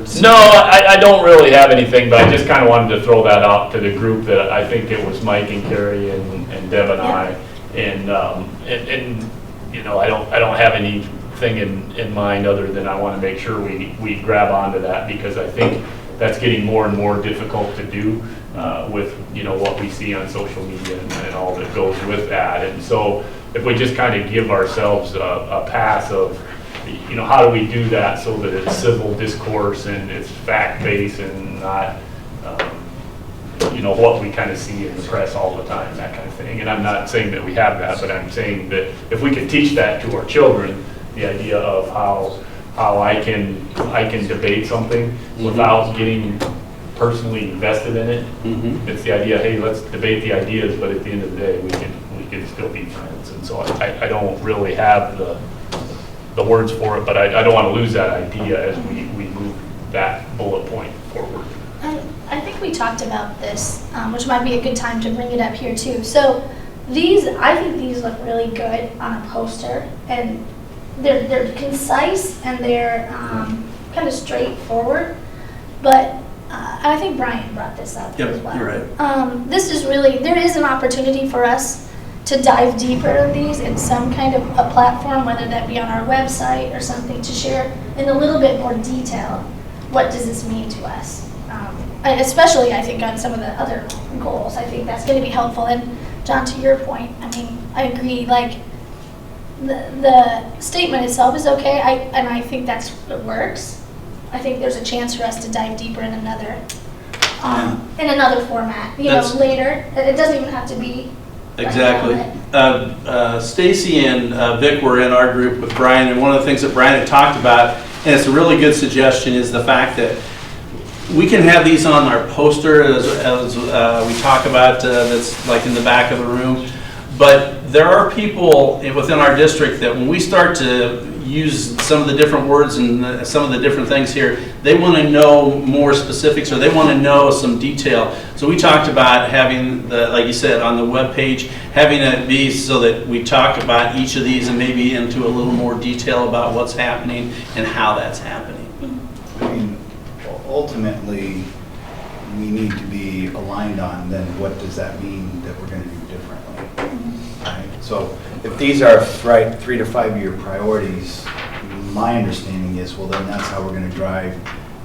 words? No, I don't really have anything, but I just kind of wanted to throw that out to the group that I think it was Mike and Carrie and Deb and I. And you know, I don't have anything in mind other than I want to make sure we grab onto that, because I think that's getting more and more difficult to do with, you know, what we see on social media and all that goes with that. And so if we just kind of give ourselves a pass of, you know, how do we do that so that it's civil discourse and it's fact-based and not, you know, what we kind of see in the press all the time, that kind of thing. And I'm not saying that we have that, but I'm saying that if we could teach that to our children, the idea of how I can debate something without getting personally invested in it. It's the idea, hey, let's debate the ideas, but at the end of the day, we can still be friends. And so I don't really have the words for it, but I don't want to lose that idea as we move that bullet point forward. I think we talked about this, which might be a good time to bring it up here too. So I think these look really good on a poster, and they're concise and they're kind of straightforward. But I think Brian brought this up as well. You're right. This is really, there is an opportunity for us to dive deeper in these in some kind of a platform, whether that be on our website or something, to share in a little bit more detail what does this mean to us. Especially, I think, on some of the other goals. I think that's going to be helpful. And John, to your point, I mean, I agree, like, the statement itself is okay, and I think it works. I think there's a chance for us to dive deeper in another format, later. It doesn't even have to be. Exactly. Stacy and Vic were in our group with Brian, and one of the things that Brian had talked about, and it's a really good suggestion, is the fact that we can have these on our poster as we talk about, that's like in the back of the room. But there are people within our district that when we start to use some of the different words and some of the different things here, they want to know more specifics, or they want to know some detail. So we talked about having like you said, on the web page, having it be so that we talk about each of these and maybe into a little more detail about what's happening and how that's happening. I mean, ultimately, we need to be aligned on then what does that mean that we're going to do differently, right? So if these are 3 to 5 year priorities, my understanding is, well, then that's how we're going to drive.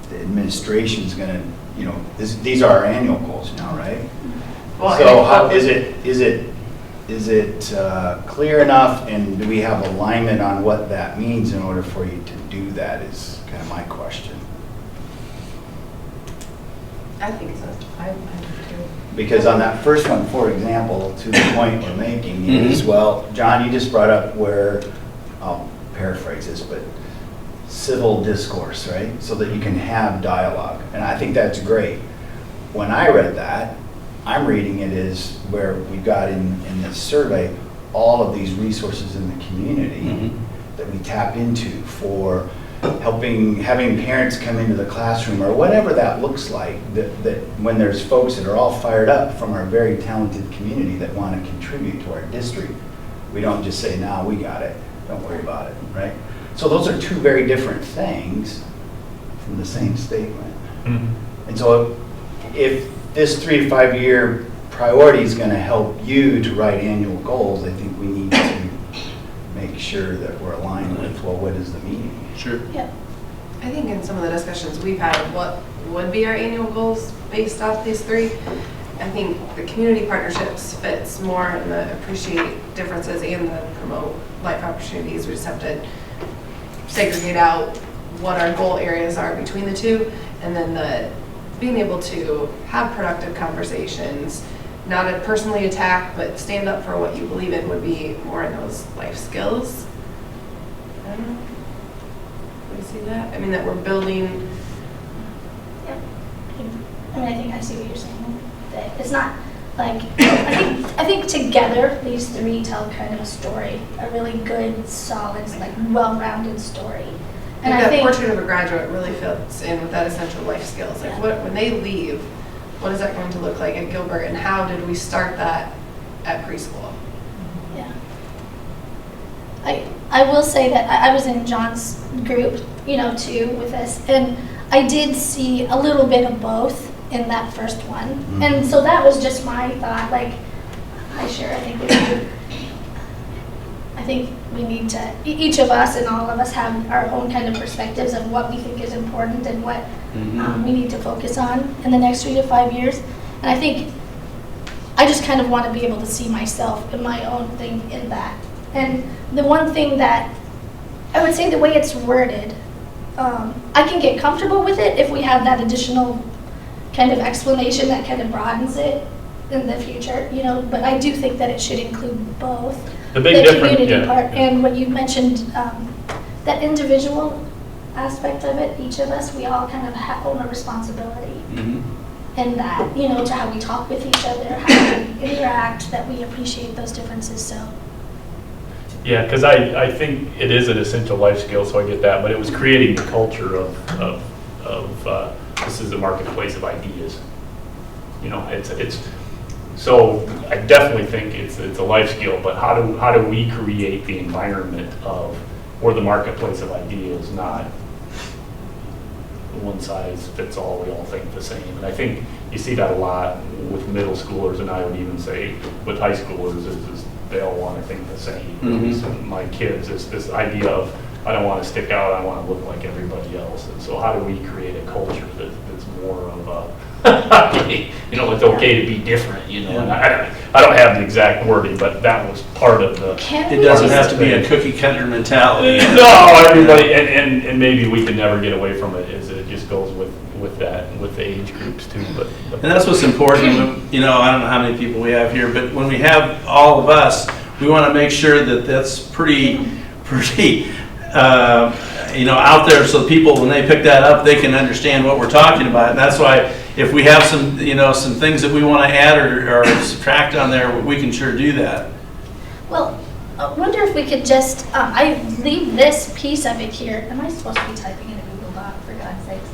The administration's going to, these are our annual goals now, right? Well, so how, is it clear enough, and do we have alignment on what that means in order for you to do that, is kind of my question. I think so. I do too. Because on that first one, for example, to the point we're making is, well, John, you just brought up where, I'll paraphrase this, but civil discourse, right? So that you can have dialogue. And I think that's great. When I read that, I'm reading it as where we've got in this survey all of these resources in the community that we tap into for having parents come into the classroom, or whatever that looks like, that when there's folks that are all fired up from our very talented community that want to contribute to our district, we don't just say, nah, we got it, don't worry about it, right? So those are two very different things from the same statement. And so if this 3 to 5 year priority is going to help you to write annual goals, I think we need to make sure that we're aligned with, well, what is the meaning? Sure. Yeah. I think in some of the discussions we've had, what would be our annual goals based off these 3, I think the community partnerships fits more in the appreciate differences and the promote life opportunities. We just have to segregate out what our goal areas are between the two, and then the being able to have productive conversations, not to personally attack, but stand up for what you believe in, would be more in those life skills. I don't know. Do you see that? I mean, that we're building. Yeah. I mean, I think I see what you're saying. That it's not like, I think together these 3 tell kind of a story, a really good, solid, like well-rounded story. And I think that portrait of a graduate really fits in with that essential life skills. Like, when they leave, what is that going to look like at Gilbert, and how did we start that at preschool? Yeah. I will say that I was in John's group, too, with this, and I did see a little bit of both in that first one. And so that was just my thought, like, I think we need to, each of us and all of us have our own kind of perspectives of what we think is important and what we need to focus on in the next 3 to 5 years. And I think I just kind of want to be able to see myself in my own thing in that. And the one thing that I would say, the way it's worded, I can get comfortable with it if we have that additional kind of explanation that kind of broadens it in the future, you know, but I do think that it should include both. The big difference, community part and what you mentioned, that individual aspect of it, each of us, we all kind of own a responsibility in that, you know, to how we talk with each other, how we interact, that we appreciate those differences, so. Yeah, because I think it is an essential life skill, so I get that, but it was creating the culture of this is a marketplace of ideas. You know, it's so I definitely think it's a life skill, but how do we create the environment of or the marketplace of ideas, not one size fits all, we all think the same. And I think you see that a lot with middle schoolers, and I would even say with high schoolers is they all want to think the same. So my kids, is this idea of I don't want to stick out, I want to look like everybody else. And so how do we create a culture that's more of a, you know, it's okay to be different, you know. And I don't have the exact wording, but that was part of the. It doesn't have to be a cookie cutter mentality. No, everybody, and maybe we can never get away from it, is it just goes with that, with the age groups too. But And that's what's important, you know, I don't know how many people we have here, but when we have all of us, we want to make sure that that's pretty, you know, out there, so people, when they pick that up, they can understand what we're talking about. And that's why if we have some, you know, some things that we want to add or subtract on there, we can sure do that. Well, I wonder if we could just, I leave this piece of it here. Am I supposed to be typing in a Google Doc, for God's sakes?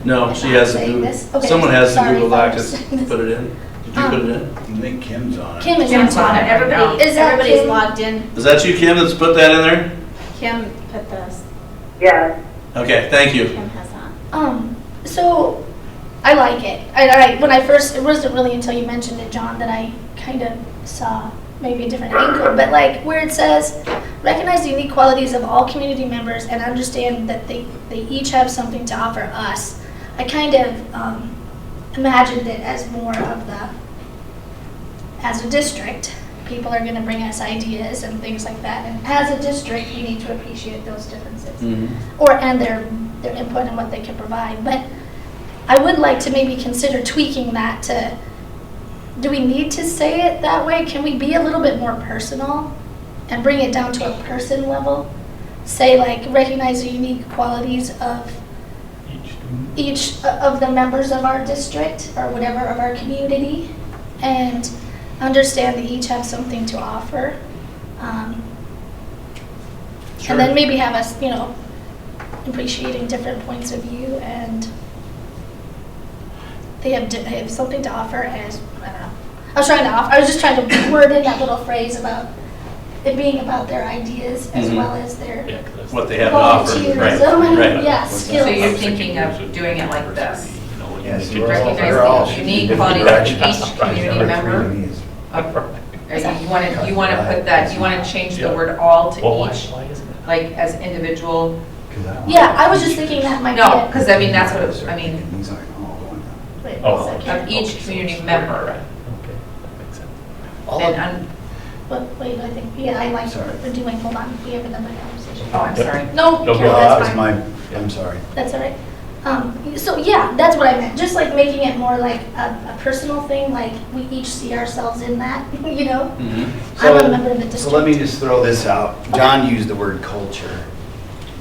No, Am she I has a saying Google, this? Okay, someone has a sorry Google if I Doc was to saying this. put it in. Did you put it in? I think Kim's on it. Kim is Kim's on it. Everybody, Is that everybody's Kim? logged in. Is that you, Kim, that's put that in there? Kim put this. Yes. Okay, thank you. Kim has that. So I like it. When I first, it wasn't really until you mentioned it, John, that I kind of saw maybe a different angle. But like where it says, recognize the unique qualities of all community members and understand that they each have something to offer us. I kind of imagined it as more of the, as a district, people are going to bring us ideas and things like that. And as a district, we need to appreciate those differences, and their input and what they can provide. But I would like to maybe consider tweaking that to, do we need to say it that way? Can we be a little bit more personal and bring it down to a person level? Say like, recognize the unique qualities of each of the members of our district or whatever, of our community, and understand that each have something to offer. Sure. And then maybe have us, you know, appreciating different points of view, and they have something to offer as, I don't know. I was just trying to word in that little phrase about it being about their ideas as well as their What they have to offer. volunteerism, Right. yeah, skills. So you're thinking of doing it like this? Yes, Recognize the unique qualities of each community member? You want to put that, you want to change the word all to each, Why isn't it? like as individual? Yeah, I was just thinking that might be No, it. because I mean, that's what, I mean, These aren't all going down. Wait, Oh, one second. of each community member. Okay, that makes sense. And, But wait, I think, yeah, I like Sorry. what we're doing, hold on, we haven't done that conversation. oh, I'm sorry. No, No, Carol, go That that's was fine. I'm sorry. That's all right. So yeah, that's what I meant, just like making it more like a personal thing, like we each see ourselves in that, you know? I'm a member of the district. So let me just throw this out. John used the word culture.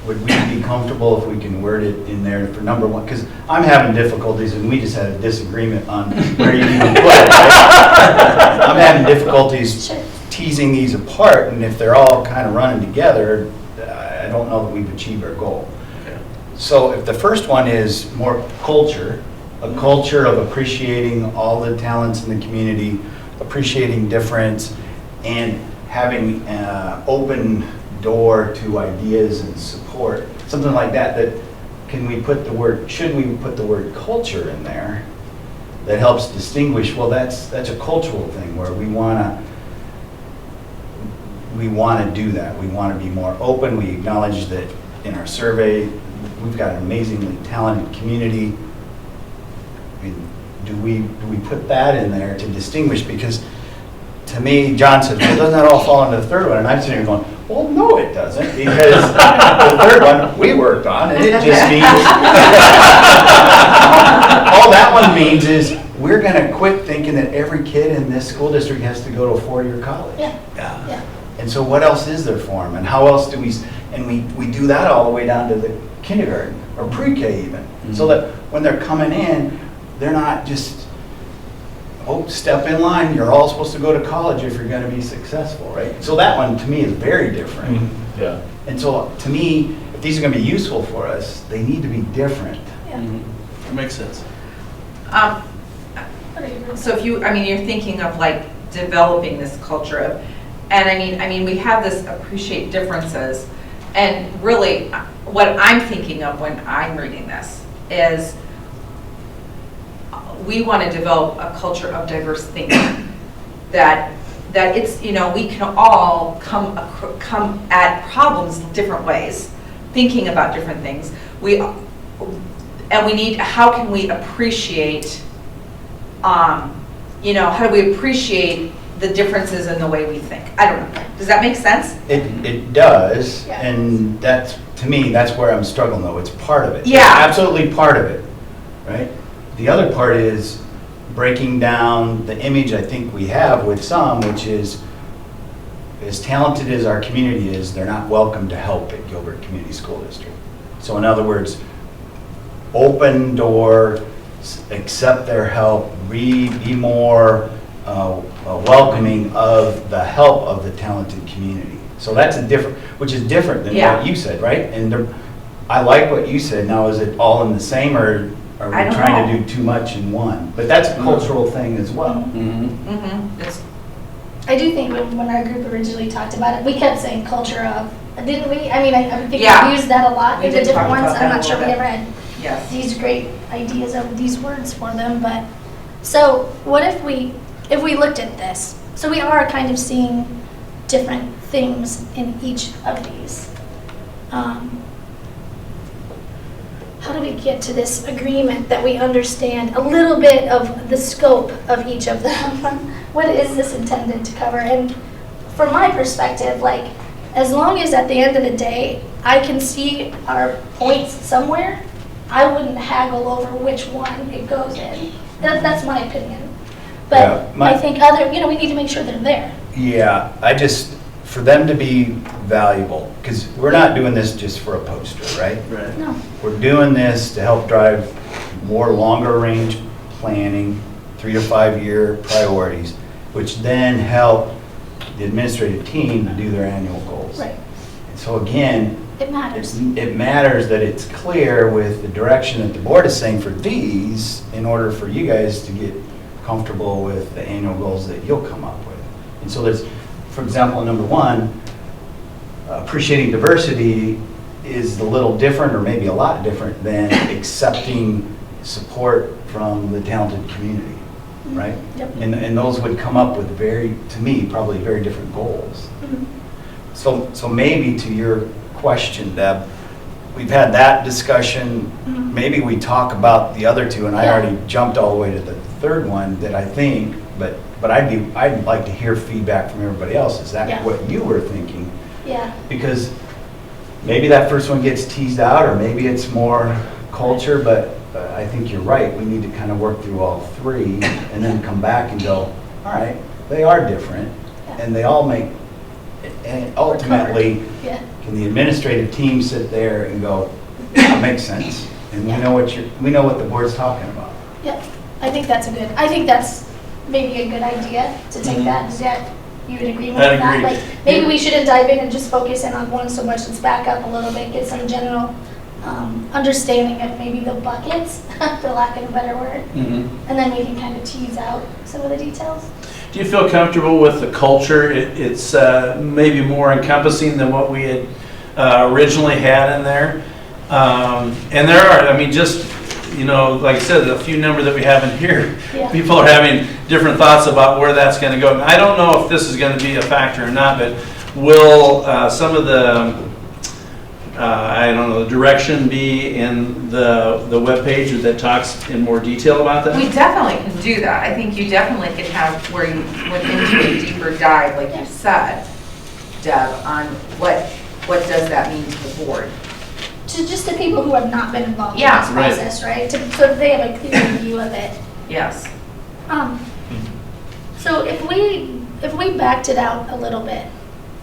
Would we be comfortable if we can word it in there for number one? Because I'm having difficulties, and we just had a disagreement on where you even put it. Right? I'm having difficulties Sure. teasing these apart, and if they're all kind of running together, I don't know that we've achieved our goal. So if the first one is more culture, a culture of appreciating all the talents in the community, appreciating difference, and having an open door to ideas and support, something like that, that should we put the word culture in there that helps distinguish, well, that's a cultural thing where we want to do that. We want to be more open. We acknowledge that in our survey, we've got an amazingly talented community. I mean, do we put that in there to distinguish? Because to me, John said, well, doesn't that all fall into the third one? And I'm sitting here going, well, no, it doesn't, because the third one we worked on, and it just means, all that one means is we're going to quit thinking that every kid in this school district has to go to a four-year college. Yeah. And so what else is there for them? And how else do we do that all the way down to the kindergarten or pre-K even. So that when they're coming in, they're not just, oh, step in line, you're all supposed to go to college if you're going to be successful, right? So that one to me is very different. Yeah. And so to me, if these are going to be useful for us, they need to be different. That makes sense. So if you're thinking of like developing this culture of, and I mean, we have this appreciate differences, and really what I'm thinking of when I'm reading this is we want to develop a culture of diverse thinking, that it's, we can all come at problems different ways, thinking about different things. And we need, how can we appreciate, how do we appreciate the differences in the way we think? I don't know. Does that make sense? It does, Yeah. and that's, to me, that's where I'm struggling though. It's part of it. Yeah. It's absolutely part of it, right? The other part is breaking down the image I think we have with some, which is, as talented as our community is, they're not welcome to help at Gilbert Community School District. So in other words, open door, accept their help, be more welcoming of the help of the talented community. So that's which is different than what you said, right? And I like what you said. Now, is it all in the same, or are we trying to do too much in one? But that's a cultural thing as well. I do think when our group originally talked about it, we kept saying culture of, didn't we? I mean, I think we used that a lot We in the did different talk ones. about I'm that not a sure we little ever had Yes. these great ideas of these words for them, but so what if we looked at this? So we are kind of seeing different things in each of these. How do we get to this agreement that we understand a little bit of the scope of each of them? What is this intended to cover? And from my perspective, like, as long as at the end of the day, I can see our points somewhere, I wouldn't haggle over which one it goes in. That's my opinion. But Yeah, I think we need to make sure they're there. Yeah, for them to be valuable, because we're not doing this just for a poster, right? Right. No. We're doing this to help drive more longer range planning, 3 to 5 year priorities, which then help the administrative team to do their annual goals. Right. And so again, It matters. it matters that it's clear with the direction that the board is saying for these, in order for you guys to get comfortable with the annual goals that you'll come up with. And so there's, for example, number 1, appreciating diversity is a little different, or maybe a lot different, than accepting support from the talented community, right? Yep. And those would come up with to me, probably very different goals. Mhm. So maybe to your question, Deb, we've had that discussion. Mhm. Maybe we talk about the other two, and I Yeah. already jumped all the way to the third one that I think, but I'd like to hear feedback from everybody else. Is that Yeah. what you were thinking? Yeah. Because maybe that first one gets teased out, or maybe it's more culture, but I think you're right. We need to kind of work through all three and then come back and go, all right, they are different, Yeah. and they all make, and ultimately, Yeah. can the administrative team sit there and go, that makes sense, and we know what the board's talking about. Yeah. I think that's maybe a good idea to take that. Is that, you would agree with I'd that? agree. Like, maybe we shouldn't dive in and just focus in on one so much. Let's back up a little bit, get some general understanding of maybe the buckets, for lack of a better word, and then we can kind of tease out some of the details. Do you feel comfortable with the culture? It's maybe more encompassing than what we had originally had in there. And there are, I mean, just, you know, like I said, the few number that we have in here, Yeah. people are having different thoughts about where that's gonna go. And I don't know if this is gonna be a factor or not, but will some of the, I don't know, the direction be in the webpage that talks in more detail about that? We definitely can do that. I think you definitely can have where you went into a deeper dive, like you said, Deb, on what does that mean to the board? To just the people who have not been involved in Yeah, this right. process, right? So that they have a clear view of it. Yes. So if we backed it out a little bit,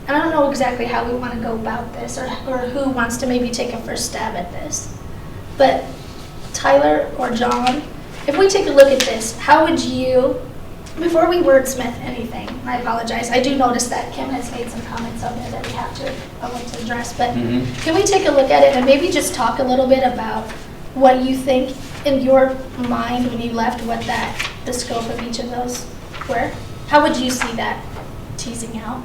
and I don't know exactly how we want to go about this, or who wants to maybe take a first stab at this, but Tyler or John, if we take a look at this, how would you, before we wordsmith anything, and I apologize, I do notice that Kim has made some comments on there that we have to, I want to address, but can we take a look at it and maybe just talk a little bit about what you think in your mind when you left, what the scope of each of those were? How would you see that teasing out?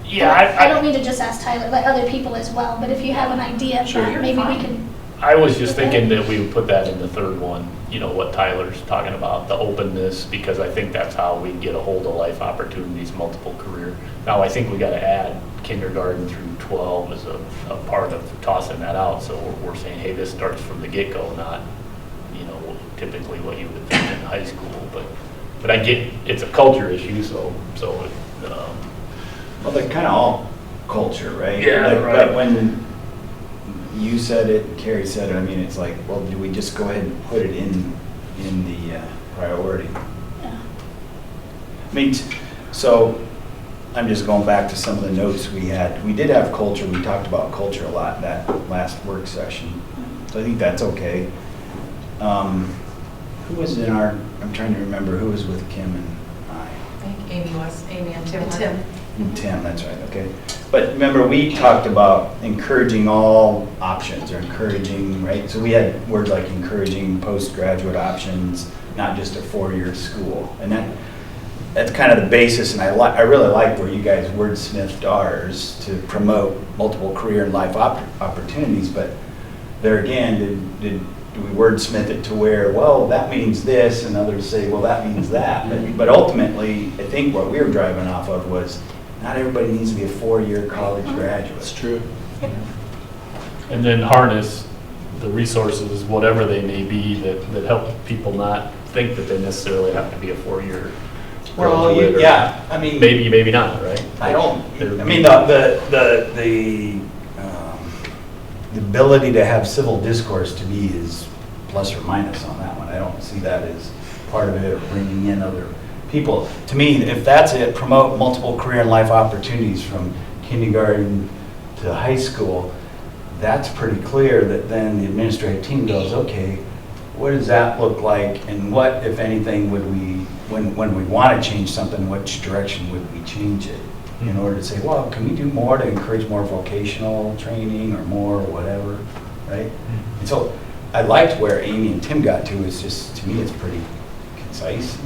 Yeah, I don't mean to just ask Tyler, like other people as well, but if you have an idea of Sure. that, maybe we can. I was just thinking that we would put that in the third one, you know, what Tyler's talking about, the openness, because I think that's how we get a hold of life opportunities, multiple career. Now, I think we gotta add kindergarten through 12 as a part of tossing that out, so we're saying, hey, this starts from the get-go, not, you know, typically what you would think in high school, but I get, it's a culture issue, so Well, they're kind of all culture, right? Yeah, Like, right. But when you said it, Carrie said it, I mean, it's like, well, do we just go ahead and put it in the priority? Yeah. I mean, so I'm just going back to some of the notes we had. We did have culture, we talked about culture a lot that last work session. So I think that's okay. Who was in our, I'm trying to remember who was with Kim and I. I think Amy and Tim. And Tim. And Tim, that's right, okay. But remember, we talked about encouraging all options, or encouraging, right? So we had words like encouraging postgraduate options, not just a four-year school. And that's kind of the basis, and I really like where you guys wordsmithed ours to promote multiple career and life opportunities, but there again, do we wordsmith it to where, well, that means this, and others say, well, that means that. But ultimately, I think what we were driving off of was, not everybody needs to be a four-year college graduate. That's true. and then harness the resources, whatever they may be, that help people not think that they necessarily have to be a four-year Well, graduate, or yeah, I mean. maybe not, right? I don't, I mean, the ability to have civil discourse to me is plus or minus on that one. I don't see that as part of it, or bringing in other people. To me, if that's it, promote multiple career and life opportunities from kindergarten to high school, that's pretty clear that then the administrative team goes, okay, what does that look like, and what, if anything, would we, when we want to change something, which direction would we change it? In order to say, well, can we do more to encourage more vocational training or more whatever, right? And so I liked where Amy and Tim got to, is just, to me, it's pretty concise.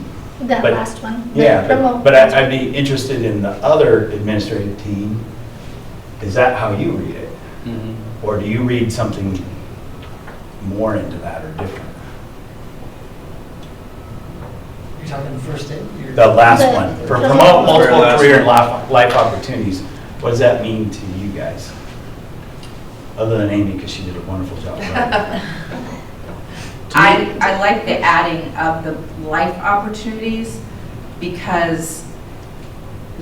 That But- last one. Yeah, Promote. but I'd be interested in the other administrative team. Is that how you read it? Or do you read something more into that or different? You're talking the first day? The last The- one, for the- promote multiple Last career one. and life opportunities, what does that mean to you guys? Other than Amy, because she did a wonderful job. Right? I like the adding of the life opportunities, because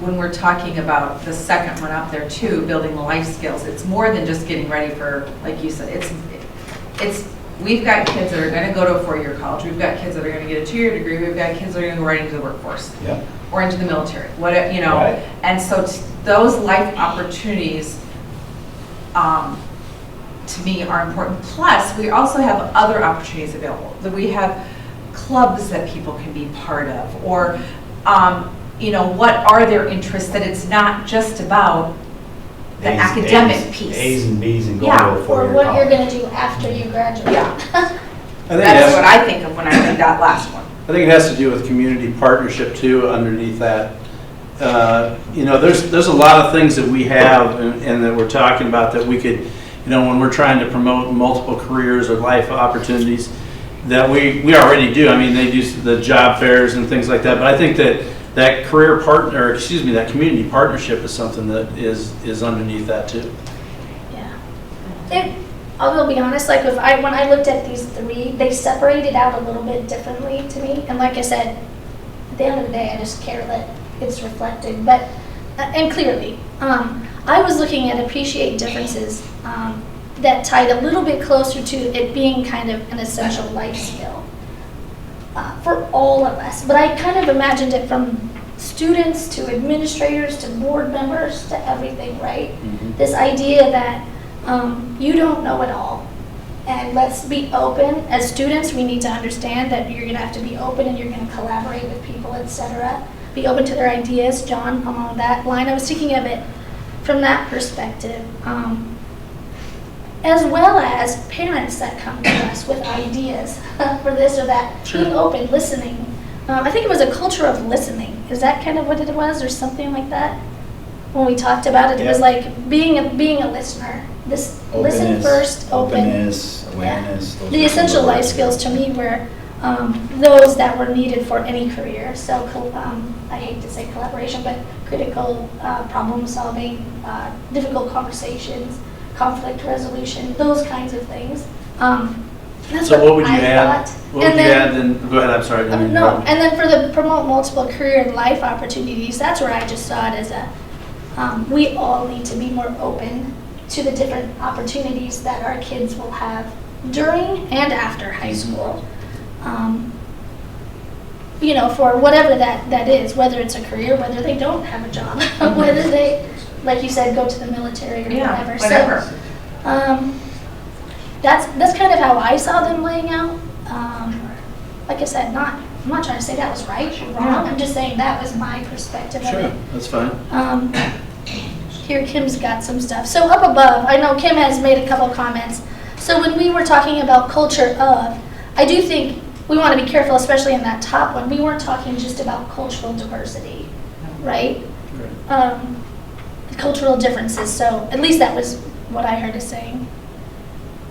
when we're talking about the second one up there too, building the life skills, it's more than just getting ready for, like you said, we've got kids that are gonna go to a four-year college, we've got kids that are gonna get a two-year degree, we've got kids that are gonna go right into the workforce, Yep. or into the military, you know. Right. And so those life opportunities, to me, are important. Plus, we also have other opportunities available. That we have clubs that people can be part of, or, you know, what are their interests, that it's not just about the academic piece. A's and B's and going Yeah, to a Or four-year what you're college. gonna do after you graduate. Yeah, I think that's what I think of when I read that last one. I think it has to do with community partnership too, underneath that. You know, there's a lot of things that we have and that we're talking about that we could when we're trying to promote multiple careers or life opportunities, that we already do. I mean, they do the job fairs and things like that, but I think that career partner, that community partnership is something that is underneath that too. Yeah. I'll be honest, like when I looked at these three, they separated out a little bit differently to me. And like I said, at the end of the day, I just care that it's reflected. But, and clearly, I was looking at appreciate differences that tied a little bit closer to it being kind of an essential life skill for all of us. But I kind of imagined it from students to administrators to board members to everything, right? Mm-hmm. This idea that you don't know it all. And let's be open. As students, we need to understand that you're going to have to be open and you're going to collaborate with people, etc. Be open to their ideas. John, along that line, I was thinking of it from that perspective. As well as parents that come to us with ideas for this or that. Sure. Being open, listening. I think it was a culture of listening. Is that kind of what it was or something like that? When we talked about it, it was like being a listener. This openness, listen first, open. Openness, awareness. Yeah. The essential life skills to me were those that were needed for any career. So I hate to say collaboration, but critical problem solving, difficult conversations, conflict resolution, those kinds of things. So what would you add? What would you add then? Go ahead, I'm sorry. No, and then for the promote multiple career and life opportunities, that's where I just saw it as we all need to be more open to the different opportunities that our kids will have during and after high school. For whatever that is, whether it's a career, whether they don't have a job, whether they, like you said, go to the military or whatever. So, that's kind of how I saw them laying out. Like I said, I'm not trying to say that was right or wrong. I'm just saying that was my perspective of it. Sure, that's fine. Here Kim's got some stuff. So up above, I know Kim has made a couple comments. So when we were talking about culture of, I do think we want to be careful, especially in that top one. We weren't talking just about cultural diversity, right? Cultural differences. So at least that was what I heard us saying.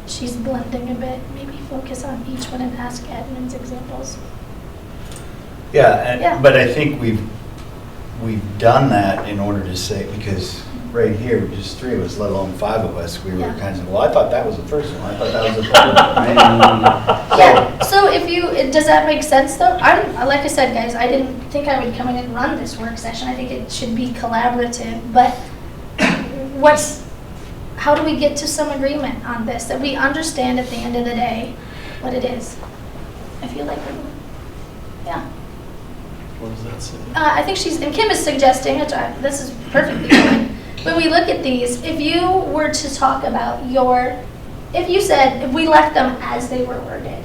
She's blending a bit. Maybe focus on each one and ask admins examples. Yeah, but I think we've done that in order to say, because right here, just three of us, let alone five of us, we were kind of, well, I thought that was the first one. I thought that was the third one. Yeah, so does that make sense though? Like I said, guys, I didn't think I would come in and run this work session. I think it should be collaborative, but how do we get to some agreement on this? That we understand at the end of the day what it is. I feel like What does that say? I think and Kim is suggesting, this is perfectly fine. When we look at these, if you were to talk about if we left them as they were worded,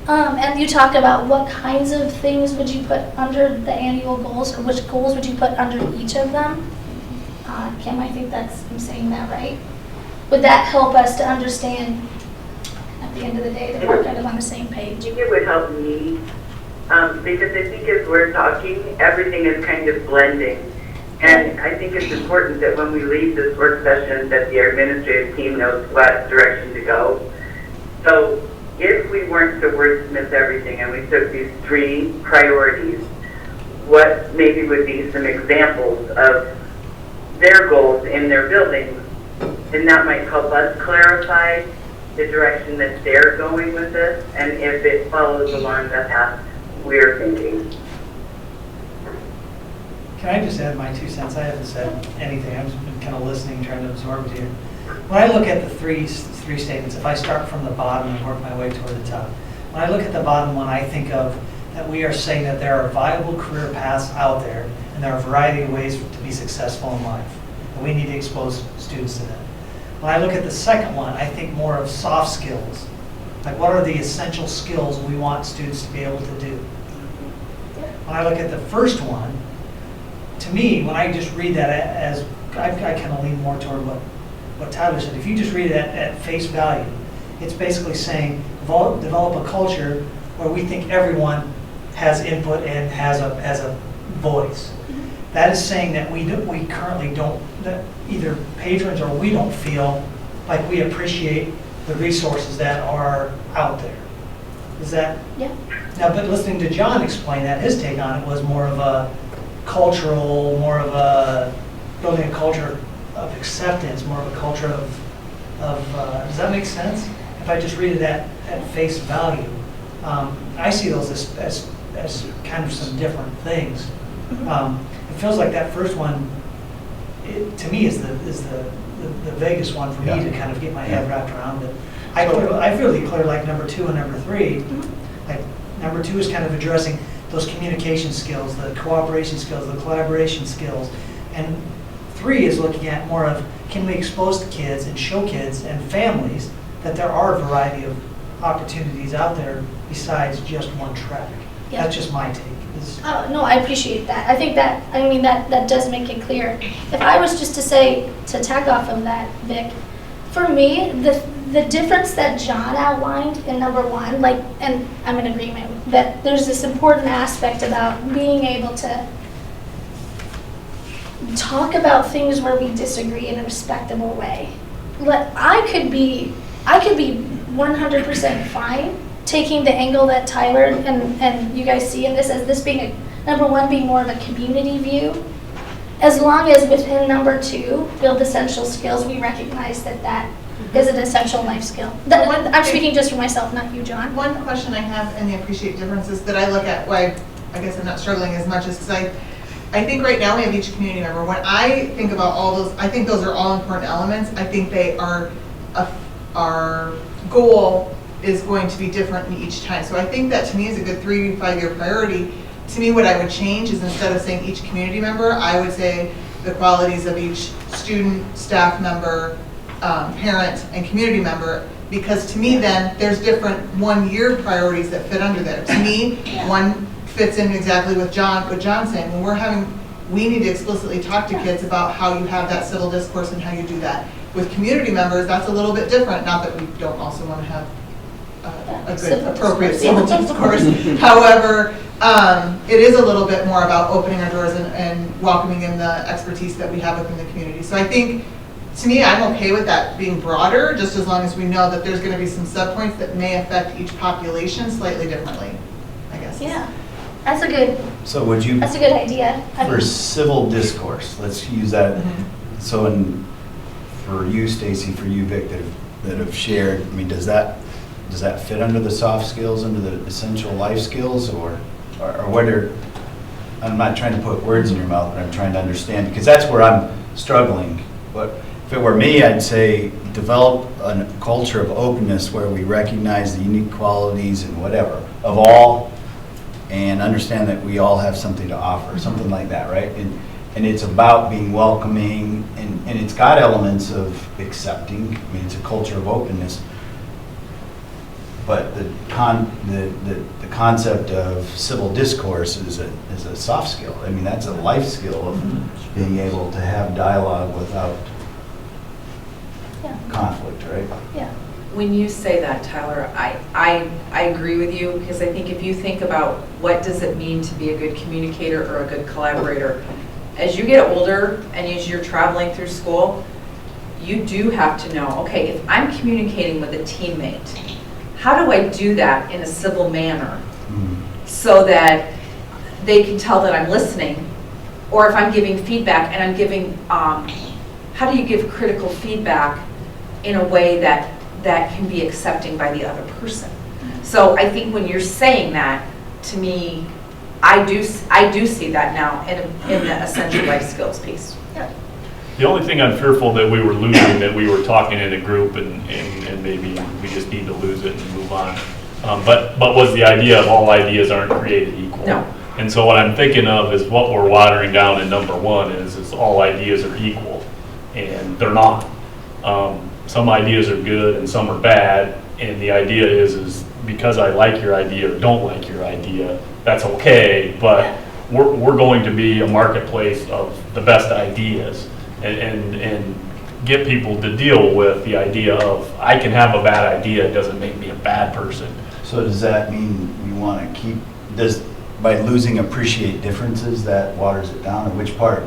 and you talk about what kinds of things would you put under the annual goals, or which goals would you put under each of them? Kim, I think I'm saying that right. Would that help us to understand at the end of the day that we're kind of on the same page? I think it would help me, because I think as we're talking, everything is kind of blending. And I think it's important that when we leave this work session that the administrative team knows what direction to go. So if we weren't to wordsmith everything and we took these three priorities, what maybe would be some examples of their goals in their buildings? And that might help us clarify the direction that they're going with this, and if it follows along the path we're thinking. Can I just add my 2 cents? I haven't said anything. I've just been kind of listening, trying to absorb it here. When I look at the three statements, if I start from the bottom and work my way toward the top, when I look at the bottom one, I think of that we are saying that there are viable career paths out there, and there are a variety of ways to be successful in life. And we need to expose students to that. When I look at the second one, I think more of soft skills. Like, what are the essential skills we want students to be able to do? When I look at the first one, to me, when I just read that as, I kind of lean more toward what Tyler said. If you just read it at face value, it's basically saying develop a culture where we think everyone has input and has a voice. That is saying that we currently don't, that either patrons or we don't feel like we appreciate the resources that are out there. Is that? Yeah. Now, but listening to John explain that, his take on it was more of a cultural, more of a building a culture of acceptance, more of a culture of does that make sense? If I just read it at face value, I see those as kind of some different things. It feels like that first one, to me, is the vaguest one for me to kind of get my head wrapped around. But I really clear like number 2 and number 3. Like number 2 is kind of addressing those communication skills, the cooperation skills, the collaboration skills, and 3 is looking at more of, can we expose the kids and show kids and families that there are a variety of opportunities out there besides just one track. Yeah. That's just my take. Oh, no, I appreciate that. I think that does make it clear. If I was just to say, to tag off of that, Vic, for me, the difference that John outlined in number 1, like, and I'm in agreement that there's this important aspect about being able to talk about things where we disagree in a respectable way. I could be 100% fine taking the angle that Tyler and you guys see in this as this being number 1 being more of a community view, as long as within number 2, build essential skills, we recognize that is an essential life skill. I'm speaking just for myself, not you, John. One question I have in the appreciate differences that I look at, why I guess I'm not struggling as much, is because I think right now we have each community member. When I think about all those, I think those are all important elements. I think they are, our goal is going to be different in each time. So I think that to me is a good 3 to 5 year priority. To me, what I would change is instead of saying each community member, I would say the qualities of each student, staff member, parent, and community member, because to me then, there's different 1 year priorities that fit under there. To me, one fits in exactly with what John's saying. When we need to explicitly talk to kids about how you have that civil discourse and how you do that. With community members, that's a little bit different, not that we don't also want to have a good, appropriate civil discourse. However, it is a little bit more about opening our doors and welcoming in the expertise that we have within the community. So I think, to me, I'm okay with that being broader, just as long as we know that there's going to be some subpoints that may affect each population slightly differently, I guess. Yeah, that's a good idea. For civil discourse, let's use that. So for you, Stacy, for you, Vic, that have shared, I mean, does that fit under the soft skills, under the essential life skills, or what are, I'm not trying to put words in your mouth, but I'm trying to understand, because that's where I'm struggling. But if it were me, I'd say develop a culture of openness where we recognize the unique qualities and whatever of all, and understand that we all have something to offer, something like that, right? And it's about being welcoming, and it's got elements of accepting. I mean, it's a culture of openness. But the concept of civil discourse is a soft skill. I mean, that's a life skill of being able to have dialogue without conflict, right? Yeah. When you say that, Tyler, I agree with you, because I think if you think about what does it mean to be a good communicator or a good collaborator, as you get older and as you're traveling through school, you do have to know, okay, if I'm communicating with a teammate, how do I do that in a civil manner so that they can tell that I'm listening? Or if I'm giving feedback and I'm giving, how do you give critical feedback in a way that can be accepting by the other person? So I think when you're saying that, to me, I do see that now in the essential life skills piece. Yeah. The only thing I'm fearful that we were losing, that we were talking in a group and maybe we just need to lose it and move on. But was the idea of all ideas aren't created equal. No. And so what I'm thinking of is what we're watering down in number 1 is all ideas are equal, and they're not. Some ideas are good and some are bad, and the idea is because I like your idea or don't like your idea, that's okay, but we're going to be a marketplace of the best ideas and get people to deal with the idea of I can have a bad idea, it doesn't make me a bad person. So does that mean we want to keep, by losing appreciate differences, that waters it down, or which part?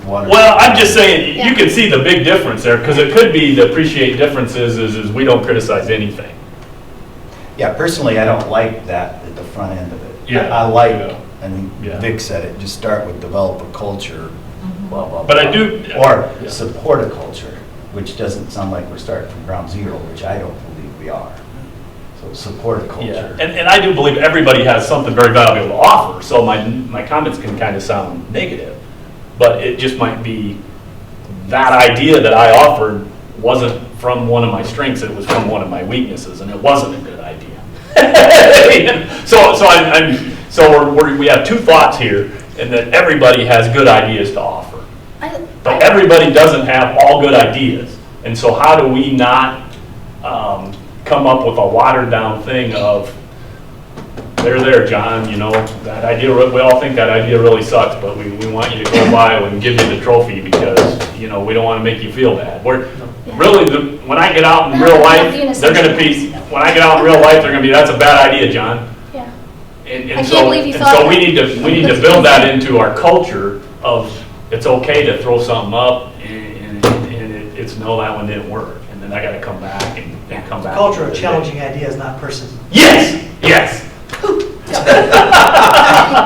water. Well, I'm just saying, Yeah. you can see the big difference there, because it could be the appreciate differences is we don't criticize anything. Yeah, personally, I don't like that at the front end of it. Yeah. I like, Yeah. I mean, Yeah. Vic said it, just start with develop a culture, blah, blah, blah. But I do- Or Yeah. support a culture, which doesn't sound like we're starting from ground zero, which I don't believe we are. So support a Yeah, culture. and I do believe everybody has something very valuable to offer, so my comments can kind of sound negative. But it just might be, that idea that I offered wasn't from one of my strengths, it was from one of my weaknesses, and it wasn't a good idea. So we have two thoughts here, and that everybody has good ideas to offer. But everybody doesn't have all good ideas. And so how do we not come up with a watered down thing of, there, John, you know, that idea, we all think that idea really sucks, but we want you to go by and give you the trophy because, you know, we don't want to make you feel bad. Really, when I get out in real life, they're going to be, when I get out in real life, they're going to be, that's a bad idea, John. Yeah. And I so, can't believe you and thought so that. we need to build that into our culture of, it's okay to throw something up and it's no, that one didn't work. And then I got to come back and come back. Culture of challenging ideas, not person. Yes, yes.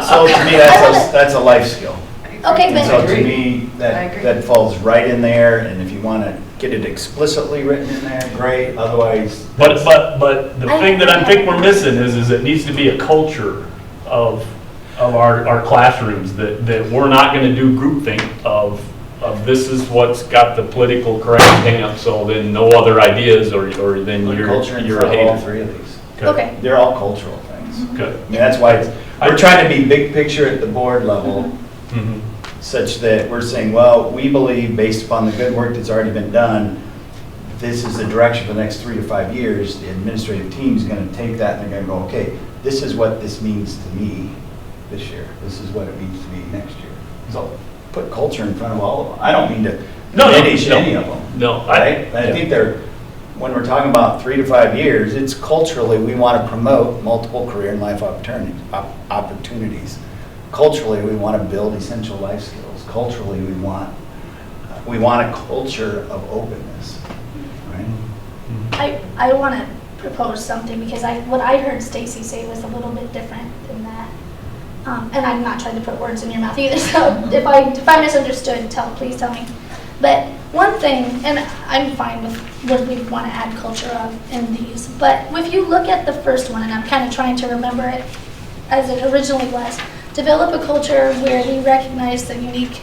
So to me, that's a life skill. Okay, And so but, to me, I that, agree. that falls right in there, and if you want to get it explicitly written in there, great, otherwise. But the thing that I think we're missing is it needs to be a culture of our classrooms, that we're not going to do groupthink of this is what's got the political correct stamp, so then no other ideas, or then Put you're culture in a front of all hater. three of these. okay, They're all cultural things. Good. I mean, that's why we're trying to be big picture at the board level, Mhm. such that we're saying, well, we believe, based upon the good work that's already been done, this is the direction for the next 3 to 5 years. The administrative team is going to take that and they're going to go, okay, this is what this means to me this year. This is what it means to me next year. So put culture in front of all of them. I don't mean to diminish any of them. No, Right? I think when we're talking about 3 to 5 years, it's culturally, we want to promote multiple career and life opportunities. Culturally, we want to build essential life skills. Culturally, we want a culture of openness, right? I want to propose something because what I heard Stacy say was a little bit different than that. And I'm not trying to put words in your mouth either, so if I misunderstood, please tell me. But one thing, and I'm fine with what we want to add culture of in these, but if you look at the first one, and I'm kind of trying to remember it as it originally was, develop a culture where we recognize the unique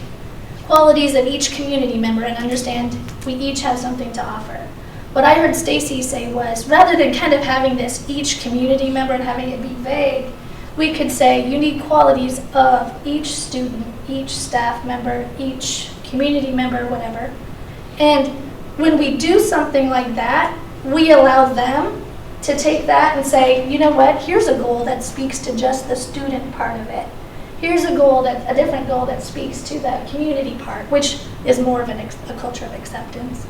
qualities of each community member and understand we each have something to offer. What I heard Stacy say was, rather than kind of having this each community member and having it be vague, we could say unique qualities of each student, each staff member, each community member, whatever. And when we do something like that, we allow them to take that and say, you know what, here's a goal that speaks to just the student part of it. Here's a different goal that speaks to the community part, which is more of a culture of acceptance,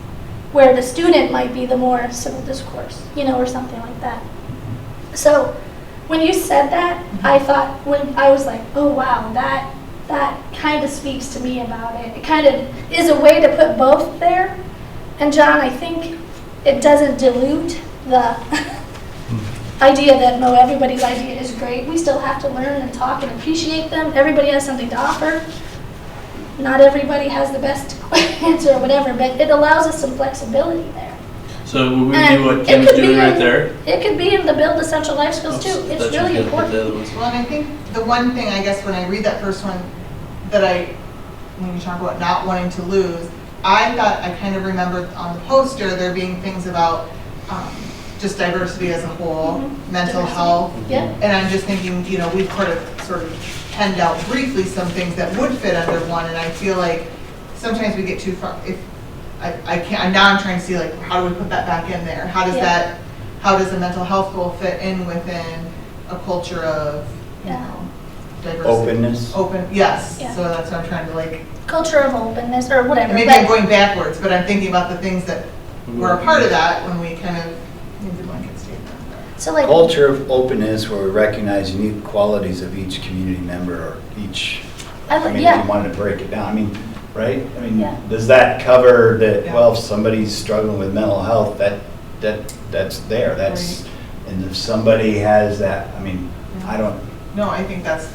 where the student might be the more civil discourse, or something like that. So when you said that, I thought, when I was like, oh wow, that kind of speaks to me about it. It kind of is a way to put both there. And John, I think it doesn't dilute the idea that no, everybody's idea is great. We still have to learn and talk and appreciate them. Everybody has something to offer. Not everybody has the best answer or whatever, but it allows us some flexibility there. So would we And do what it Kim's could be doing right in- there? It could be in the build essential life skills too. It's That should really get the important. other ones. Well, and I think the one thing, I guess, when I read that first one, when you talk about not wanting to lose, I thought, I kind of remembered on the poster, there being things about just diversity as a whole, mental Diversity. health. Yeah. And I'm just thinking, we've sort of penned out briefly some things that would fit under one, and I feel like sometimes we get too far. I can't, now I'm trying to see, like, how do we put that back in there? How does the mental health goal fit in within a culture of, diversity? Openness. Yes, Yeah. so that's what I'm trying to Culture of openness or whatever. maybe I'm going backwards, but I'm thinking about the things that were a part of that when we kind of made the blanket statement. So like, Culture of openness where we recognize unique qualities of each community member or each, if you wanted to break it down. I mean, right? I mean, Yeah. does that cover that, Yeah. well, if somebody's struggling with mental health, that's there, that's, and if somebody has that, I mean, I don't, No, I think that's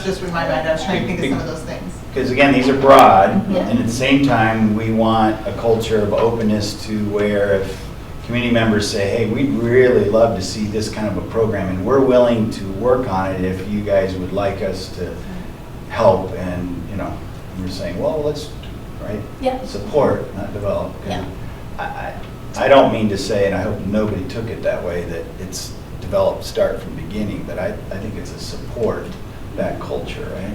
just with my mind, I was trying to think of some of those things. because again, these are broad, Yeah. and at the same time, we want a culture of openness to where if community members say, hey, we'd really love to see this kind of a program, and we're willing to work on it if you guys would like us to help, and, you know, we're saying, well, let's, right? Yeah. Support, not develop. Yeah. I don't mean to say, and I hope nobody took it that way, that it's developed, start from the beginning, but I think it's a support, that culture, right?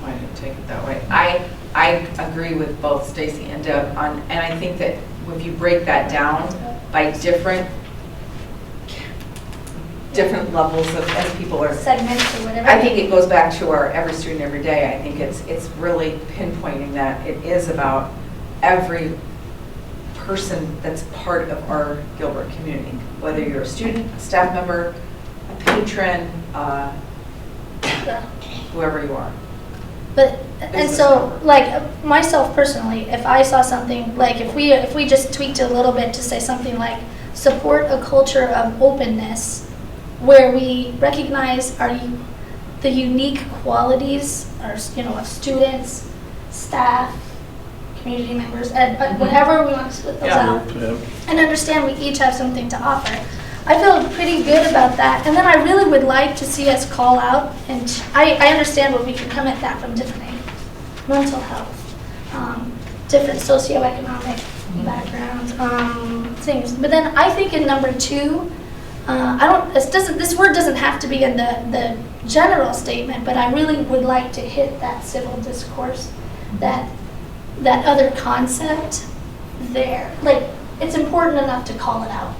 I didn't take it that way. I agree with both Stacy and Deb on, and I think that if you break that down by different levels of, as people are, Segments or whatever. I think it goes back to our every student, every day. I think it's really pinpointing that it is about every person that's part of our Gilbert community, whether you're a student, a staff member, a patron, Yeah. whoever you are. But, and so, like, myself personally, if I saw something, like, if we just tweaked it a little bit to say something like, support a culture of openness, where we recognize the unique qualities, of students, staff, community members, and whatever we want to split those out, and understand we each have something to offer. I feel pretty good about that, and then I really would like to see us call out, and I understand where we can come at that from different angles. Mental health, different socioeconomic backgrounds, things. But then I think in number 2, this word doesn't have to be in the general statement, but I really would like to hit that civil discourse, that other concept there. Like, it's important enough to call it out.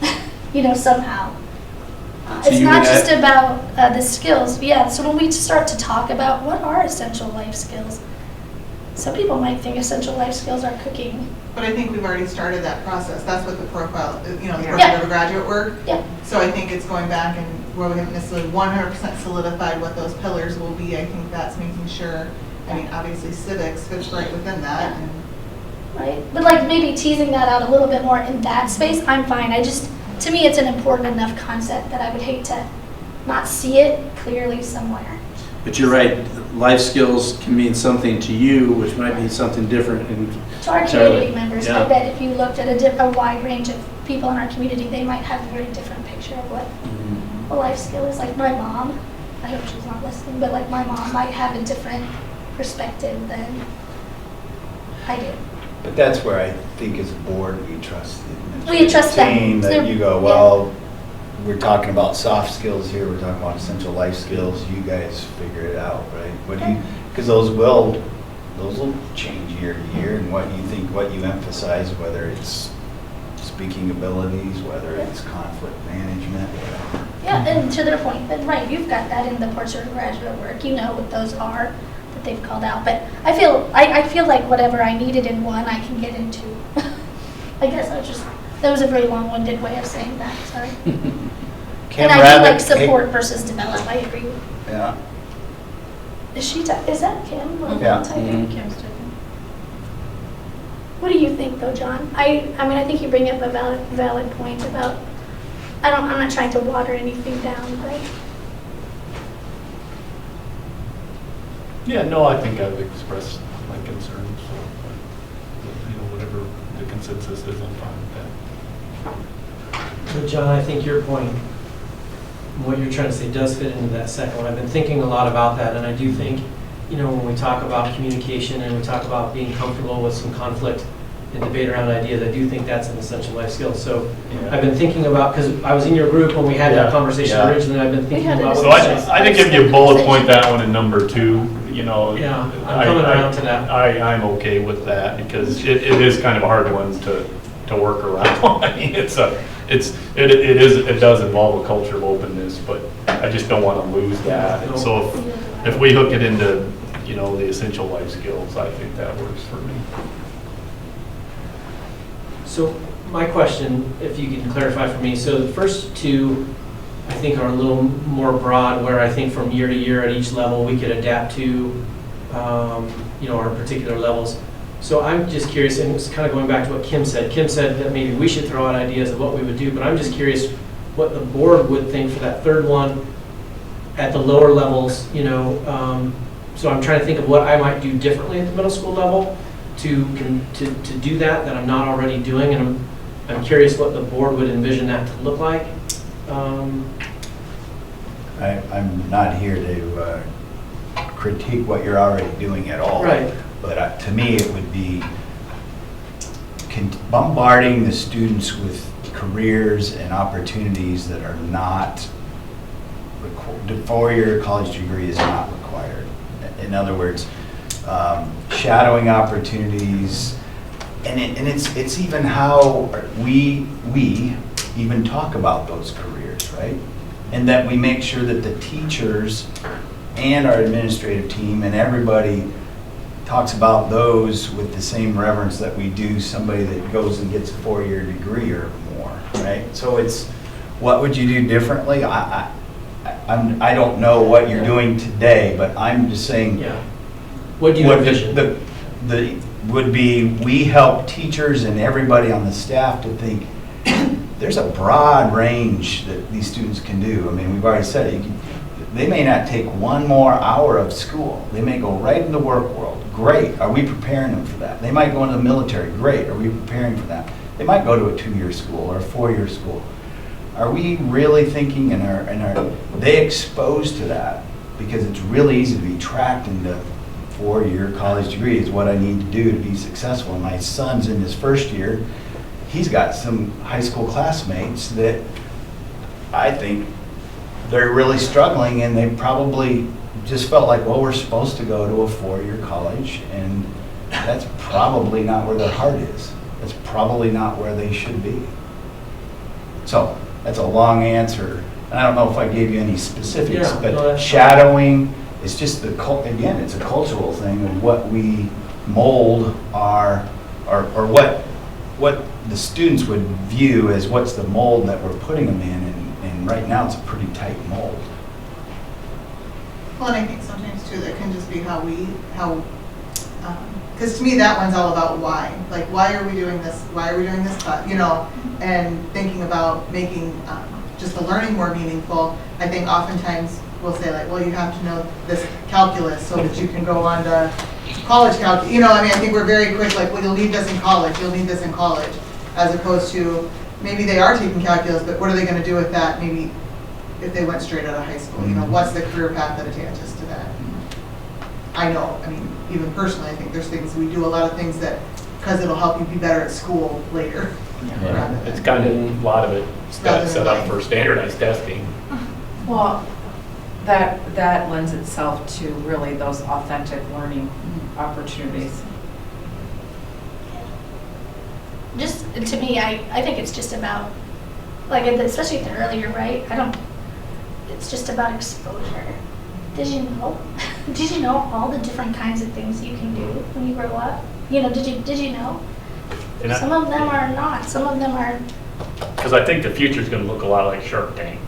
Somehow. So It's you not would just add- about the skills. Yeah, so when we start to talk about what are essential life skills, some people might think essential life skills are cooking. But I think we've already started that process. That's what the profile, the Yeah. profile of graduate work. Yeah. So I think it's going back and where we haven't necessarily 100% solidified what those pillars will be. I think that's making sure, obviously civics fits right within that. And Right? But like maybe teasing that out a little bit more in that space, I'm fine. To me, it's an important enough concept that I would hate to not see it clearly somewhere. But you're right, life skills can mean something to you, which might be something different in To our Totally. community members, I Yeah. bet if you looked at a wide range of people in our community, they might have a very different picture of what a life skill is. Like my mom, I hope she's not listening, but like my mom might have a different perspective than I do. But that's where I think as a board, we trust the We trust them. team, that They're- you go, well, we're talking about soft skills here, we're talking about essential life skills, you guys figure it out, right? Because those will change year to year, and what you emphasize, whether it's speaking abilities, whether it's conflict management, whatever. Yeah, and to their point, then right, you've got that in the portrait of graduate work. You know what those are that they've called out. But I feel like whatever I needed in one, I can get into. I guess that was a very long-winded way of saying that. Sorry. Kim And I do Rabbit- like support versus develop. I agree. Yeah, Is that Kim? Yeah. Typing? Kim's typing. What do you think, though, John? I mean, I think you bring up a valid point about. I'm not trying to water anything down, but. Yeah, no, I think I've expressed my concerns, so, whatever the consensus is, I'm fine with that. But John, I think your point, what you're trying to say does fit into that second one. I've been thinking a lot about that, and I do think, when we talk about communication and we talk about being comfortable with some conflict and debate around ideas, I do think that's an essential life skill. So Yeah. I've been thinking about, because I was in your group when we had Yeah, that conversation yeah. originally, I've been thinking had a about. So I think if you bullet point that one in number 2, Yeah, I'm coming around to that. I'm okay with that, because it is kind of a hard one to work around. I mean, it does involve a culture of openness, but I just don't want to lose that. And so if we hook it into, the essential life skills, I think that works for me. So my question, if you can clarify for me, so the first 2, I think are a little more broad, where I think from year to year at each level, we could adapt to, our particular levels. So I'm just curious, and it's kind of going back to what Kim said. Kim said that maybe we should throw out ideas of what we would do, but I'm just curious what the board would think for that third one at the lower levels, you know. So I'm trying to think of what I might do differently at the middle school level to do that I'm not already doing, and I'm curious what the board would envision that to look like. I'm not here to critique what you're already doing at all. Right. But to me, it would be bombarding the students with careers and opportunities that are not, the four-year college degree is not required. In other words, shadowing opportunities, and it's even how we even talk about those careers, right? And that we make sure that the teachers and our administrative team and everybody talks about those with the same reverence that we do somebody that goes and gets a four-year degree or more, right? So it's, what would you do differently? I don't know what you're doing today, but I'm just saying. Yeah. What do you envision? The would be, we help teachers and everybody on the staff to think there's a broad range that these students can do. I mean, we've already said it. They may not take one more hour of school. They may go right in the work world. Great. Are we preparing them for that? They might go into the military. Great. Are we preparing for that? They might go to a 2-year school or a 4-year school. Are we really thinking, and are they exposed to that? Because it's really easy to be tracked into 4-year college degree is what I need to do to be successful. My son's in his first year. He's got some high school classmates that I think they're really struggling, and they probably just felt like, well, we're supposed to go to a 4-year college, and that's probably not where their heart is. That's probably not where they should be. So that's a long answer. And I don't know if I gave you any specifics, Yeah, but no, shadowing is just again, it's a cultural thing of what we mold our, or what the students would view as what's the mold that we're putting them in, and right now it's a pretty tight mold. Well, and I think sometimes too, that can just be because to me that one's all about why. Like, why are we doing this? Why are we doing this? You know, and thinking about making just the learning more meaningful. I think oftentimes we'll say like, well, you have to know this calculus so that you can go on to college calculus. You know, I mean, I think we're very quick, like, well, you'll need this in college. You'll need this in college, as opposed to maybe they are taking calculus, but what are they going to do with that? Maybe if they went straight out of high school, you know, what's the career path that attaches to that? I know, I mean, even personally, I think there's things, we do a lot of things that, because it'll help you be better at school later. Yeah, it's kind of, a lot of it set up for standardized testing. Well, that lends itself to really those authentic learning opportunities. Just, to me, I think it's just about, like, especially at the earlier, right? It's just about exposure. Did you know? Did you know all the different kinds of things you can do when you grow up? You know, did you know? Some of them are not. Some of them are. Because I think the future's going to look a lot like Shark Tank.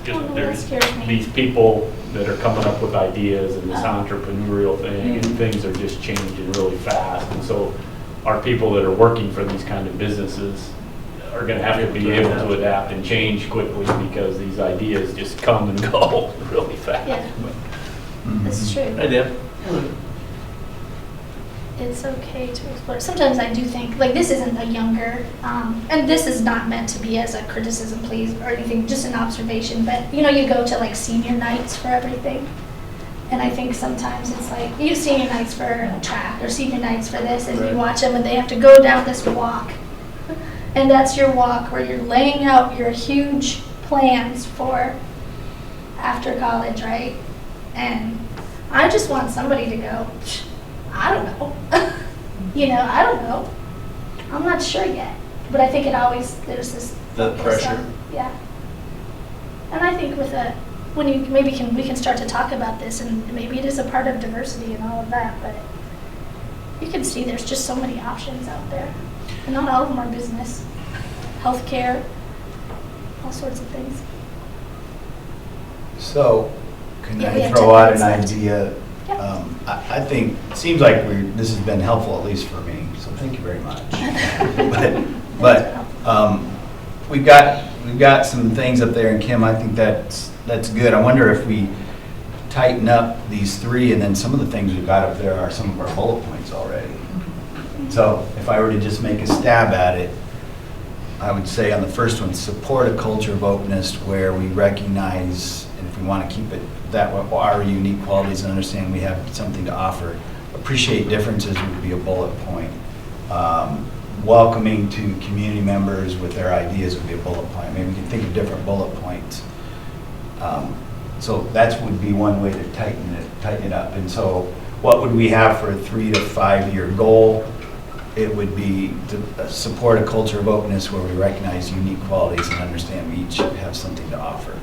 That scares me. These people that are coming up with ideas and this entrepreneurial thing, and things are just changing really fast. And so our people that are working for these kind of businesses are going to have to be able to adapt and change quickly, because these ideas just come and go really fast. Yeah, that's true. I did. It's okay to explore. Sometimes I do think, like, this isn't a younger, and this is not meant to be as a criticism, please, or anything, just an observation, but, you know, you go to, like, senior nights for everything, and I think sometimes it's like, you have senior nights for a track, or senior nights for this, and you watch them, and they have to go down this walk, and that's your walk where you're laying out your huge plans for after college, right? And I just want somebody to go, I don't know. You know, I don't know. I'm not sure yet. But I think there's this The pressure. Yeah. And I think with when you we can start to talk about this, and maybe it is a part of diversity and all of that, but you can see there's just so many options out there. And not all of them are business, healthcare, all sorts of things. So, can Yeah, we I have throw 10 out an minutes left. idea I think, it seems like this has been helpful, at least for me, so thank you very much. But we've got some things up there, and Kim, I think that's good. I wonder if we tighten up these three, and then some of the things we've got up there are some of our bullet points already. So if I were to just make a stab at it, I would say on the first one, support a culture of openness where we recognize, and if we want to keep it that way, our unique qualities and understand we have something to offer. Appreciate differences would be a bullet point. Welcoming to community members with their ideas would be a bullet point. Maybe we can think of different bullet points. So that would be one way to tighten it up. And so what would we have for a 3 to 5 year goal? It would be to support a culture of openness where we recognize unique qualities and understand we each have something to offer.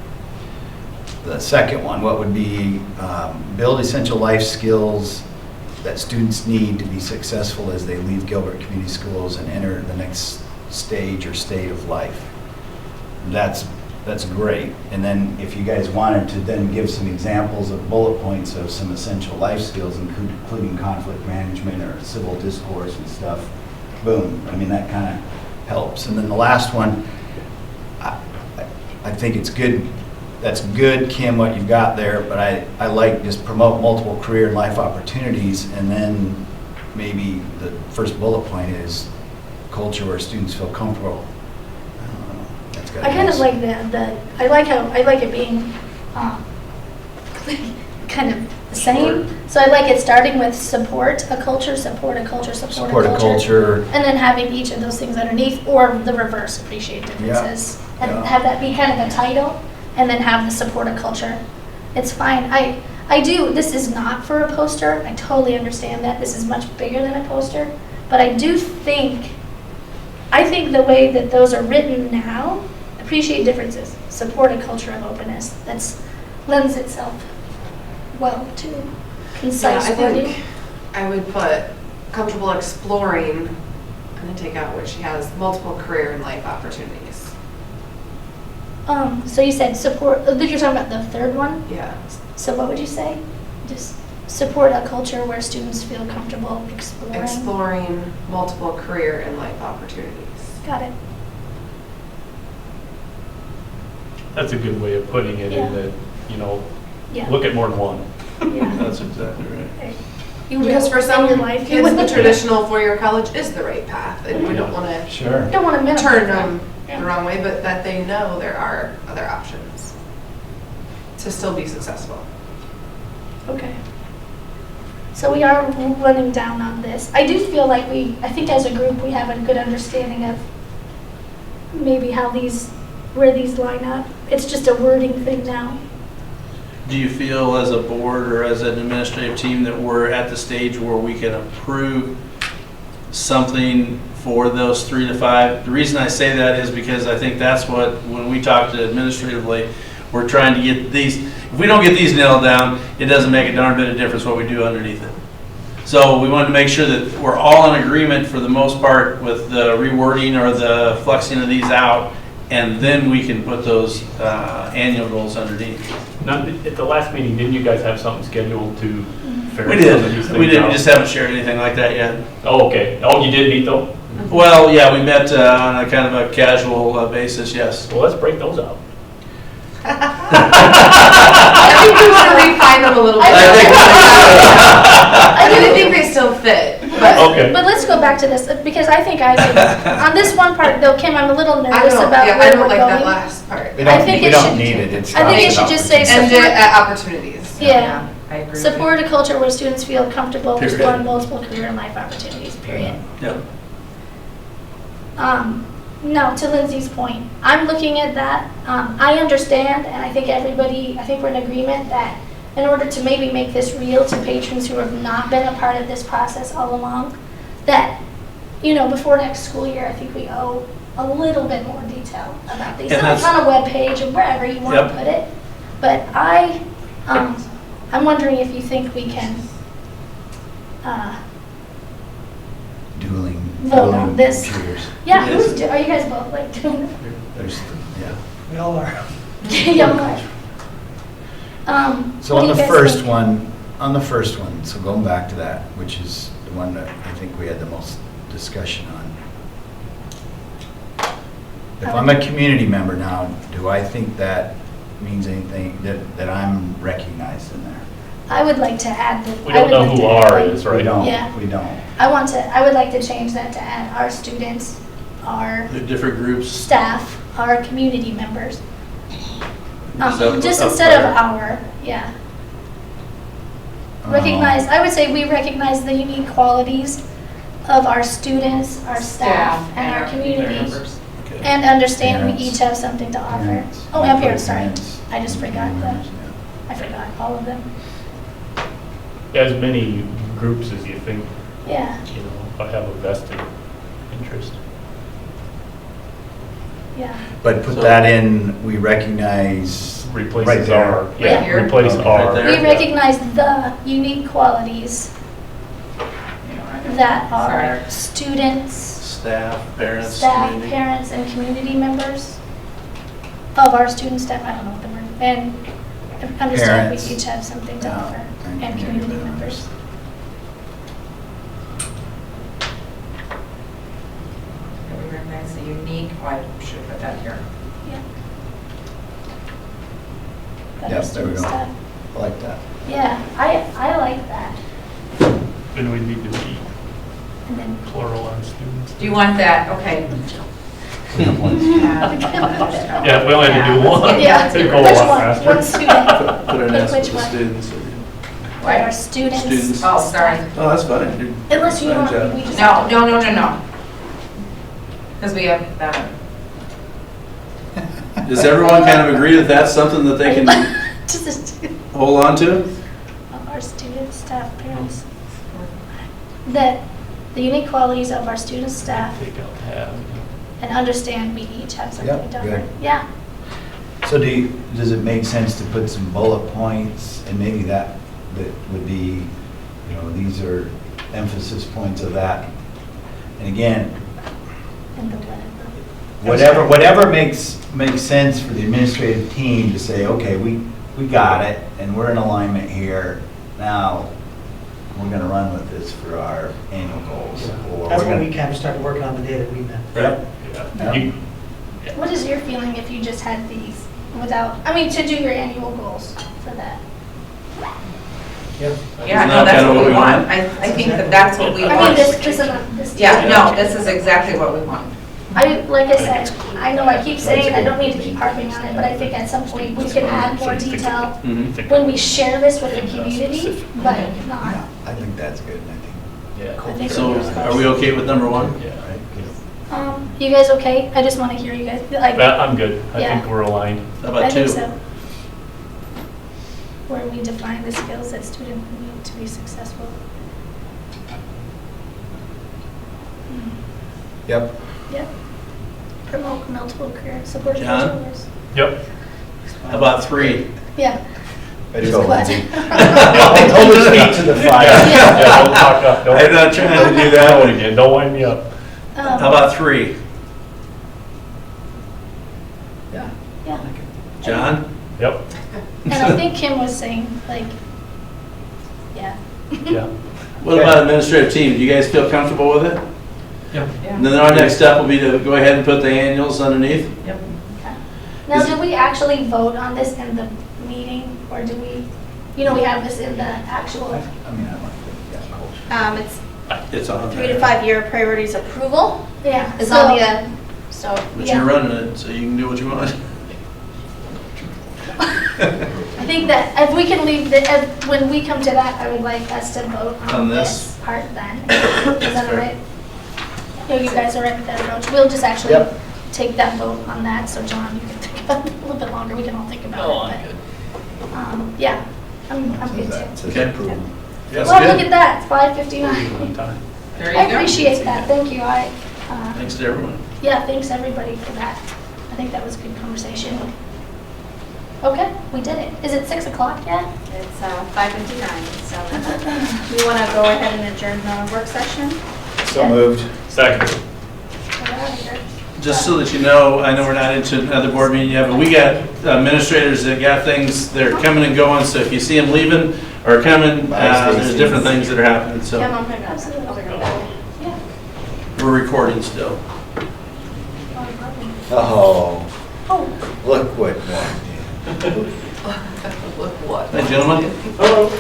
The second one, what would be build essential life skills that students need to be successful as they leave Gilbert Community Schools and enter the next stage or state of life. That's great. And then if you guys wanted to then give some examples of bullet points of some essential life skills, including conflict management or civil discourse and stuff, boom. I mean, that kind of helps. And then the last one, I think it's good. That's good, Kim, what you've got there, but I like just promote multiple career and life opportunities, and then maybe the first bullet point is culture where students feel comfortable. I kind of like I like it being kind of the same. So I like it starting with support a culture, support a culture, support a culture. And then having each of those things underneath, or the reverse, appreciate differences. Yeah. And have that be kind of a title, and then have the support a culture. It's fine. I do, this is not for a poster. I totally understand that. This is much bigger than a poster. But I think the way that those are written now, appreciate differences, support a culture of openness. That lends itself well to concise I wording. think I would put comfortable exploring, and then take out what she has, multiple career and life opportunities. So you said support, you're talking about the third one? Yeah. So what would you say? Just support a culture where students feel comfortable exploring. Exploring multiple career and life opportunities. Got it. That's a good way of putting it, Yeah. in that, Yeah. look at more than one. Yeah. That's exactly right. Because for some in your life, you kids, the wouldn't- traditional four-year college is the right path, and we don't want to Sure. Don't want to minimize turn that. them Yeah. the wrong way, but that they know there are other options to still be successful. Okay. So we are running down on this. I do feel like I think as a group, we have a good understanding of maybe where these line up. It's just a wording thing now. Do you feel as a board or as an administrative team that we're at the stage where we can approve something for those 3 to 5? The reason I say that is because I think that's what, when we talk to administratively, we're trying to get these, if we don't get these nailed down, it doesn't make a darn bit of difference what we do underneath it. So we wanted to make sure that we're all in agreement for the most part with the rewording or the flexing of these out, and then we can put those annual goals underneath. Now, at the last meeting, didn't you guys have something scheduled to ferret We some of these did. things We did. out? We just haven't shared anything like that yet. Oh, okay. Oh, you did meet though? Well, yeah, we met on a kind of a casual basis, yes. Well, let's break those out. I think we want to refine them a little bit. I think they still fit, but Okay. But let's go back to this, because I think on this one part though, Kim, I'm a little I nervous don't, about yeah, I where don't we're like that going. last part. We I don't, think we it don't should- need it. It's I think it not should just say End it support. at opportunities. Yeah. I agree. Support a culture where students feel comfortable Period. exploring multiple career and life opportunities, period. Yep. No, to Lindsay's point, I'm looking at that. I understand, and I think we're in agreement that in order to maybe make this real to patrons who have not been a part of this process all along, that, before next school year, I think we owe a little bit more detail about these. And So it's that's- on a webpage or wherever you want Yep. to put it. But I'm wondering if you think we can, dueling vote on this. computers. Yeah, Yes. are you guys both like doing There's, yeah. We all are. it? Yeah, So what on do the you guys first think? one, on the first one, so going back to that, which is the one that I think we had the most discussion on. If I'm a community member now, do I think that means anything, that I'm recognized in there? I would like to add the. We don't know who R is, right? We don't, Yeah. we don't. I would like to change that to add our students, our The different groups. staff, our community members. So, Just up instead of there. our, yeah. Recognize, I would say we recognize the unique qualities of our students, our staff, and our community. members. Okay. And understand we Parents. each have something to offer. Parents. Oh, and parents, sorry. Parents. I just forgot that. I forgot all of them. As many groups as you think, Yeah, you know, have a vested interest. yeah. But put that in, we recognize. Right Replaces there. R. Right Yeah, here? replace Okay. R. Right We there. recognize the unique qualities that are Sorry. students, Staff, parents, staff, community. parents, and community members of our student staff, I don't know what the word, and understand we Parents. each have something to Yeah, offer, and and community community members. members. We recognize the unique, oh, I should put that here. Yeah. That Yep, is there we student go. staff. I like that. Yeah, I like that. And we need to be And then, plural on students. Do you want that, okay. Yeah, we only had to do one. yeah, It'd which go a lot one, faster. one student, Put an S Which with the one? students. What are students? Students. Oh, sorry. Oh, that's fine. You're- Unless you fine want, job. we just. No. Because we have that. Does everyone kind of agree that that's something that they can Just hold on to? of our students, staff, parents. That the unique qualities of our students, staff, Take out have. and understand we each have something Yep, to offer. good. Yeah, So does it make sense to put some bullet points, and maybe that would be, you know, these are emphasis points of that? And again, and the whatever. whatever makes sense for the administrative team to say, okay, we got it, and we're in alignment here. Now, we're gonna run with this for our annual goals. Or That's we're when gonna- we kind of started working on the day that we met. Yep. Yeah. You- What is your feeling if you just had these without, I mean, to do your annual goals for that? Yeah, Isn't no, that that's kinda what what we we want. want? I think that that's what we I mean, want. this isn't, this. Yeah, no, this is exactly what we want. Like I said, I know I keep saying, I don't need to keep harping on it, but I think at some point we can add more detail Mhm. when we share this with the community, but not. Yeah, I think that's good, and I think So are we okay with number one? Yeah. I think, right? You guys okay? I just want to hear you guys, like, I'm good. I Yeah. think we're aligned. How I about think two? so. Where we define the skills that students need to be successful. Yep. Yep. Promote multiple career support. John? careers. Yep. How about three? Yeah. Way to go, What? Lindsay. Hold your feet to the fire. Yeah, don't talk up. Don't- I'm not trying to do that. Don't again. Don't wind me up. How about three? Yeah. Yeah. John? Yep. And I think Kim was saying, like, yeah. Yeah. What about administrative team? Do you guys feel comfortable with it? Yeah. And then our next step will be to go ahead and put the annuals underneath. Okay. Now, do we actually vote on this in the meeting, or do we, we have this in the actual? I mean, I like the culture. It's It's on 3 to there. 5 year priorities approval Yeah. is so- on the, so, But Yeah. you're running it, so you can do what you want. I think that if we can leave, when we come to that, I would like us to vote On on this? this part then. Is that all right? You guys are right with that approach? We'll just actually Yep. take that vote on that, so John, you can think about it a little bit longer, we can all think about it. But, yeah, I'm good That too. says Okay. approval. That's Well, look good. at that, 5:59. On time. There you I go. appreciate that, thank you. Thanks to everyone. Yeah, thanks everybody for that. I think that was a good conversation. Okay, we did it. Is it 6 o'clock yet? it's 5:59, so we want to go ahead and adjourn the work session. So moved. Second. We're out of here. just so that you know, I know we're not into another board meeting yet, but we got administrators that got things, they're coming and going, so if you see them leaving or coming, there's different things that are happening, Yeah, so Mom, absolutely. Yeah. we're recording still. Oh, Oh, look what one did. Look what. Hey, gentlemen. so,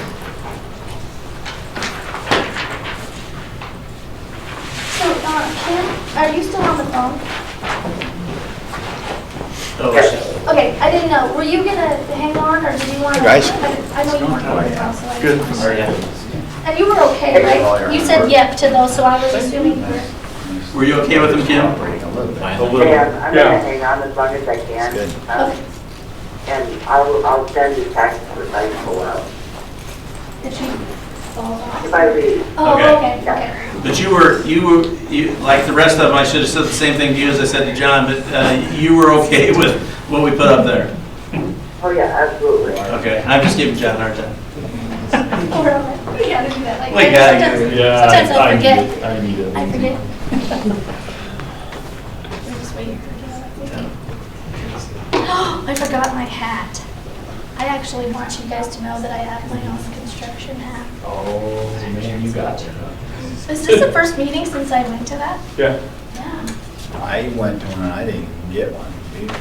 Kim, are you still on the phone? Oh, shit. Okay, I didn't know, were you gonna hang on, or did you want to? Hey, guys. I know you weren't going to, so I. Good. How are you? And you were okay, right? You said yep to those, so I was assuming you were. Were you okay with them, Kim? Operating a little bit. Okay, I'm gonna hang on as long as I can. Good. Okay. And I'll send you text if I pull out. Did she fall off? If I leave. Oh, Okay. okay. But you were, like the rest of them, I should have said the same thing to you as I said to John, but you were okay with what we put up there? Oh, yeah, absolutely. Okay, I'm just giving John a hard time. Oh, really? We gotta do that, like. We gotta sometimes- do it. Yeah, Sometimes I forget. I need it. I forget. We're just waiting for Gil, I think. I forgot my hat. I actually want you guys to know that I have my own construction hat. Oh, man, you got it. Is this the first meeting since I went to that? Yeah, Yeah. I went to one, I didn't even get one.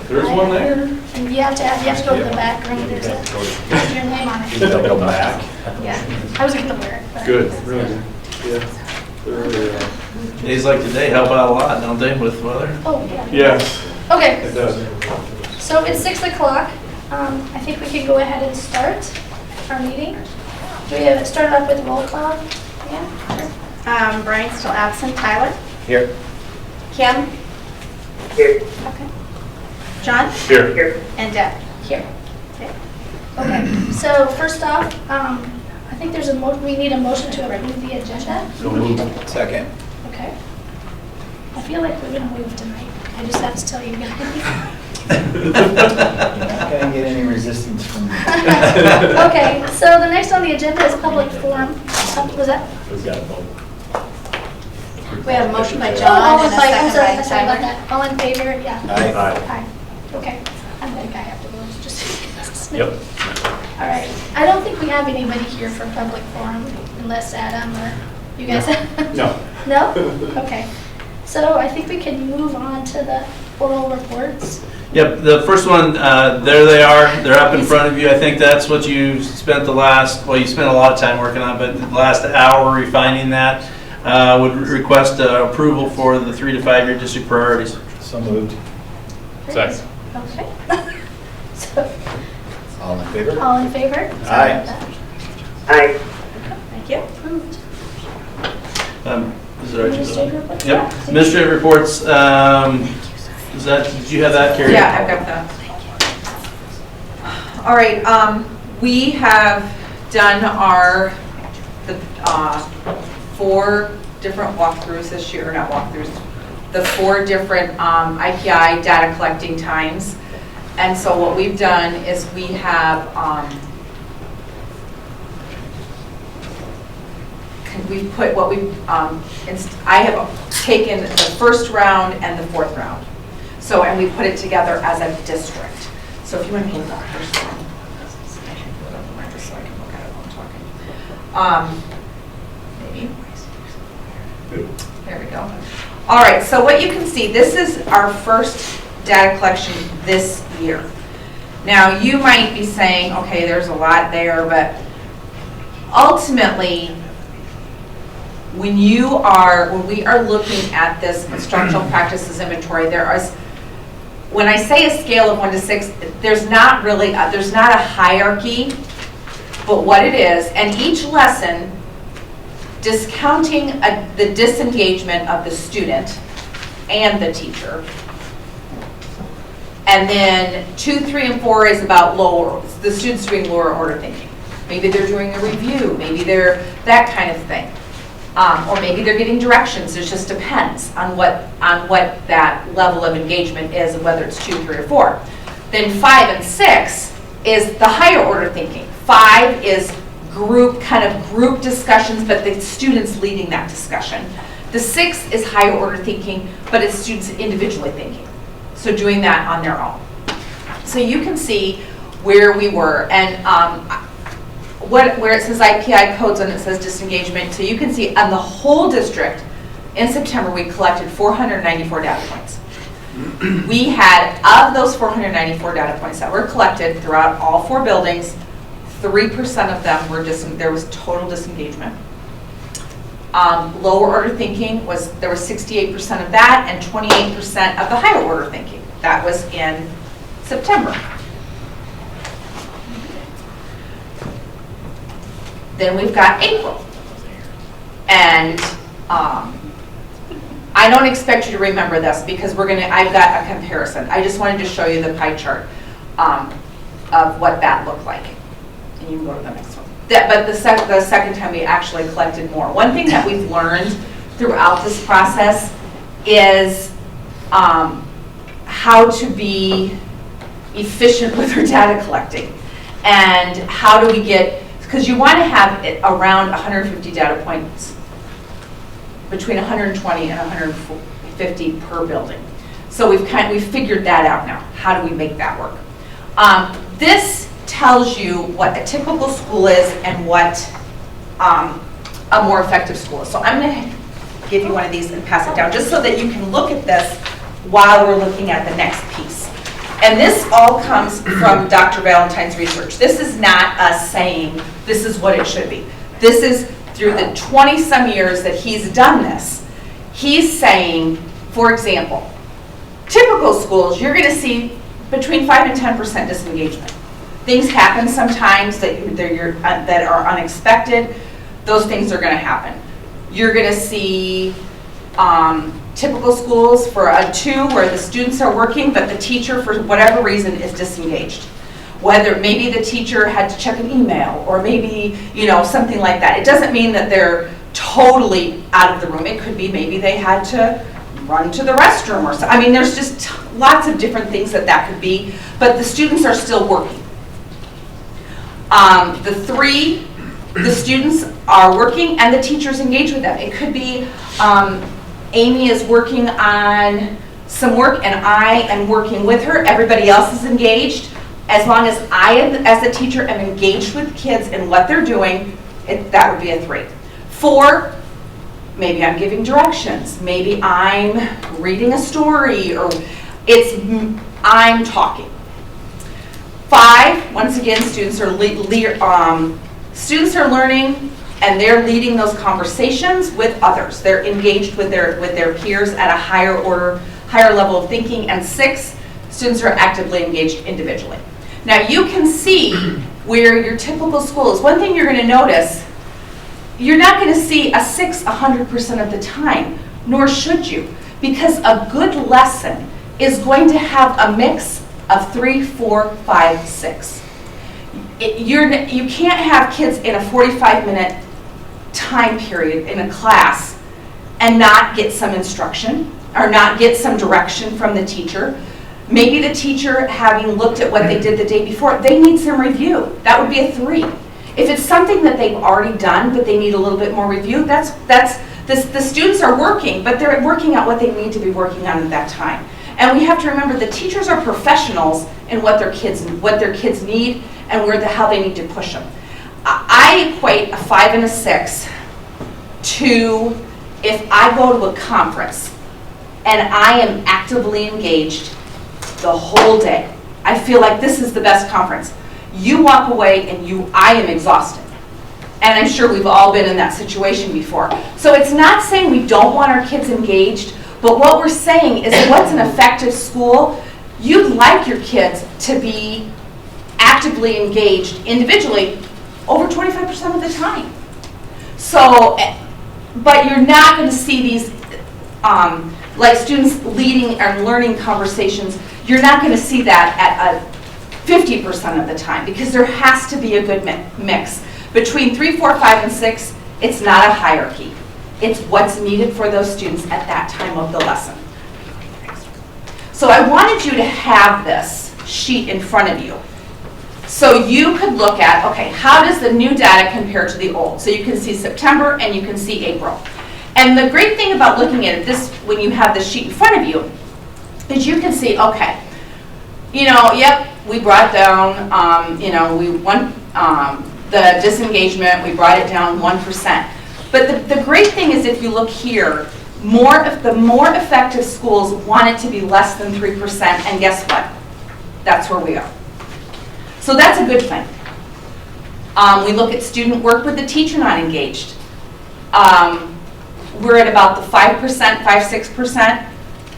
there's one there. And you have to go to the back room, there's your name on it. Go back. Yeah, I was gonna wear it. but- Good, really good. Yeah. They're, Days like today help out a lot, don't they, with weather? Oh, yeah. Yes, Okay, it does. so it's 6 o'clock. I think we can go ahead and start our meeting. Do we have it started off with roll call? Yeah, sure. Brian's still absent. Tyler? Here. Kim? Here, Okay. John? Here. here. And Deb? Here. Okay, so first off, I think there's we need a motion to approve the agenda. So moved. Second. Okay. I feel like we're gonna move tonight. I just have to tell you guys. You're not gonna get any resistance from me. Okay, so the next on the agenda is public forum. Was that? We've got both. We have a motion by Oh, John all and in a favor, I'm sorry second by about Tyler. that. All in favor, yeah. Aye. Aye. Aye. Okay, I think I have to vote, just. Yep. All right, I don't think we have anybody here for public forum unless Adam or you guys have. No. No? Okay. So I think we can move on to the oral reports. Yep, the first one, there they are, they're up in front of you. I think that's what you spent you spent a lot of time working on, but the last hour refining that. Would request approval for the 3 to 5 year district priorities. So moved. Second. Okay. So, All in favor? all in favor? Sorry Aye. about that. Aye. Thank you. Approved. Is there- Administrative reports? Yep, Yeah. administrative reports, did you have that, Carrie? Yeah, I've got that. All right, we have done the 4 different walkthroughs this year, not walkthroughs, the 4 different IPI data collecting times. And so what we've done is we have, we've put what we've, I have taken the first round and the 4th round. So, and we put it together as a district. So if you want to hold that first one. Just so I can look at it while I'm talking. Maybe. There we go. All right, so what you can see, this is our first data collection this year. Now, you might be saying, okay, there's a lot there, but ultimately, when we are looking at this instructional practices inventory, when I say a scale of 1 to 6, there's not a hierarchy, but what it is, and each lesson, discounting the disengagement of the student and the teacher. And then 2, 3, and 4 is about the students doing lower order thinking. Maybe they're doing a review, maybe they're that kind of thing. Or maybe they're getting directions. It just depends on what that level of engagement is and whether it's 2, 3, or 4. Then 5 and 6 is the higher order thinking. 5 is group discussions, but the students leading that discussion. The 6 is higher order thinking, but it's students individually thinking. So doing that on their own. So you can see where we were, and where it says IPI codes and it says disengagement. So you can see on the whole district, in September, we collected 494 data points. We had, of those 494 data points that were collected throughout all 4 buildings, 3% of them were there was total disengagement. Lower order thinking there was 68% of that, and 28% of the higher order thinking. That was in September. Then we've got April. And I don't expect you to remember this because I've got a comparison. I just wanted to show you the pie chart of what that looked like. And you can go to the next one. But the second time we actually collected more. One thing that we've learned throughout this process is how to be efficient with our data collecting. And how do we get, because you want to have it around 150 data points, between 120 and 150 per building. So we've figured that out now. How do we make that work? This tells you what a typical school is and what a more effective school is. So I'm going to give you one of these and pass it down just so that you can look at this while we're looking at the next piece. And this all comes from Dr. Valentine's research. This is not us saying this is what it should be. This is through the 20-some years that he's done this. He's saying, for example, typical schools, you're going to see between 5 and 10% disengagement. Things happen sometimes that are unexpected. Those things are going to happen. You're going to see typical schools for a 2 where the students are working, but the teacher, for whatever reason, is disengaged. Whether maybe the teacher had to check an email or maybe, something like that. It doesn't mean that they're totally out of the room. It could be maybe they had to run to the restroom or something. I mean, there's just lots of different things that could be, but the students are still working. The 3, the students are working and the teachers engage with them. It could be Amy is working on some work and I am working with her. Everybody else is engaged. As long as I, as a teacher, am engaged with kids and what they're doing, that would be a 3. 4, maybe I'm giving directions. Maybe I'm reading a story, or I'm talking. 5, once again, students are learning and they're leading those conversations with others. They're engaged with their peers at a higher level of thinking. And 6, students are actively engaged individually. Now you can see where your typical school is. One thing you're going to notice, you're not going to see a 6 100% of the time, nor should you, because a good lesson is going to have a mix of 3, 4, 5, 6. You can't have kids in a 45-minute time period in a class and not get some instruction or not get some direction from the teacher. Maybe the teacher, having looked at what they did the day before, they need some review. That would be a 3. If it's something that they've already done but they need a little bit more review, the students are working, but they're working out what they need to be working on at that time. And we have to remember the teachers are professionals in what their kids need and how they need to push them. I equate a 5 and a 6 to if I go to a conference and I am actively engaged the whole day. I feel like this is the best conference. You walk away and I am exhausted. And I'm sure we've all been in that situation before. So it's not saying we don't want our kids engaged, but what we're saying is what's an effective school? You'd like your kids to be actively engaged individually over 25% of the time. So, but you're not going to see these, like students leading and learning conversations, you're not going to see that at 50% of the time because there has to be a good mix. Between 3, 4, 5, and 6, it's not a hierarchy. It's what's needed for those students at that time of the lesson. So I wanted you to have this sheet in front of you. So you could look at, okay, how does the new data compare to the old? So you can see September and you can see April. And the great thing about looking at it when you have the sheet in front of you, is you can see, okay, yep, we brought down, the disengagement, we brought it down 1%. But the great thing is if you look here, the more effective schools want it to be less than 3%, and guess what? That's where we are. So that's a good thing. We look at student work with the teacher not engaged. We're at about the 5%, 5-6%.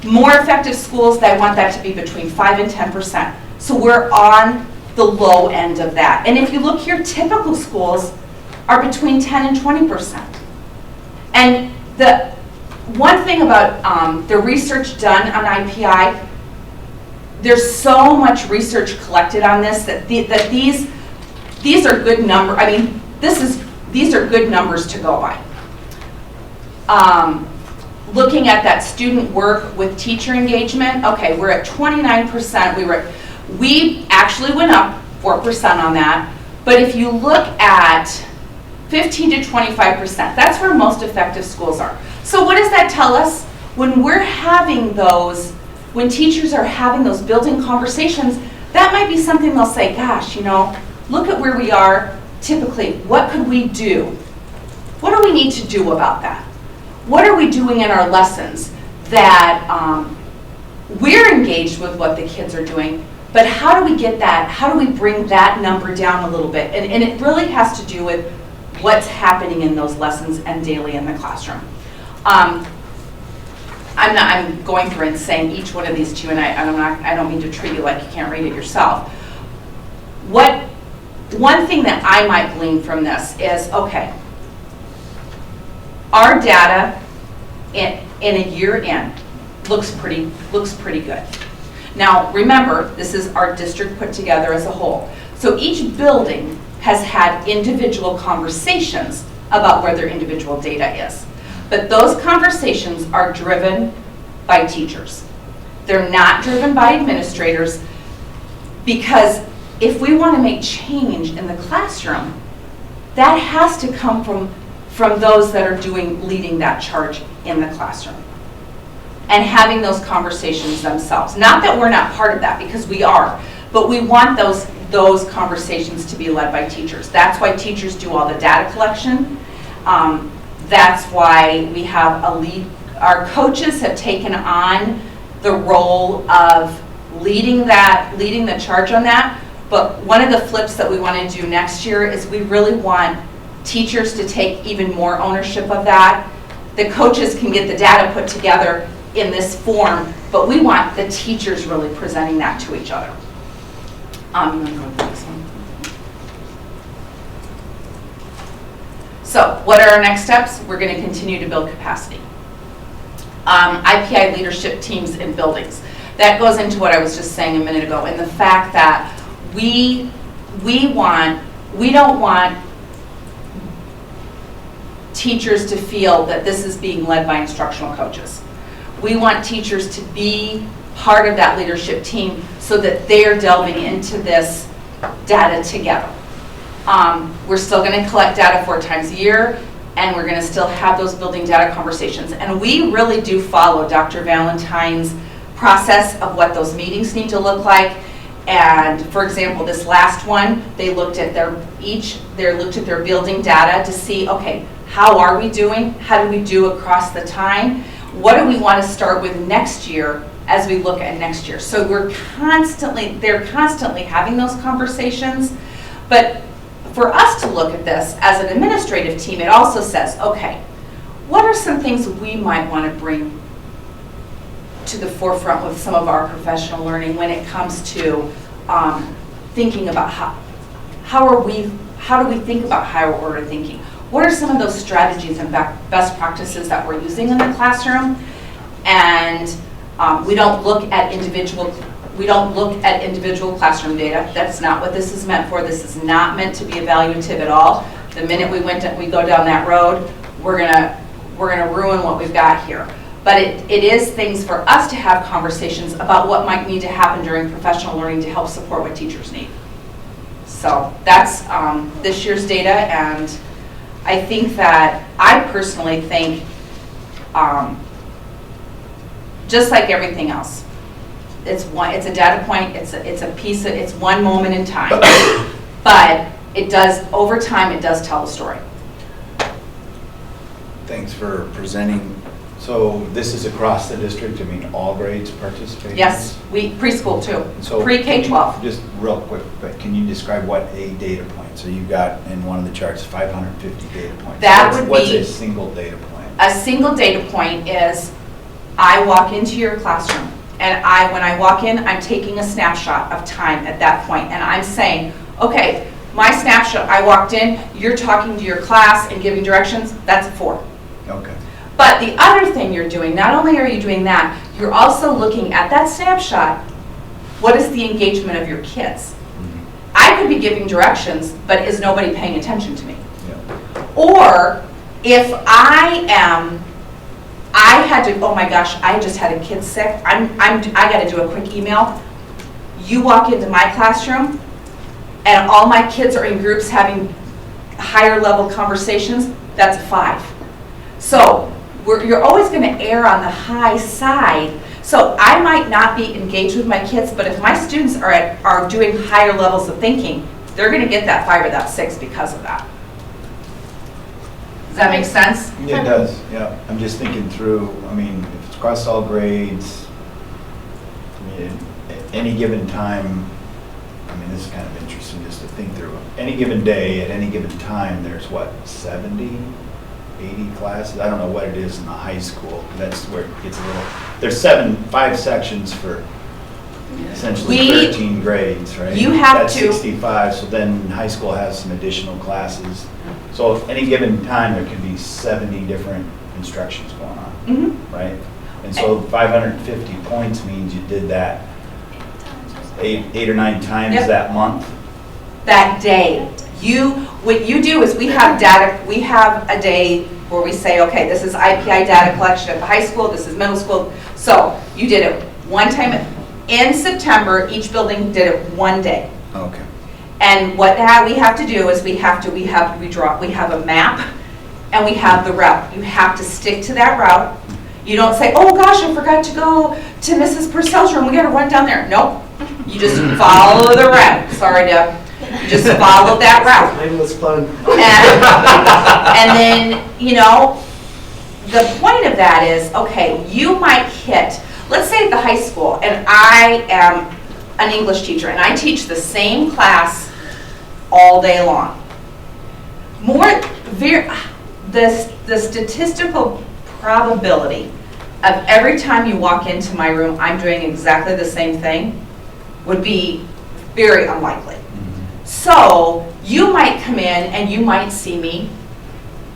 More effective schools, they want that to be between 5 and 10%. So we're on the low end of that. And if you look here, typical schools are between 10 and 20%. And the one thing about the research done on IPI, there's so much research collected on this that these are good numbers. I mean, these are good numbers to go by. Looking at that student work with teacher engagement, okay, we're at 29%. We actually went up 4% on that. But if you look at 15 to 25%, that's where most effective schools are. So what does that tell us? When teachers are having those building conversations, that might be something they'll say, gosh, look at where we are typically. What could we do? What do we need to do about that? What are we doing in our lessons that we're engaged with what the kids are doing, but how do we get that? How do we bring that number down a little bit? And it really has to do with what's happening in those lessons and daily in the classroom. I'm going through and saying each one of these to you, and I don't mean to treat you like you can't read it yourself. One thing that I might glean from this is, okay, our data in a year in looks pretty good. Now remember, this is our district put together as a whole. So each building has had individual conversations about where their individual data is. But those conversations are driven by teachers. They're not driven by administrators, because if we want to make change in the classroom, that has to come from those that are leading that charge in the classroom and having those conversations themselves. Not that we're not part of that, because we are, but we want those conversations to be led by teachers. That's why teachers do all the data collection. That's why we have a lead. Our coaches have taken on the role of leading the charge on that. But one of the flips that we want to do next year is we really want teachers to take even more ownership of that. The coaches can get the data put together in this form, but we want the teachers really presenting that to each other. I'm going to go to the next one. So what are our next steps? We're going to continue to build capacity. IPI leadership teams in buildings. That goes into what I was just saying a minute ago, and the fact that we don't want teachers to feel that this is being led by instructional coaches. We want teachers to be part of that leadership team so that they're delving into this data together. We're still going to collect data 4 times a year, and we're going to still have those building data conversations. And we really do follow Dr. Valentine's process of what those meetings need to look like. And for example, this last one, they looked at their building data to see, okay, how are we doing? How do we do across the time? What do we want to start with next year as we look at next year? So they're constantly having those conversations. But for us to look at this as an administrative team, it also says, okay, what are some things we might want to bring to the forefront with some of our professional learning when it comes to thinking about how do we think about higher order thinking? What are some of those strategies and best practices that we're using in the classroom? And we don't look at individual classroom data. That's not what this is meant for. This is not meant to be evaluative at all. The minute we go down that road, we're gonna ruin what we've got here. But it is things for us to have conversations about what might need to happen during professional learning to help support what teachers need. So that's this year's data, and I think that I personally think just like everything else. It's a data point, it's a piece of, it's one moment in time. But it does, over time, it does tell the story. Thanks for presenting. So this is across the district, I mean, all grades participate? Yes, preschool too, So pre-K-12. Just real quick, but can you describe what a data point? So you've got in one of the charts 550 data points. What's a single data point? A single data point is, I walk into your classroom, and when I walk in, I'm taking a snapshot of time at that point, and I'm saying, okay, my snapshot, I walked in, you're talking to your class and giving directions, that's 4. Okay. But the other thing you're doing, not only are you doing that, you're also looking at that snapshot, what is the engagement of your kids? I could be giving directions, but is nobody paying attention to me? Yeah. Or if I had to, oh my gosh, I just had a kid sick, I gotta do a quick email. You walk into my classroom and all my kids are in groups having higher level conversations, that's a 5. So you're always gonna err on the high side. So I might not be engaged with my kids, but if my students are doing higher levels of thinking, they're gonna get that 5 or that 6 because of that. Does that make sense? Yeah, it does, yeah. I'm just thinking through, I mean, if it's across all grades, I mean, at any given time, I mean, this is kind of interesting just to think through. Any given day, at any given time, there's what, 70, 80 classes? I don't know what it is in the high school. That's where it gets a little, there's 5 sections for essentially 13 grades, right? You have That's to. 65, so then high school has some additional classes. So at any given time, there could be 70 different instructions going on, right? And so 550 points means you did that 8 or 9 times that month? That day. What you do is we have a day where we say, okay, this is IPI data collection at the high school, this is middle school. So you did it one time in September, each building did it one day. Okay. And what we have to do is we have a map and we have the route. You have to stick to that route. You don't say, oh gosh, I forgot to go to Mrs. Purcell's room, we gotta run down there. Nope. You just follow the route. Sorry, Deb. You just follow that route. It was fun. And then, you know, the point of that is, okay, you might hit, let's say at the high school, and I am an English teacher, and I teach the same class all day long. The statistical probability of every time you walk into my room, I'm doing exactly the same thing, would be very unlikely. So you might come in and you might see me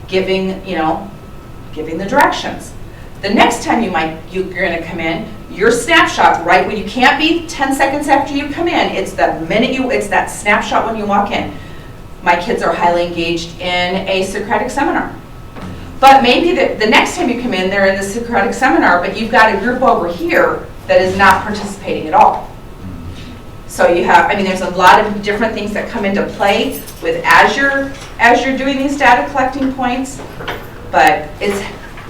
giving the directions. The next time you're going to come in, your snapshot, right when you can't be 10 seconds after you come in, it's that snapshot when you walk in. My kids are highly engaged in a Socratic seminar. But maybe the next time you come in, they're in the Socratic seminar, but you've got a group over here that is not participating at all. So there's a lot of different things that come into play with as you're doing these data collecting points. But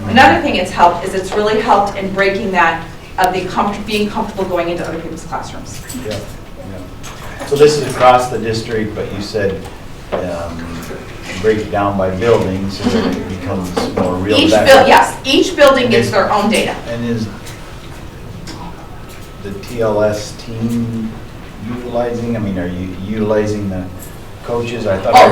another thing it's really helped in breaking that of being comfortable going into other people's classrooms. Yeah. So this is across the district, but you said break it down by buildings so that it becomes more real. Each building gets their own data. And is the TLS team utilizing? I mean, are you utilizing the coaches? I thought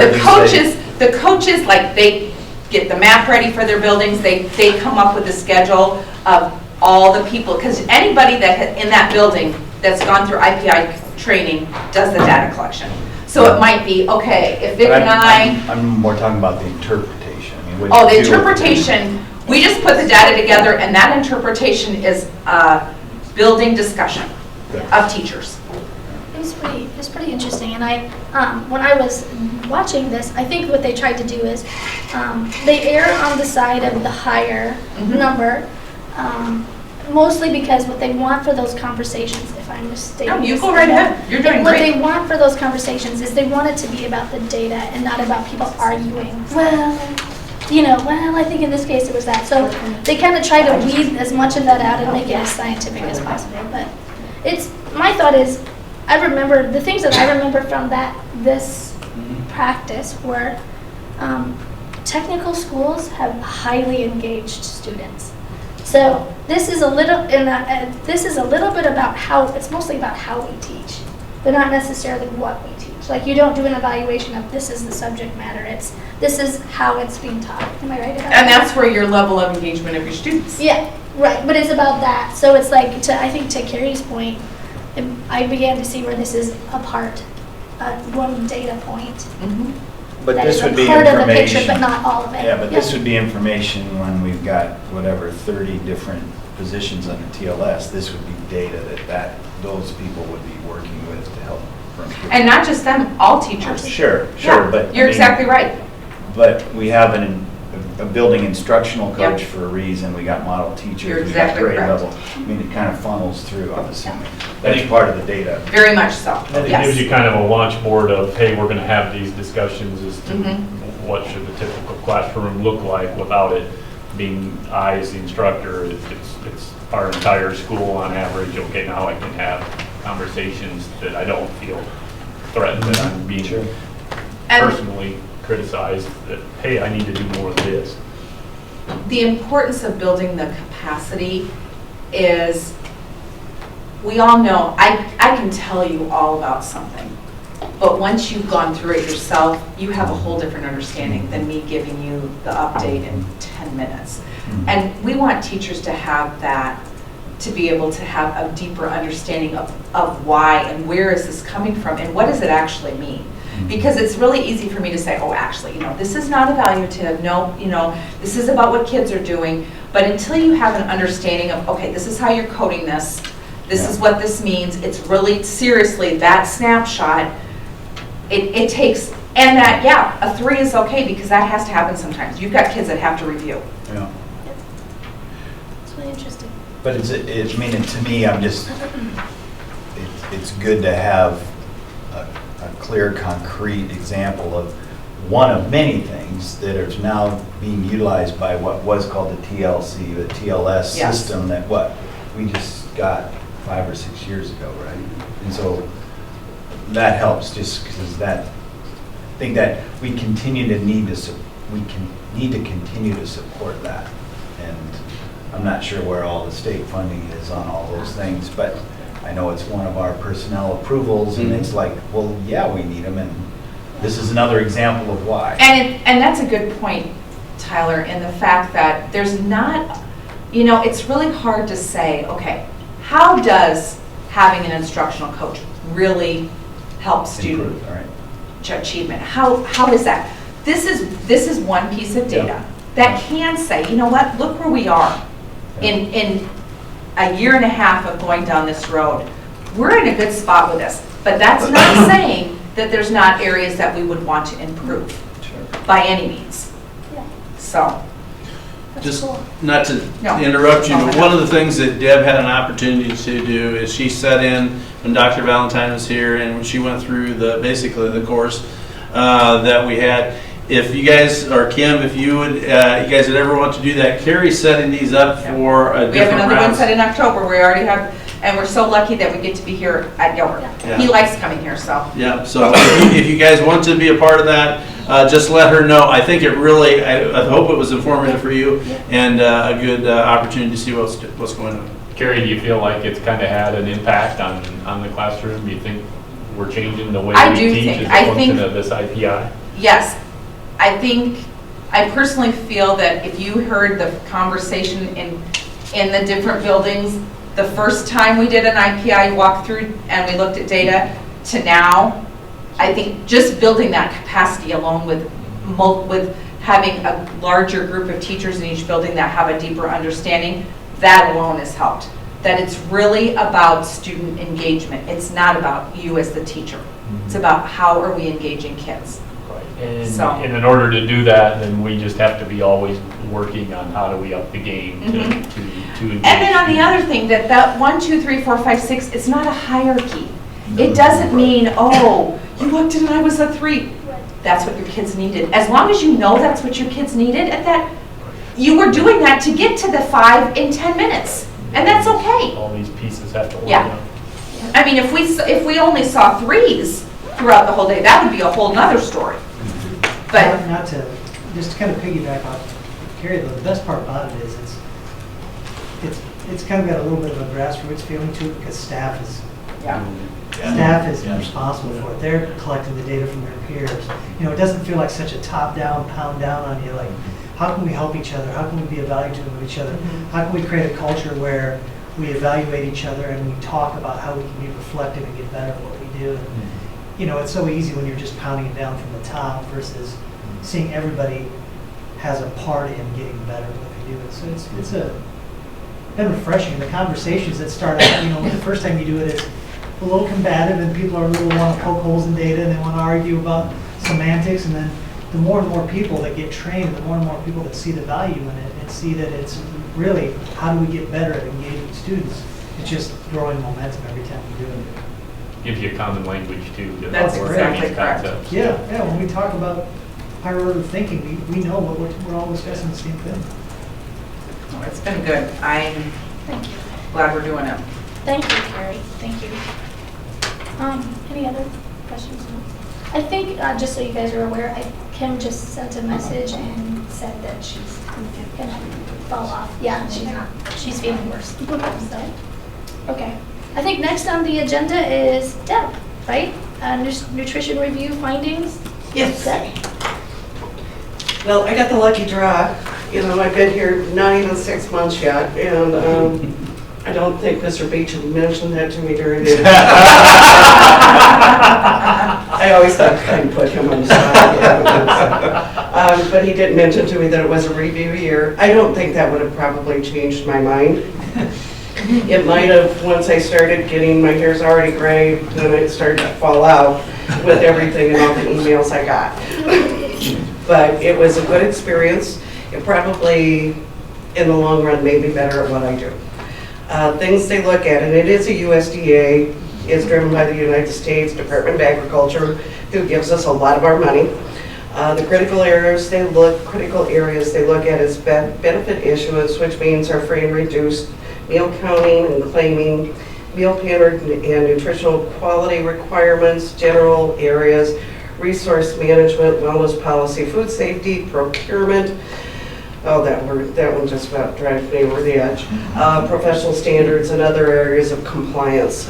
The coaches, like, they get the map ready for their buildings. They come up with a schedule of all the people, because anybody that in that building that's gone through IPI training does the data collection. So it might be, okay, if Vic and I'm more talking about the interpretation. I mean, the interpretation, we just put the data together, and that interpretation is building discussion of teachers. It was pretty interesting, and when I was watching this, I think what they tried to do is they err on the side of the higher number, mostly because what they want for those conversations, if I'm mistaken. No, you go right ahead. You're doing great. great. What they want for those conversations is they want it to be about the data and not about people arguing. Well, well, I think in this case it was that. So they kind of try to weed as much of that out and make it as scientific as possible. But my thought is, I remember, the things that I remember from this practice were technical schools have highly engaged students. So this is a little bit about it's mostly about how we teach, but not necessarily what we teach. Like, you don't do an evaluation of this is the subject matter, this is how it's being taught. Am I right about that? And that's where your level of engagement of your students. Yeah, right, but it's about that. So it's like, I think to Carrie's point, I began to see where this is one data point. Mhm. But That this is would a be part of the picture, information. but not all of it. Yeah, but this would be information when we've got, 30 different positions under TLS. This would be data that those people would be working with to help. And not just them, all teachers. Sure, Yeah, but. you're exactly right. But we have a building instructional coach Yep. for a reason. We got model teachers. You're we got exactly grade correct. level. I mean, it kind of funnels through, I'm assuming. That's part of the data. Very much so, I think it yes. gives you kind of a launch board of, hey, we're going to have these discussions as to Mhm. what should the typical classroom look like without it being I as the instructor. It's our entire school on average. Okay, now I can have conversations that I don't feel threatened that I'm being And personally criticized that, hey, I need to do more of this. the importance of building the capacity is, we all know, I can tell you all about something, but once you've gone through it yourself, you have a whole different understanding than me giving you the update in 10 minutes. And we want teachers to have that, to be able to have a deeper understanding of why and where is this coming from and what does it actually mean. Because it's really easy for me to say, oh, actually, this is not evaluative, no, this is about what kids are doing. But until you have an understanding of, okay, this is how you're coding this is what this means, it's really seriously that snapshot, it takes, and that, yeah, a 3 is okay because that has to happen sometimes. You've got kids that have to review. Yeah. It's really interesting. But to me, it's good to have a clear, concrete example of one of many things that is now being utilized by what was called the TLC, the TLS Yes. system that we just got 5 or 6 years ago, right? And so that helps just because I think that we need to continue to support that. And I'm not sure where all the state funding is on all those things, but I know it's one of our personnel approvals, and it's like, well, yeah, we need them, and this is another example of why. And that's a good point, Tyler, in the fact that there's not, it's really hard to say, okay, how does having an instructional coach really help student Improve, all right. achievement? How is that? This is one piece of data that can say, you know what, look where we are in a year and a half of going down this road. We're in a good spot with this, but that's not saying that there's not areas that we would want to improve by any means. Yeah. So, That's Just cool. not to No. interrupt you, No, but no. one of the things that Deb had an opportunity to do is she sat in when Dr. Valentine was here and when she went through basically the course that we had. If you guys, or Kim, if you guys would ever want to do that, Carrie's setting these up for a we have different another one rounds. set in October. We already have, and we're so lucky that we get to be here at Gilbert. Yeah. He likes coming here, so. Yeah, so if you guys want to be a part of that, just let her know. I think it really, I hope it was informative for you and a good opportunity to see what's going on. Carrie, do you feel like it's kind of had an impact on the classroom? Do you think we're changing the way I we do teach think- as I a function think- of this IPI? Yes, I personally feel that if you heard the conversation in the different buildings, the first time we did an IPI walkthrough and we looked at data to now, I think just building that capacity alone with having a larger group of teachers in each building that have a deeper understanding, that alone has helped. That it's really about student engagement. It's not about you as the teacher. It's about how are we engaging kids. And So- in order to do that, then we just have to be always working on how do we up the game to engage. And then on the other thing, that 1, 2, 3, 4, 5, 6, it's not a hierarchy. It doesn't mean, oh, you looked and I was a 3. that's what your kids needed. As long as you know that's what your kids needed at that, you were doing that to get to the 5 in 10 minutes. And that's okay. All these pieces have to work Yeah. out. I mean, if we only saw 3s throughout the whole day, that would be a whole nother story. But Not to, just to kind of piggyback off Carrie, though, the best part about it is it's kind of got a little bit of a grassroots feeling to it because staff is responsible for it. They're collecting the data from their peers. You know, it doesn't feel like such a top-down, pound-down on you, like, how can we help each other? How can we be a value to each other? How can we create a culture where we evaluate each other and we talk about how we can be reflective and get better at what we do? And, you know, it's so easy when you're just pounding it down from the top versus seeing everybody has a part in getting better at what they do. So it's been refreshing. The conversations that start out, you know, the first time you do it, it's a little combative and people are a little want to poke holes in data and they want to argue about semantics, and then the more and more people that get trained, the more and more people that see the value in it and see that it's really how do we get better at engaging students. It's just growing momentum every time we do it. Gives you a common language too. to That's work exactly on these correct. concepts. Yeah, when we talk about higher order thinking, we know what we're all discussing the same thing. oh, it's been good. I'm Thank you. glad we're doing it. Thank you, Carrie. Thank you. Any other questions? No? I think, just so you guys are aware, Kim just sent a message and said that she's gonna fall off. Yeah, she's not. She's feeling worse. So, okay. I think next on the agenda is Deb, right? Nutrition review findings. Yes. Deb? Well, I got the lucky draw. You know, I've been here not even 6 months yet, and I don't think Mr. Beach had mentioned that to me during the I always thought I'd put him on the spot. But he did mention to me that it was a review year. I don't think that would have probably changed my mind. It might have, once I started getting, my hair's already gray, then it started to fall out with everything and all the emails I got. But it was a good experience. It probably, in the long run, made me better at what I do. Things they look at, and it is a USDA, it's driven by the United States Department of Agriculture, who gives us a lot of our money. The critical areas they look at is benefit issuance, which means our free and reduced meal counting and claiming, meal pattern and nutritional quality requirements, general areas, resource management, wellness policy, food safety, procurement. Oh, that one just about drives me over the edge. Professional standards and other areas of compliance.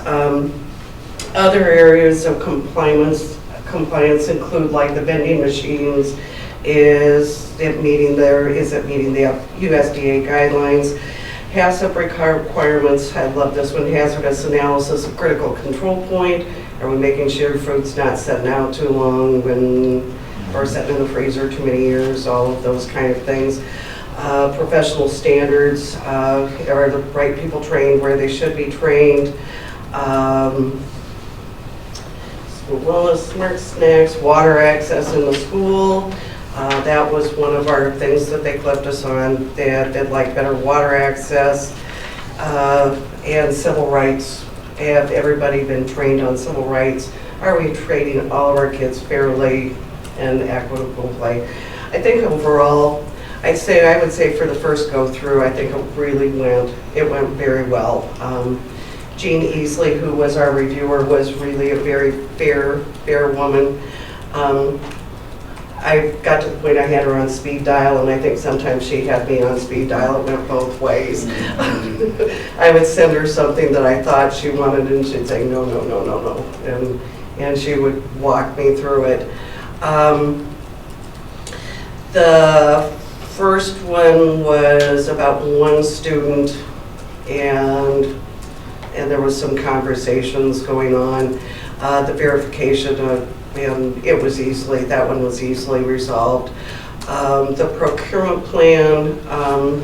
Other areas of compliance include like the vending machines. Is it meeting the USDA guidelines? HACCP requirements, I love this one, hazardous analysis of critical control point. Are we making sure food's not sitting out too long or sitting in the freezer too many years, all of those kind of things. Professional standards, are the right people trained where they should be trained. Wellness, smart snacks, water access in the school. That was one of our things that they clipped us on. They'd like better water access and civil rights. Have everybody been trained on civil rights? Are we treating all of our kids fairly and equitably? I think overall, I would say for the first go through, I think it went very well. Jean Easley, who was our reviewer, was really a very fair woman. I got to the point I had her on speed dial, and I think sometimes she had me on speed dial. It went both ways. I would send her something that I thought she wanted, and she'd say, no, no, no, no, no. And she would walk me through it. The first one was about one student, and there was some conversations going on. The verification and that one was easily resolved. The procurement plan,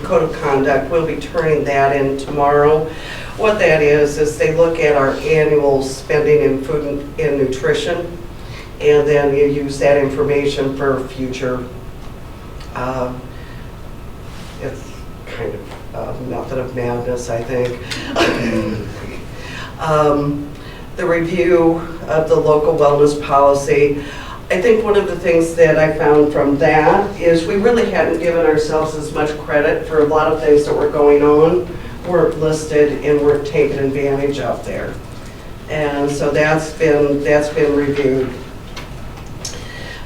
code of conduct, we'll be turning that in tomorrow. What that is they look at our annual spending in food and nutrition, and then you use that information for future. It's kind of a method of madness, I think. The review of the local wellness policy. I think one of the things that I found from that is we really hadn't given ourselves as much credit for a lot of things that were going on, weren't listed and weren't taken advantage of there. And so that's been reviewed.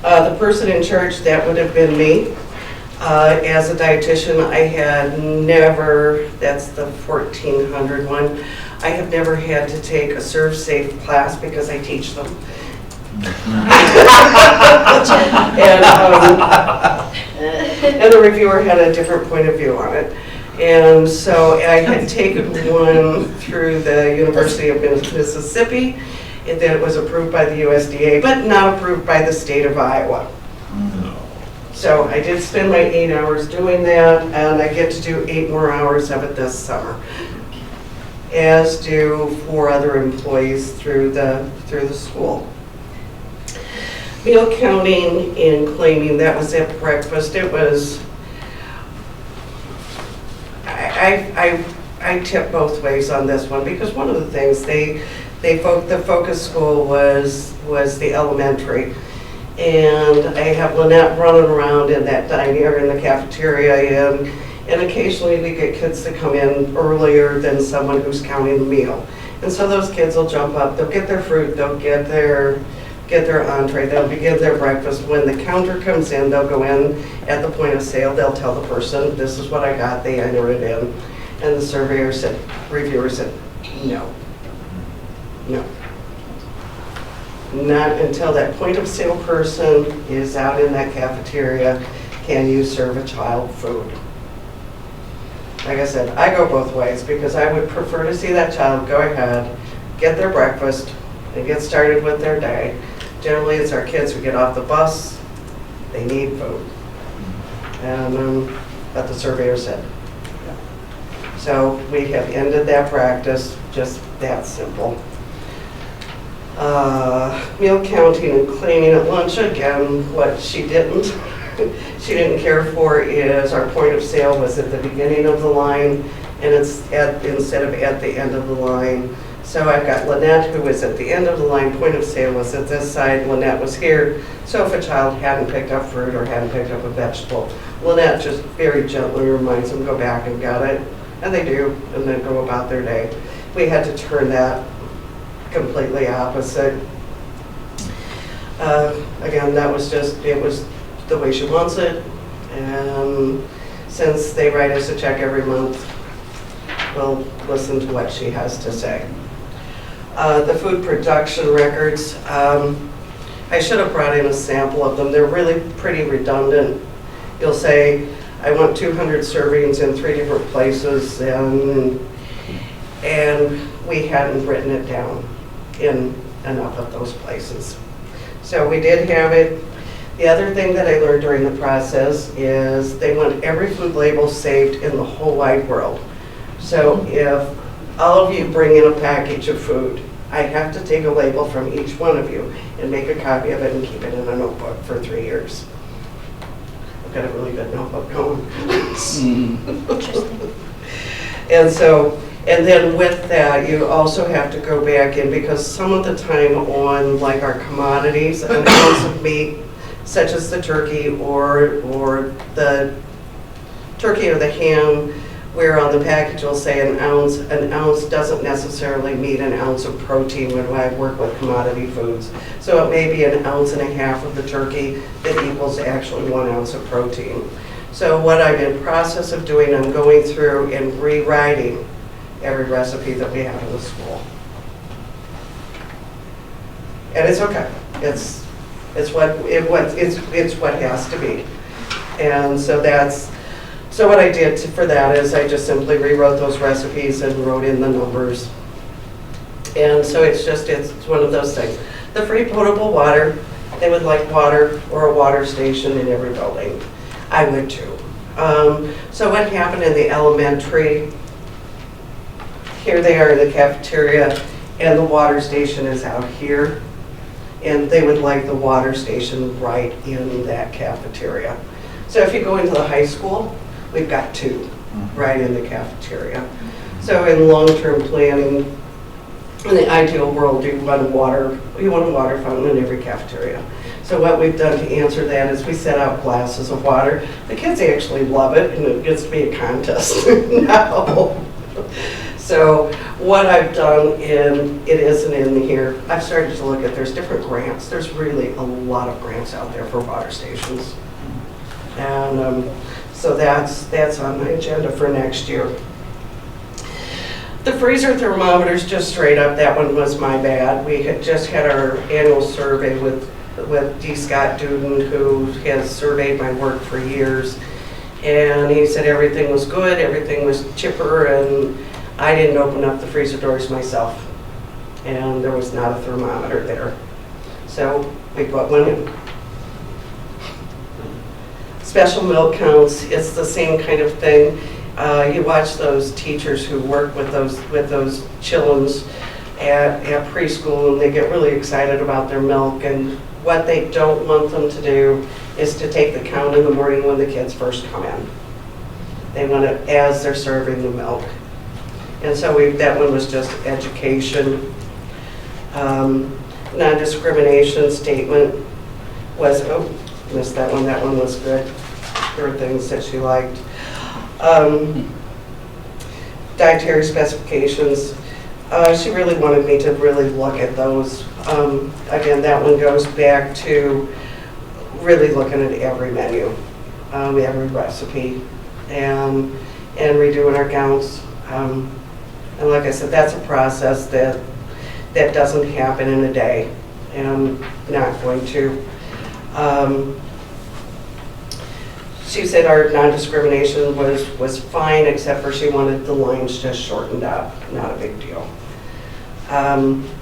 The person in charge, that would have been me. As a dietitian, I had never, that's the 1400 one, I have never had to take a Serve Safe class because I teach them. And the reviewer had a different point of view on it. And so I had taken one through the University of Mississippi that was approved by the USDA, but not approved by the state of Iowa. So I did spend my 8 hours doing that, and I get to do 8 more hours of it this summer, as do 4 other employees through the school. Meal counting and claiming, that was at breakfast. It was, I tip both ways on this one, because one of the things the focus school was the elementary. And I have Lynette running around in that dining area in the cafeteria, and occasionally we get kids to come in earlier than someone who's counting the meal. And so those kids will jump up, they'll get their fruit, they'll get their entree, they'll begin their breakfast. When the counter comes in, they'll go in at the point of sale, they'll tell the person, this is what I got, they enter it in. And the reviewer said, no. Not until that point of sale person is out in that cafeteria can you serve a child food. Like I said, I go both ways because I would prefer to see that child go ahead, get their breakfast, and get started with their day. Generally, it's our kids who get off the bus, they need food. And but the surveyor said. So we have ended that practice, just that simple. Meal counting and cleaning at lunch, again, what she didn't care for is our point of sale was at the beginning of the line, and it's instead of at the end of the line. So I've got Lynette, who was at the end of the line, point of sale was at this side, Lynette was here. So if a child hadn't picked up fruit or hadn't picked up a vegetable, Lynette just very gently reminds them, go back and get it, and they do, and then go about their day. We had to turn that completely opposite. Again, that was it was the way she wants it, and since they write us a check every month, we'll listen to what she has to say. The food production records, I should have brought in a sample of them. They're really pretty redundant. You'll say, I want 200 servings in 3 different places, and we hadn't written it down in enough of those places. So we did have it. The other thing that I learned during the process is they want every food label saved in the whole wide world. So if all of you bring in a package of food, I have to take a label from each one of you and make a copy of it and keep it in a notebook for 3 years. I've got a really good notebook going. Interesting. And then with that, you also have to go back in, because some of the time on like our commodities, an ounce of meat, such as the turkey or the turkey or the ham, where on the package will say an ounce doesn't necessarily mean an ounce of protein when I work with commodity foods. So it may be an ounce and a half of the turkey that equals actually 1 ounce of protein. So what I'm in process of doing, I'm going through and rewriting every recipe that we have in the school. And it's okay. It's what has to be. And so what I did for that is I just simply rewrote those recipes and wrote in the numbers. And so it's one of those things. The free potable water, they would like water or a water station in every building. I would too. So what happened in the elementary, here they are in the cafeteria, and the water station is out here. And they would like the water station right in that cafeteria. So if you go into the high school, we've got 2 right in the cafeteria. So in long-term planning, in the ideal world, you want a water fountain in every cafeteria. So what we've done to answer that is we set out glasses of water. The kids actually love it, and it gets to be a contest now. So what I've done, and it isn't in here, I've started to look at, there's different grants. There's really a lot of grants out there for water stations. And so that's on my agenda for next year. The freezer thermometers, just straight up, that one was my bad. We had just had our annual survey with D. Scott Duden, who has surveyed my work for years. And he said everything was good, everything was chipper, and I didn't open up the freezer doors myself. And there was not a thermometer there. So we put one in. Special milk counts, it's the same kind of thing. You watch those teachers who work with those childrens at preschool, and they get really excited about their milk, and what they don't want them to do is to take the count in the morning when the kids first come in. They want it as they're serving the milk. And so that one was just education. Non-discrimination statement was, oh, missed that one was good. There were things that she liked. Dietary specifications. She really wanted me to really look at those. Again, that one goes back to really looking at every menu, every recipe, and redoing our counts. And like I said, that's a process that doesn't happen in a day, and not going to. She said our non-discrimination was fine, except for she wanted the lines just shortened up. Not a big deal.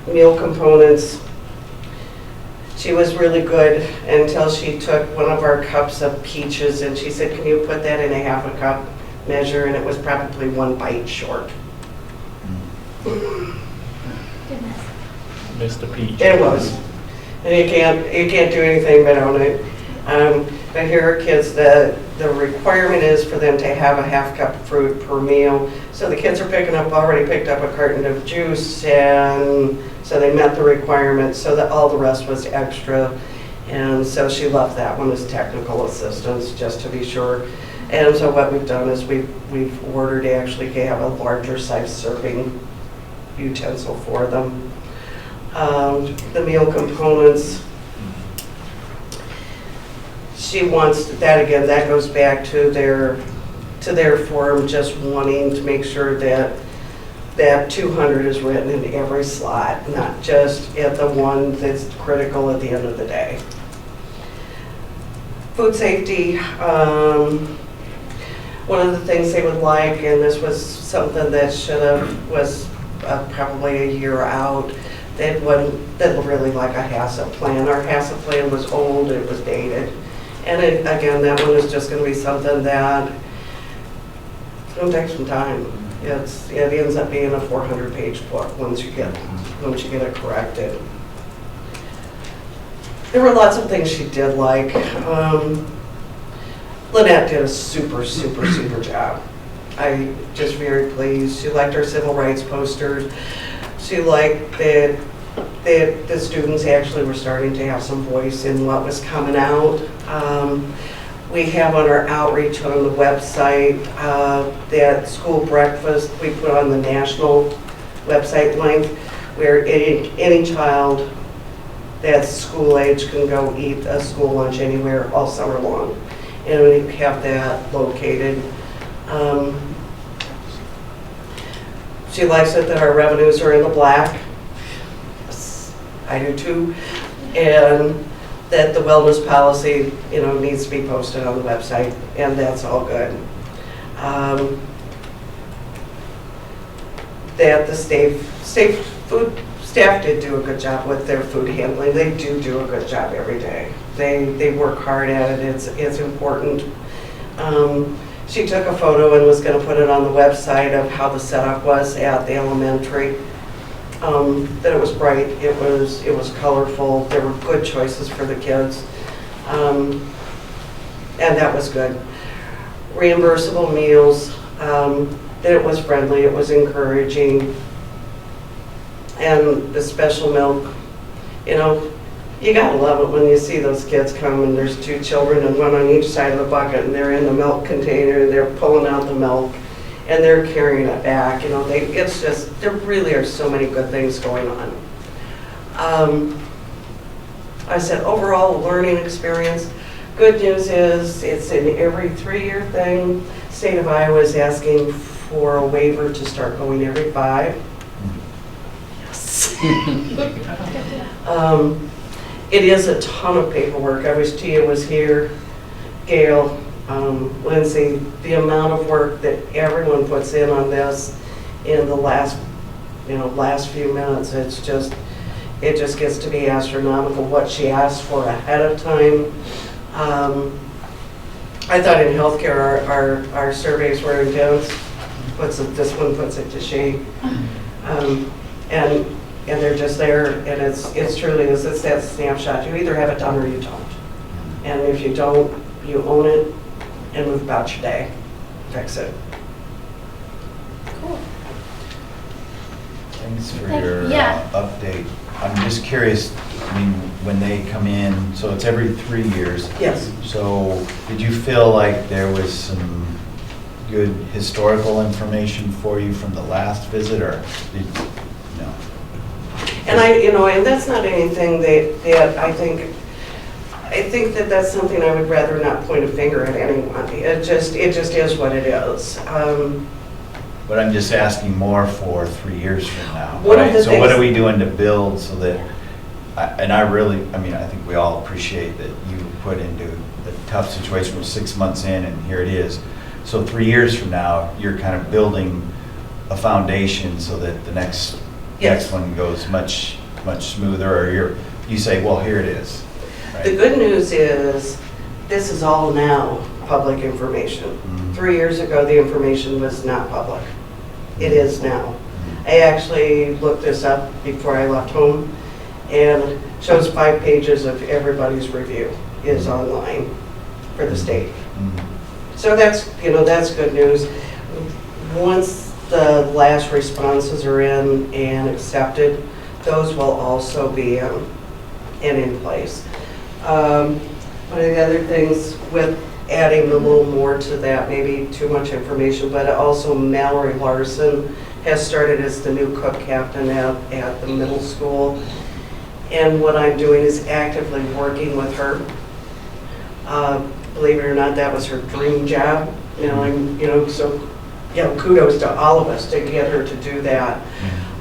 Meal components. She was really good until she took one of our cups of peaches and she said, "Can you put that in a half a cup measure?" And it was probably 1 bite short. Goodness. Missed a peach. It was. And you can't do anything but own it. But here are kids that the requirement is for them to have a half cup of fruit per meal. So the kids are already picked up a carton of juice, and so they met the requirement, so that all the rest was extra. And so she left that one as technical assistance, just to be sure. And so what we've done is we've ordered to actually have a larger size serving utensil for them. The meal components. She wants that, again, that goes back to their form, just wanting to make sure that 200 is written in every slot, not just at the one that's critical at the end of the day. Food safety, one of the things they would like, and this was something that was probably a year out, they'd really like a HACCP plan. Our HACCP plan was old, it was dated. And again, that one is just going to be something that it's going to take some time. It ends up being a 400-page book once you get it corrected. There were lots of things she did like. Lynette did a super job. I'm just very pleased. She liked our civil rights posters. She liked that the students actually were starting to have some voice in what was coming out. We have on our outreach on the website that school breakfast we put on the national website link, where any child that's school age can go eat a school lunch anywhere all summer long. And we have that located. She likes it that our revenues are in the black. I do too. And that the wellness policy, needs to be posted on the website, and that's all good. That the food staff did do a good job with their food handling. They do a good job every day. They work hard at it. It's important. She took a photo and was going to put it on the website of how the setup was at the elementary. That it was bright, it was colorful, there were good choices for the kids, and that was good. Reimbursable meals, that it was friendly, it was encouraging, and the special milk, you You gotta love it when you see those kids come and there's two children and one on each side of the bucket and they're in the milk container, they're pulling out the milk and they're carrying it back, you know, it's just, there really are so many good things going on. I said overall learning experience. Good news is it's an every 3-year thing. State of Iowa is asking for a waiver to start going every 5. Yes. It is a ton of paperwork. I wish Tia was here, Gail, Lindsay, the amount of work that everyone puts in on this in the last few minutes, it just gets to be astronomical what she asked for ahead of time. I thought in healthcare our surveys were intense. This one puts it to shame. And they're just there, and it's truly it's that snapshot. You either have it done or you don't. And if you don't, you own it and move about your day. Fix it. Cool. Thanks for Thank- your yeah. update. I'm just curious, I mean, when they come in, so it's every 3 years. Yes. So did you feel like there was some good historical information for you from the last visit, or did, no? And and that's not anything that I think that that's something I would rather not point a finger at anyone. It just is what it is. But I'm just asking more for 3 years from now, One of right? the So what things- are we doing to build so that, I think we all appreciate that you put into the tough situation with 6 months in and here it is. So 3 years from now, you're kind of building a foundation so that the next one goes much smoother, or you say, well, here it is. Right? The good news is this is all now public information. 3 years ago, the information was not public. It is now. I actually looked this up before I left home, and it shows 5 pages of everybody's review is online for the state. So that's good news. Once the last responses are in and accepted, those will also be in place. One of the other things with adding a little more to that, maybe too much information, but also Mallory Larson has started as the new cook captain at the middle school. And what I'm doing is actively working with her. Believe it or not, that was her dream job. So kudos to all of us to get her to do that.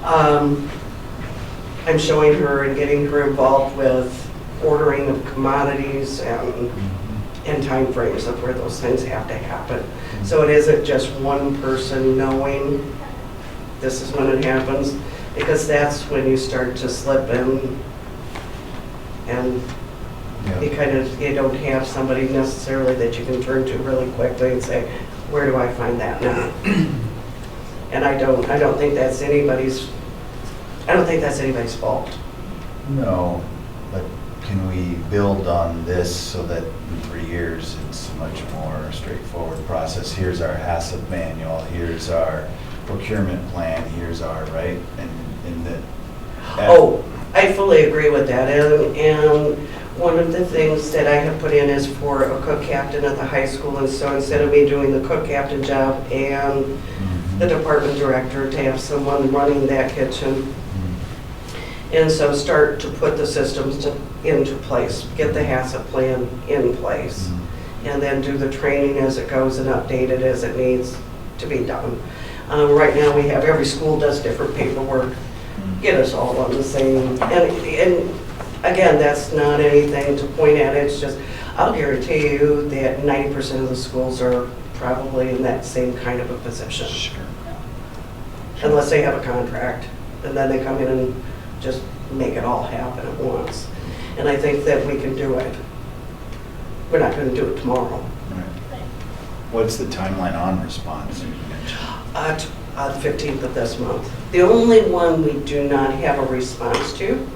I'm showing her and getting her involved with ordering of commodities and time frames of where those things have to happen. So it isn't just one person knowing this is when it happens, because that's when you start to slip in and you don't have somebody necessarily that you can turn to really quickly and say, where do I find that now? And I don't think that's anybody's fault. No, but can we build on this so that in 3 years it's a much more straightforward process? Here's our HACCP manual, here's our procurement plan, here's our, right? I fully agree with that. And one of the things that I have put in is for a cook captain at the high school. And so instead of me doing the cook captain job and the department director, to have someone running that kitchen. And so start to put the systems into place, get the HACCP plan in place, and then do the training as it goes and update it as it needs to be done. Right now we have, every school does different paperwork, get us all on the same, and again, that's not anything to point at, it's just, I'll guarantee you that 90% of the schools are probably in that same kind of a position. Sure. Unless they have a contract, and then they come in and just make it all happen at once. And I think that we can do it. We're not going to do it tomorrow. Right. What's the timeline on response? You mentioned? 15th of this month. The only one we do not have a response to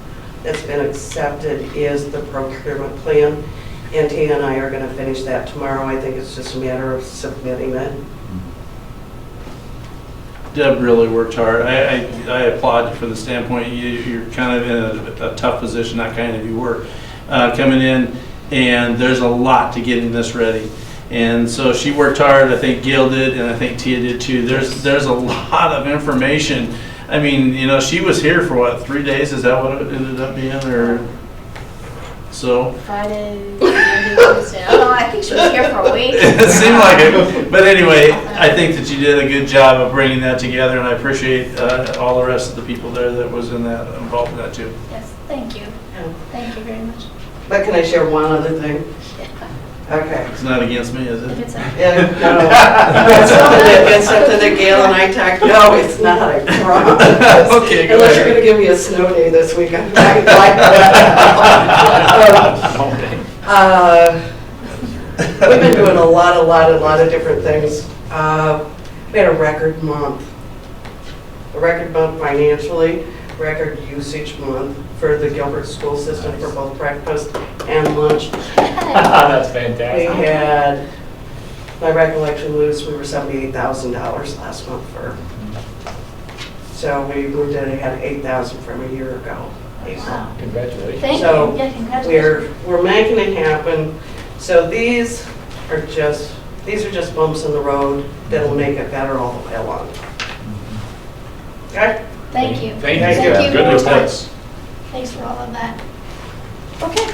that's been accepted is the procurement plan. And Tina and I are going to finish that tomorrow. I think it's just a matter of submitting it. Deb really worked hard. I applaud you for the standpoint. You're kind of in a tough position, not kind of, you were, coming in, and there's a lot to getting this ready. And so she worked hard. I think Gail did, and I think Tia did too. There's a lot of information. I mean, you know, she was here for what, 3 days? Is that what it ended up being, or so? Friday, Monday, Tuesday. I don't know, I think she was here for a week. It seemed like it. But anyway, I think that you did a good job of bringing that together, and I appreciate all the rest of the people there that was involved in that too. Yes, thank you. Thank you very much. But can I share one other thing? Okay. It's not against me, is If it? it's a, Yeah, no. It's something that Gail and I talked, no, it's not, I promise. Okay, go Unless you're ahead. gonna give me a snow day this week, I'm not like we've been doing a lot of different things. We had a record month. A record month financially, record usage month for the Gilbert school system for both breakfast and lunch. That's We fantastic. had, my recollection was, we were $78,000 last month for, so we had 8,000 from a year ago. wow. Congratulations. Thank So, you. Yeah, congratulations. We're making it happen. So these are just bumps in the road that'll make it better all the way along. Okay? Thank you. Thank you. Thank you Good very report. much. Thanks for all of that. Okay.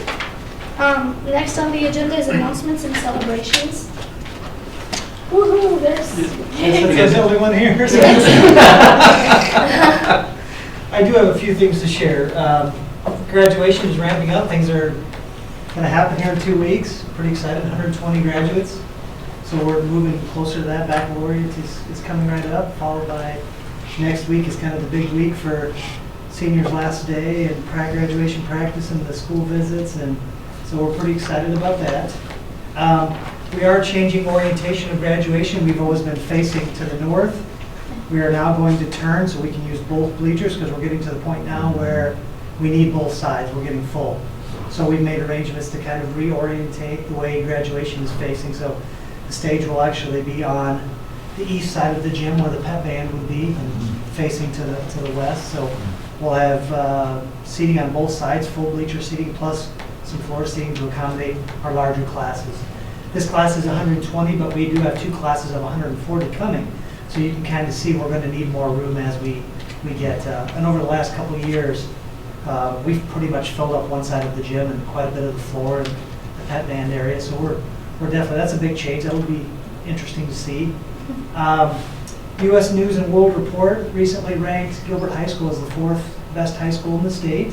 Next on the agenda is announcements and celebrations. Woohoo, That's the only one here. I do have a few things to share. Graduation is ramping up. Things are going to happen here in 2 weeks. Pretty excited, 120 graduates. So we're moving closer to that. Baccalaureate is coming right up, followed by next week is kind of the big week for seniors' last day and graduation practice and the school visits. And so we're pretty excited about that. We are changing orientation of graduation. We've always been facing to the north. We are now going to turn so we can use both bleachers because we're getting to the point now where we need both sides. We're getting full. So we've made arrangements to kind of reorientate the way graduation is facing. So the stage will actually be on the east side of the gym where the pep band would be and facing to the west. So we'll have seating on both sides, full bleacher seating plus some floor seating to accommodate our larger classes. This class is 120, but we do have 2 classes of 140 coming. So you can kind of see we're going to need more room as we get, and over the last couple of years, we've pretty much filled up one side of the gym and quite a bit of the floor and the pet band area. So we're definitely, that's a big change. That'll be interesting to see. U.S. News and World Report recently ranked Gilbert High School as the 4th best high school in the state,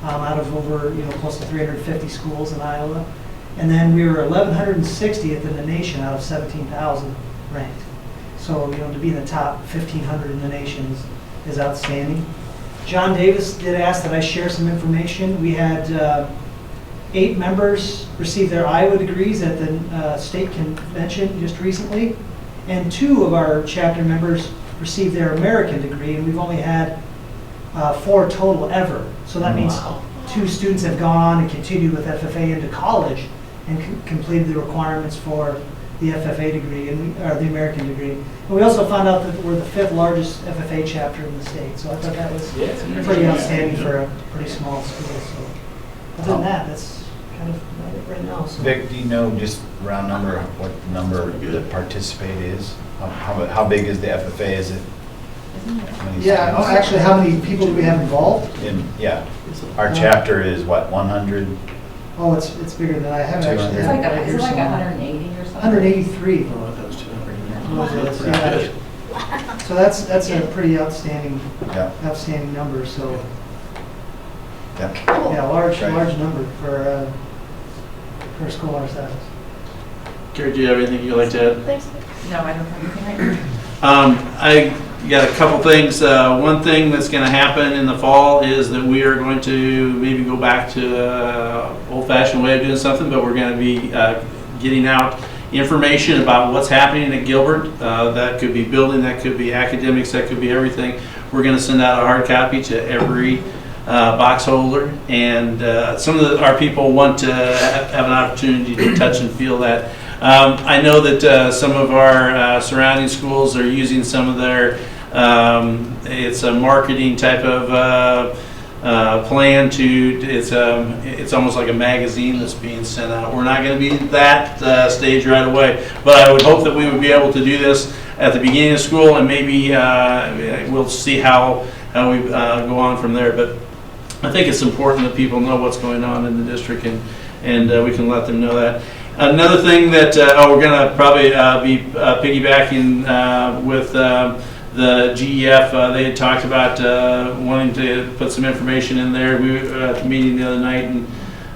out of over close to 350 schools in Iowa. And then we were 1,160th in the nation out of 17,000 ranked. So to be in the top 1,500 in the nation is outstanding. John Davis did ask that I share some information. We had 8 members receive their Iowa degrees at the state convention just recently, and 2 of our chapter members received their American degree, and we've only had 4 total ever. So that means 2 students have gone on and continued with FFA into college and completed the requirements for the FFA degree or the American degree. And we also found out that we're the 5th largest FFA chapter in the state. So I thought that was pretty outstanding for a pretty small school. So other than that, that's kind of about it right now. So. Vic, do you know just round number, what number that participate is? How big is the FFA? Is it? Yeah, oh, actually, how many people do we have involved? Yeah, our chapter is what, 100? Oh, it's bigger than I have actually. It's like right here 180 or something? 183. Oh, I thought it was 200. Yeah. So that's a pretty outstanding number. So yeah, large number for a school our size. Gary, do you have anything you'd like to add? Thanks. No, I don't have anything right now. I got a couple things. One thing that's going to happen in the fall is that we are going to maybe go back to old-fashioned way of doing something, but we're going to be getting out information about what's happening at Gilbert. That could be building, that could be academics, that could be everything. We're going to send out a hard copy to every box holder, and some of our people want to have an opportunity to touch and feel that. I know that some of our surrounding schools are using some of their It's a marketing type of plan it's almost like a magazine that's being sent out. We're not going to be that stage right away, but I would hope that we would be able to do this at the beginning of school, and maybe we'll see how we go on from there. But I think it's important that people know what's going on in the district, and we can let them know that. Another thing that we're going to probably be piggybacking with the GEF, they had talked about wanting to put some information in there. We were at the meeting the other night, and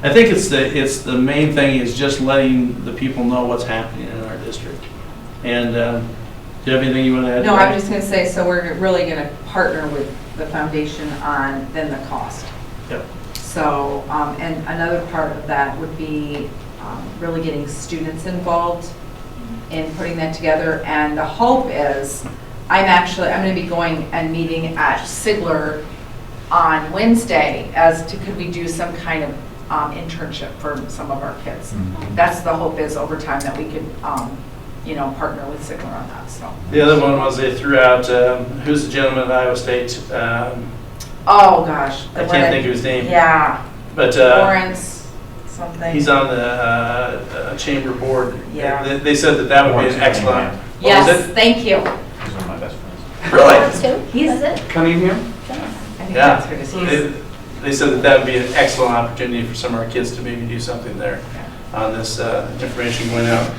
I think it's the main thing is just letting the people know what's happening in our district. And do you have anything you want to add? No, I was just going to say, so we're really going to partner with the foundation on then the cost. Yep. So, and another part of that would be really getting students involved in putting that together. And the hope is, I'm going to be going and meeting at Sigler on Wednesday as to could we do some kind of internship for some of our kids. Mhm. That's the hope is over time that we could, partner with Sigler on that. So. The other one was they threw out, who's the gentleman at Iowa State? Oh gosh. I can't think of his name. Yeah. But Lawrence something. he's on the chamber board. Yeah. They said that would be an excellent. Yes, What was it? thank you. He's one of my best friends. Really? That's who? He's- Is it? Cunningham? I think Yeah. that's what it is. They said that would be an excellent opportunity for some of our kids to maybe do something there on this information going out.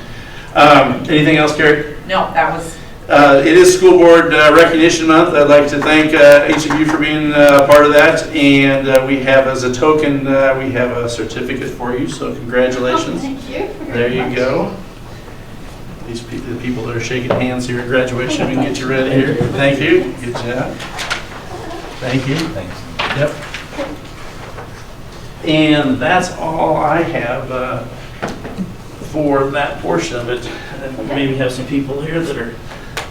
Anything else, Carrie? No, that was, It is School Board Recognition Month. I'd like to thank each of you for being part of that. And we have, as a token, we have a certificate for you, so congratulations. Thank you. There you go. These people, the people that are shaking hands here at graduation, we can get you ready here. Thank you. Good job. Thank you. Thanks. Yep. And that's all I have for that portion of it. And maybe have some people here that are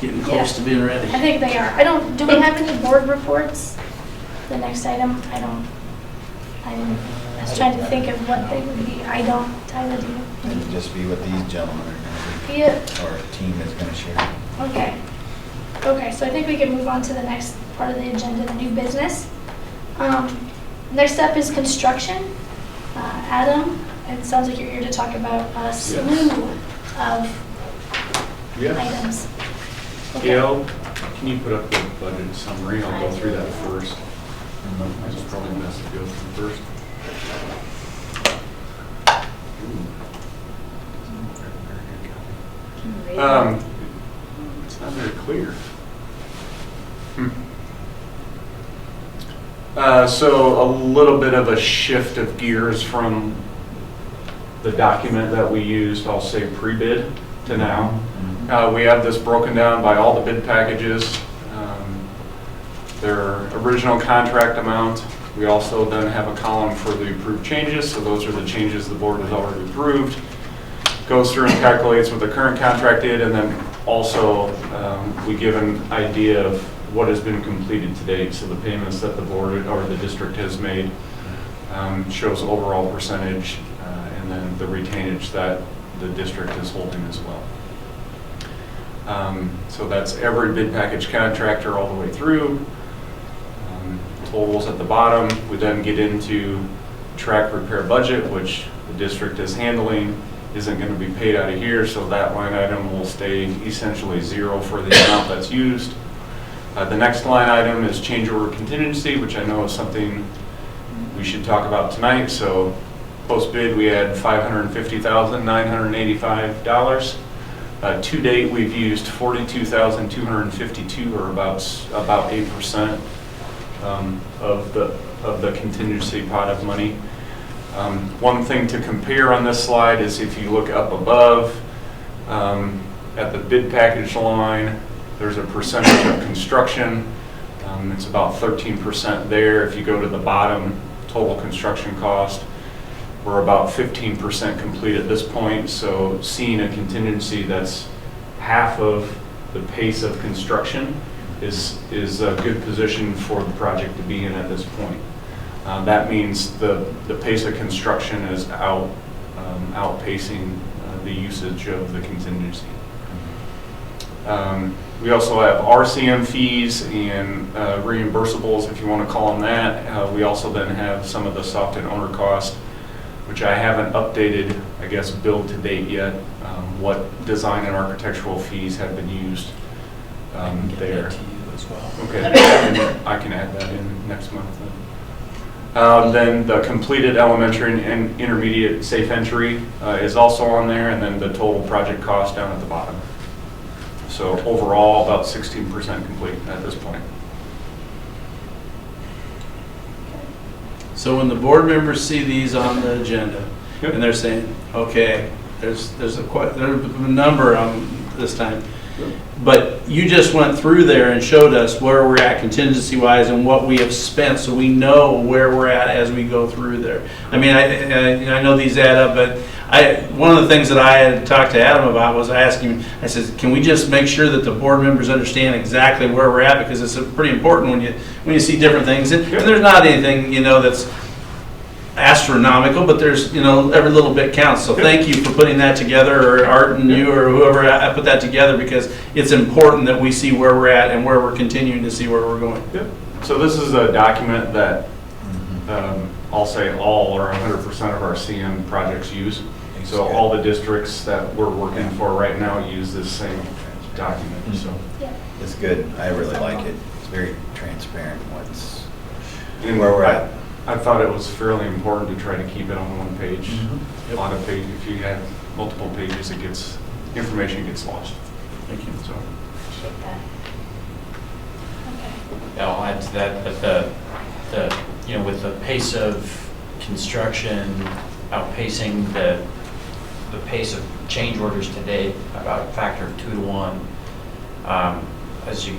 getting close to being ready. I think they are. Do we have any board reports? The next item, I was trying to think of what they would be. I don't. Tyler, do you? It'd just be what these gentlemen are going to Yeah. do, or a team is going to share. Okay. Okay, so I think we can move on to the next part of the agenda, the new business. Next up is construction. Adam, it sounds like you're here to talk about a slew of items. Okay. Gail, can you put up the budget summary? I'll go through that first. I just probably best to go through first. It's not very clear. So a little bit of a shift of gears from the document that we used, I'll say pre-bid, to now. We have this broken down by all the bid packages, their original contract amount. We also then have a column for the approved changes, so those are the changes the board has already approved. Goes through and calculates what the current contract did, and then also we give an idea of what has been completed to date. So the payments that the board or the district has made shows overall percentage, and then the retainage that the district is holding as well. So that's every bid package contractor all the way through. Totals at the bottom. We then get into track repair budget, which the district is handling, isn't going to be paid out of here, so that line item will stay essentially zero for the amount that's used. The next line item is change order contingency, which I know is something we should talk about tonight. So post bid we had $550,985. To date we've used $42,252, or about 8% of the contingency pot of money. One thing to compare on this slide is if you look up above at the bid package line, there's a percentage of construction. It's about 13% there. If you go to the bottom, total construction cost, we're about 15% complete at this point. So seeing a contingency that's half of the pace of construction is a good position for the project to be in at this point. That means the pace of construction is outpacing the usage of the contingency. We also have RCM fees and reimbursables, if you want to call them that. We also then have some of the soft and owner cost, which I haven't updated, I guess, billed to date yet, what design and architectural fees have been used there. To you as well. Okay, I can add that in next month then. Then the completed elementary and intermediate safe entry is also on there, and then the total project cost down at the bottom. So overall, about 16% complete at this point. So when the board members see these on the agenda, Yep. and they're saying, okay, there's a number of them this time, but you just went through there and showed us where we're at contingency-wise and what we have spent, so we know where we're at as we go through there. I mean, I know these add up, but one of the things that I had talked to Adam about was I asked him, I said, can we just make sure that the board members understand exactly where we're at, because it's pretty important when you see different things, and there's not anything, that's astronomical, but there's, every little bit counts. So thank you for putting that together, or Art and you, or whoever put that together, because it's important that we see where we're at and where we're continuing to see where we're going. Yep. So this is a document that I'll say all or 100% of our CM projects use. So all the districts that we're working for right now use this same document. So It's good. I really like it. It's very transparent what's, and where we're at. I thought it was fairly important to try to keep it on one page. A lot of pages, if you have multiple pages, information gets lost. Thank you. So. Appreciate that. Okay. I'll add to that, with the pace of construction outpacing the pace of change orders today, about a factor of 2 to 1. As if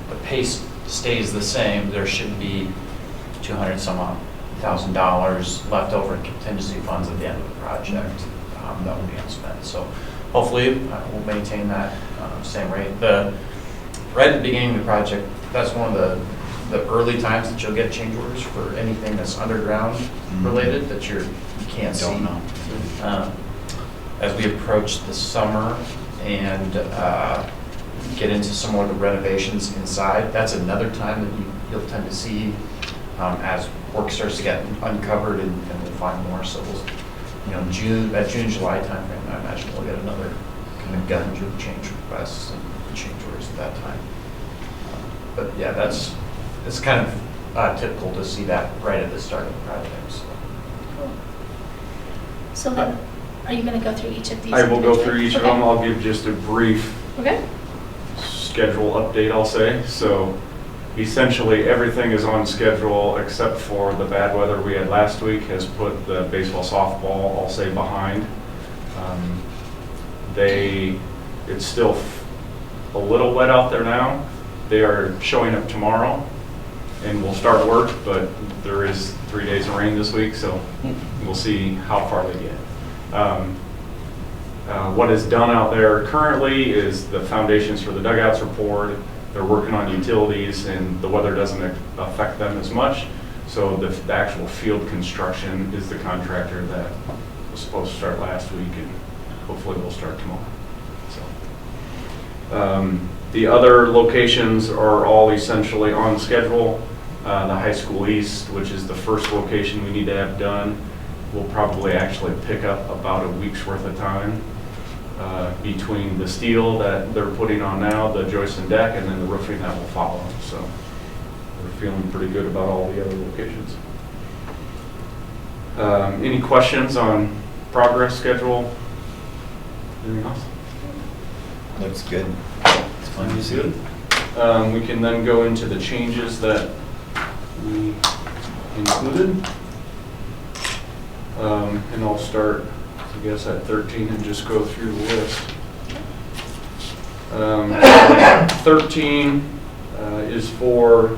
the pace stays the same, there should be $200,000 left over in contingency funds at the end of the project that will be unspent. So hopefully we'll maintain that same rate. Right at the beginning of the project, that's one of the early times that you'll get change orders for anything that's underground related that you can't see. Don't know. As we approach the summer and get into some more of the renovations inside, that's another time that you'll tend to see as work starts to get uncovered and we'll find more. So we'll, June, July timeframe, I imagine we'll get another kind of gun of change requests and change orders at that time. But yeah, it's kind of typical to see that right at the start of the project. So. Cool. So then, are you going to go through each of these? I will go through each of Okay. them. I'll give just a brief Okay. schedule update, I'll say. So essentially everything is on schedule except for the bad weather we had last week has put the baseball, softball, I'll say, behind. It's still a little wet out there now. They are showing up tomorrow and we'll start work, but there is 3 days of rain this week, so we'll see how far they get. What is done out there currently is the foundations for the dugouts are poured. They're working on utilities and the weather doesn't affect them as much. So the actual field construction is the contractor that was supposed to start last week and hopefully will start tomorrow. So, the other locations are all essentially on schedule. The high school east, which is the first location we need to have done, will probably actually pick up about a week's worth of time between the steel that they're putting on now, the joist and deck, and then the roofing that will follow. So we're feeling pretty good about all the other locations. Any questions on progress schedule? Anything else? Looks good. It's fun to see. We can then go into the changes that we included. And I'll start, I guess, at 13 and just go through the list. 13 is for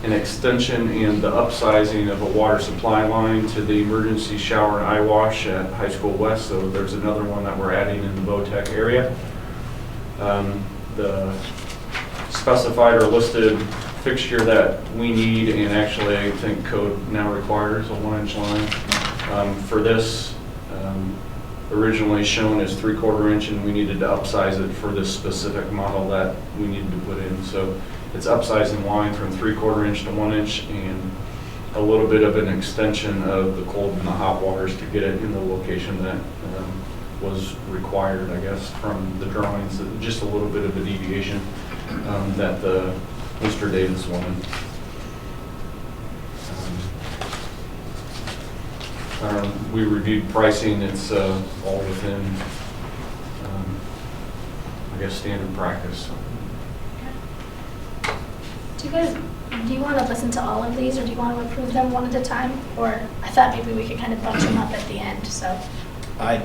an extension and the upsizing of a water supply line to the emergency shower and eye wash at High School West. So there's another one that we're adding in the Votech area. The specified or listed fixture that we need, and actually I think code now requires a 1-inch line. For this, originally shown as 3/4 inch, and we needed to upsize it for this specific model that we needed to put in. So it's upsizing line from 3/4 inch to 1 inch, and a little bit of an extension of the cold and the hot waters to get it in the location that was required, I guess, from the drawings. Just a little bit of a deviation that Mr. Davis wanted. We reviewed pricing. It's all within, I guess, standard practice. Do you want to listen to all of these, or do you want to approve them one at a time? Or I thought maybe we could kind of bunch them up at the end, so. I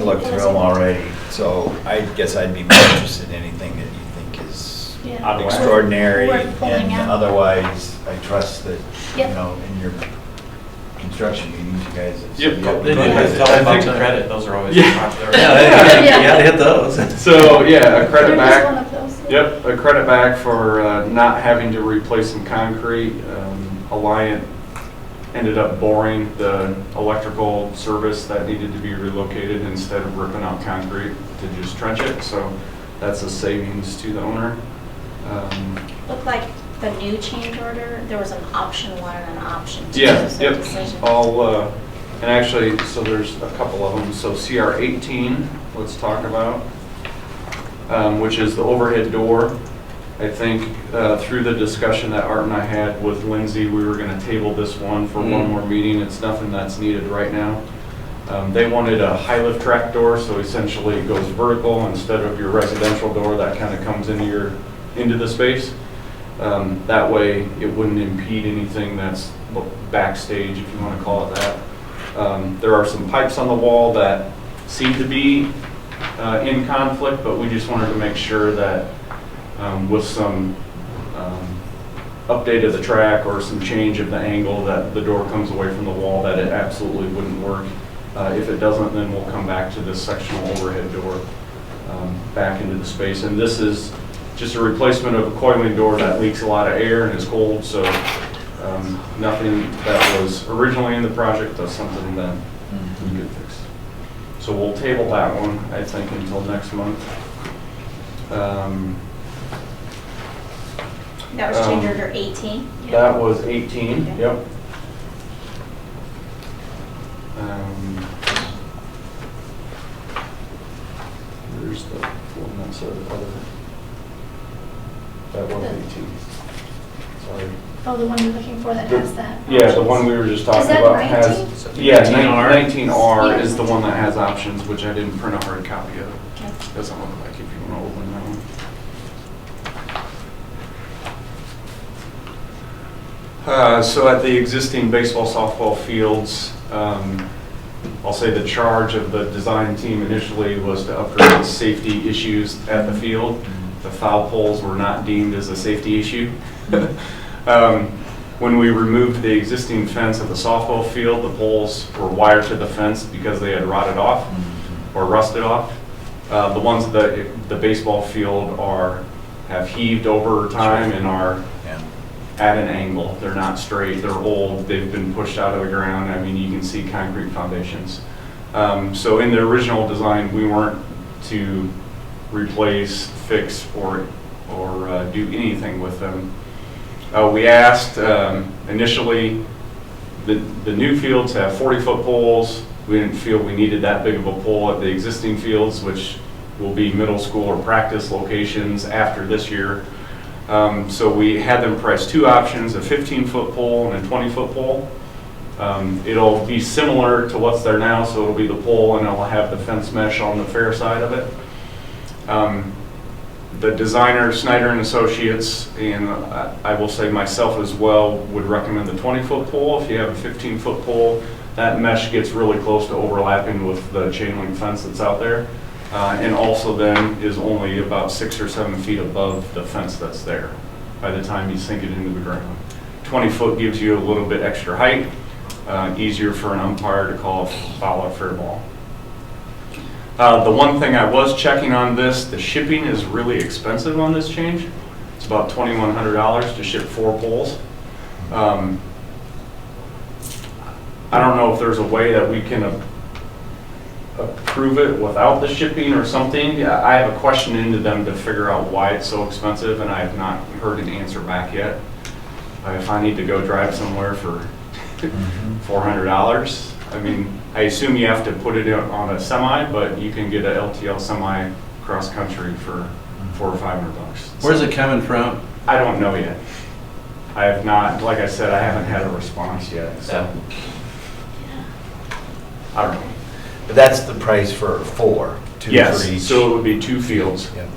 looked through them already, so I guess I'd be more interested in anything that you think is Yeah. extraordinary, Worth pulling and out. otherwise, I trust that, you Yep. know, in your construction meetings, you guys have. Yep. They did tell them about the credit, those are always popular. Yeah, you gotta hit those. So, yeah, a credit They're just one back. of those. Yep, a credit back for not having to replace some concrete. Alliant ended up boring the electrical service that needed to be relocated instead of ripping out concrete to just trench it. So that's a savings to the owner. Looked like the new change order, there was an option 1 and an option 2. Yeah, so yep. decision. And actually, so there's a couple of them. So CR 18, let's talk about, which is the overhead door. I think through the discussion that Art and I had with Lindsay, we were going to table this one for one more meeting. It's nothing that's needed right now. They wanted a high lift track door, so essentially it goes vertical instead of your residential door that kind of comes into the space. That way it wouldn't impede anything that's backstage, if you want to call it that. There are some pipes on the wall that seem to be in conflict, but we just wanted to make sure that with some update of the track or some change of the angle that the door comes away from the wall, that it absolutely wouldn't work. If it doesn't, then we'll come back to this sectional overhead door back into the space. And this is just a replacement of a coiling door that leaks a lot of air and is cold, so nothing that was originally in the project, that's something that we could fix. So we'll table that one, I think, until next month. That was change order 18. That was 18, Okay. yep. There's the one that's other. That was 18. Sorry. Oh, the one you're looking for that has that. Yeah, the one we were just talking that about 19? has. Yeah, 19R? 19R is the one that has options, which I didn't print a hard copy of. Okay. Doesn't look like if you want to open that one. So at the existing baseball, softball fields, I'll say the charge of the design team initially was to upgrade the safety issues at the field. The foul poles were not deemed as a safety issue. When we removed the existing fence at the softball field, the poles were wired to the fence because they had rotted off or rusted off. The ones at the baseball field have heaved over time and are at an angle. They're not straight, they're old, they've been pushed out of the ground. I mean, you can see concrete foundations. So in the original design, we weren't to replace, fix, or do anything with them. We asked initially, the new fields have 40-foot poles. We didn't feel we needed that big of a pole at the existing fields, which will be middle school or practice locations after this year. So we had them price two options, a 15-foot pole and a 20-foot pole. It'll be similar to what's there now, so it'll be the pole and it'll have the fence mesh on the fair side of it. The designer, Snyder and Associates, and I will say myself as well, would recommend the 20-foot pole. If you have a 15-foot pole, that mesh gets really close to overlapping with the chain link fence that's out there. And also then is only about 6 or 7 feet above the fence that's there by the time you sink it into the ground. 20-foot gives you a little bit extra height, easier for an umpire to call a foul or fair ball. The one thing I was checking on this, the shipping is really expensive on this change. It's about $2,100 to ship 4 poles. I don't know if there's a way that we can approve it without the shipping or something. I have a question into them to figure out why it's so expensive, and I have not heard an answer back yet. If I need to go drive somewhere for $400, I mean, I assume you have to put it on a semi, but you can get a LTL semi cross country for $400 or $500. Where's it coming from? I don't know yet. I have not, like I said, I haven't had a response yet, so. I don't know. But that's the price for 4, 2 for Yes, each. so it would be 2 fields. Yep.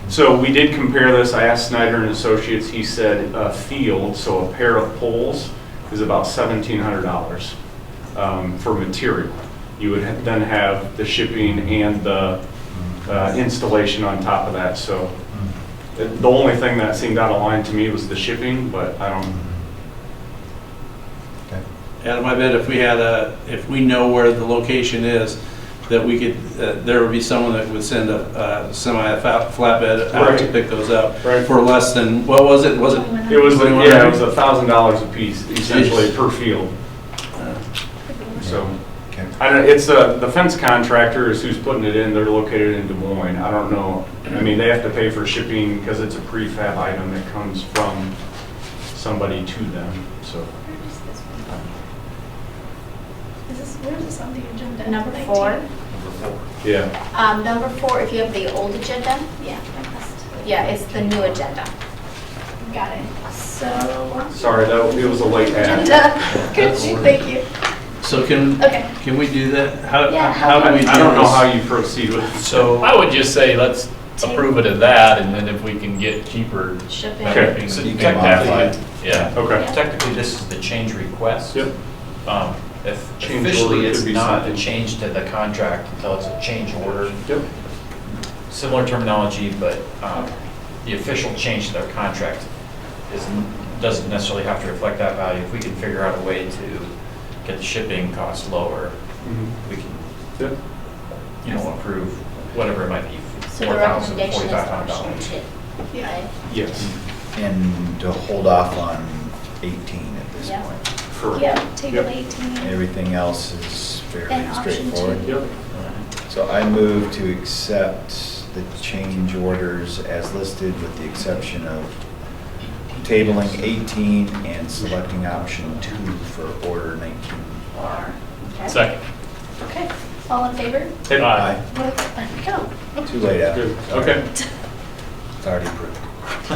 So we did compare this. I asked Snyder and Associates. He said a field, so a pair of poles, is about $1,700 for material. You would then have the shipping and the installation on top of that. So the only thing that seemed out of line to me was the shipping, but I don't. Adam, I bet if we know where the location is, that we could, there would be someone that would send a flatbed out to pick those up for less than, what was it? It was $1,000 a piece, essentially per field. So, I don't, it's the fence contractor is who's putting it in. They're located in Des Moines. I don't know. I mean, they have to pay for shipping because it's a prefab item that comes from somebody to them. So. Where is this on the agenda? Number 19? 4. Yeah. Number 4, if you have the old agenda, yeah, it's the new agenda. Got it. So. Sorry, it was a late ad. Agenda. Good, thank you. So can we do that? How do we do I don't know this? how you proceed with it. So I would just say, let's approve it of that, and then if we can get cheaper Shipping. shipping, So you fantastic. Yeah. Okay. Technically, this is the change request. Yep. Change Officially, order it's could be not a something. change to the contract until it's a change order. Yep. Similar terminology, but the official change to their contract doesn't necessarily have to reflect that value. If we can figure out a way to get the shipping cost lower, we can, approve whatever it might be, So the $4,000, recommendation is option $4,500. 2, right? Yes. And to hold off on 18 at this Yeah. point. Correct. Yeah, table Yep. 18. Everything else is fairly And option straightforward. 2. Yep. So I move to accept the change orders as listed with the exception of tabling 18 and selecting option 2 for order 19. Okay. Second. Okay, all in favor? Aye. There we go. Too late after. Good. Okay. It's already approved.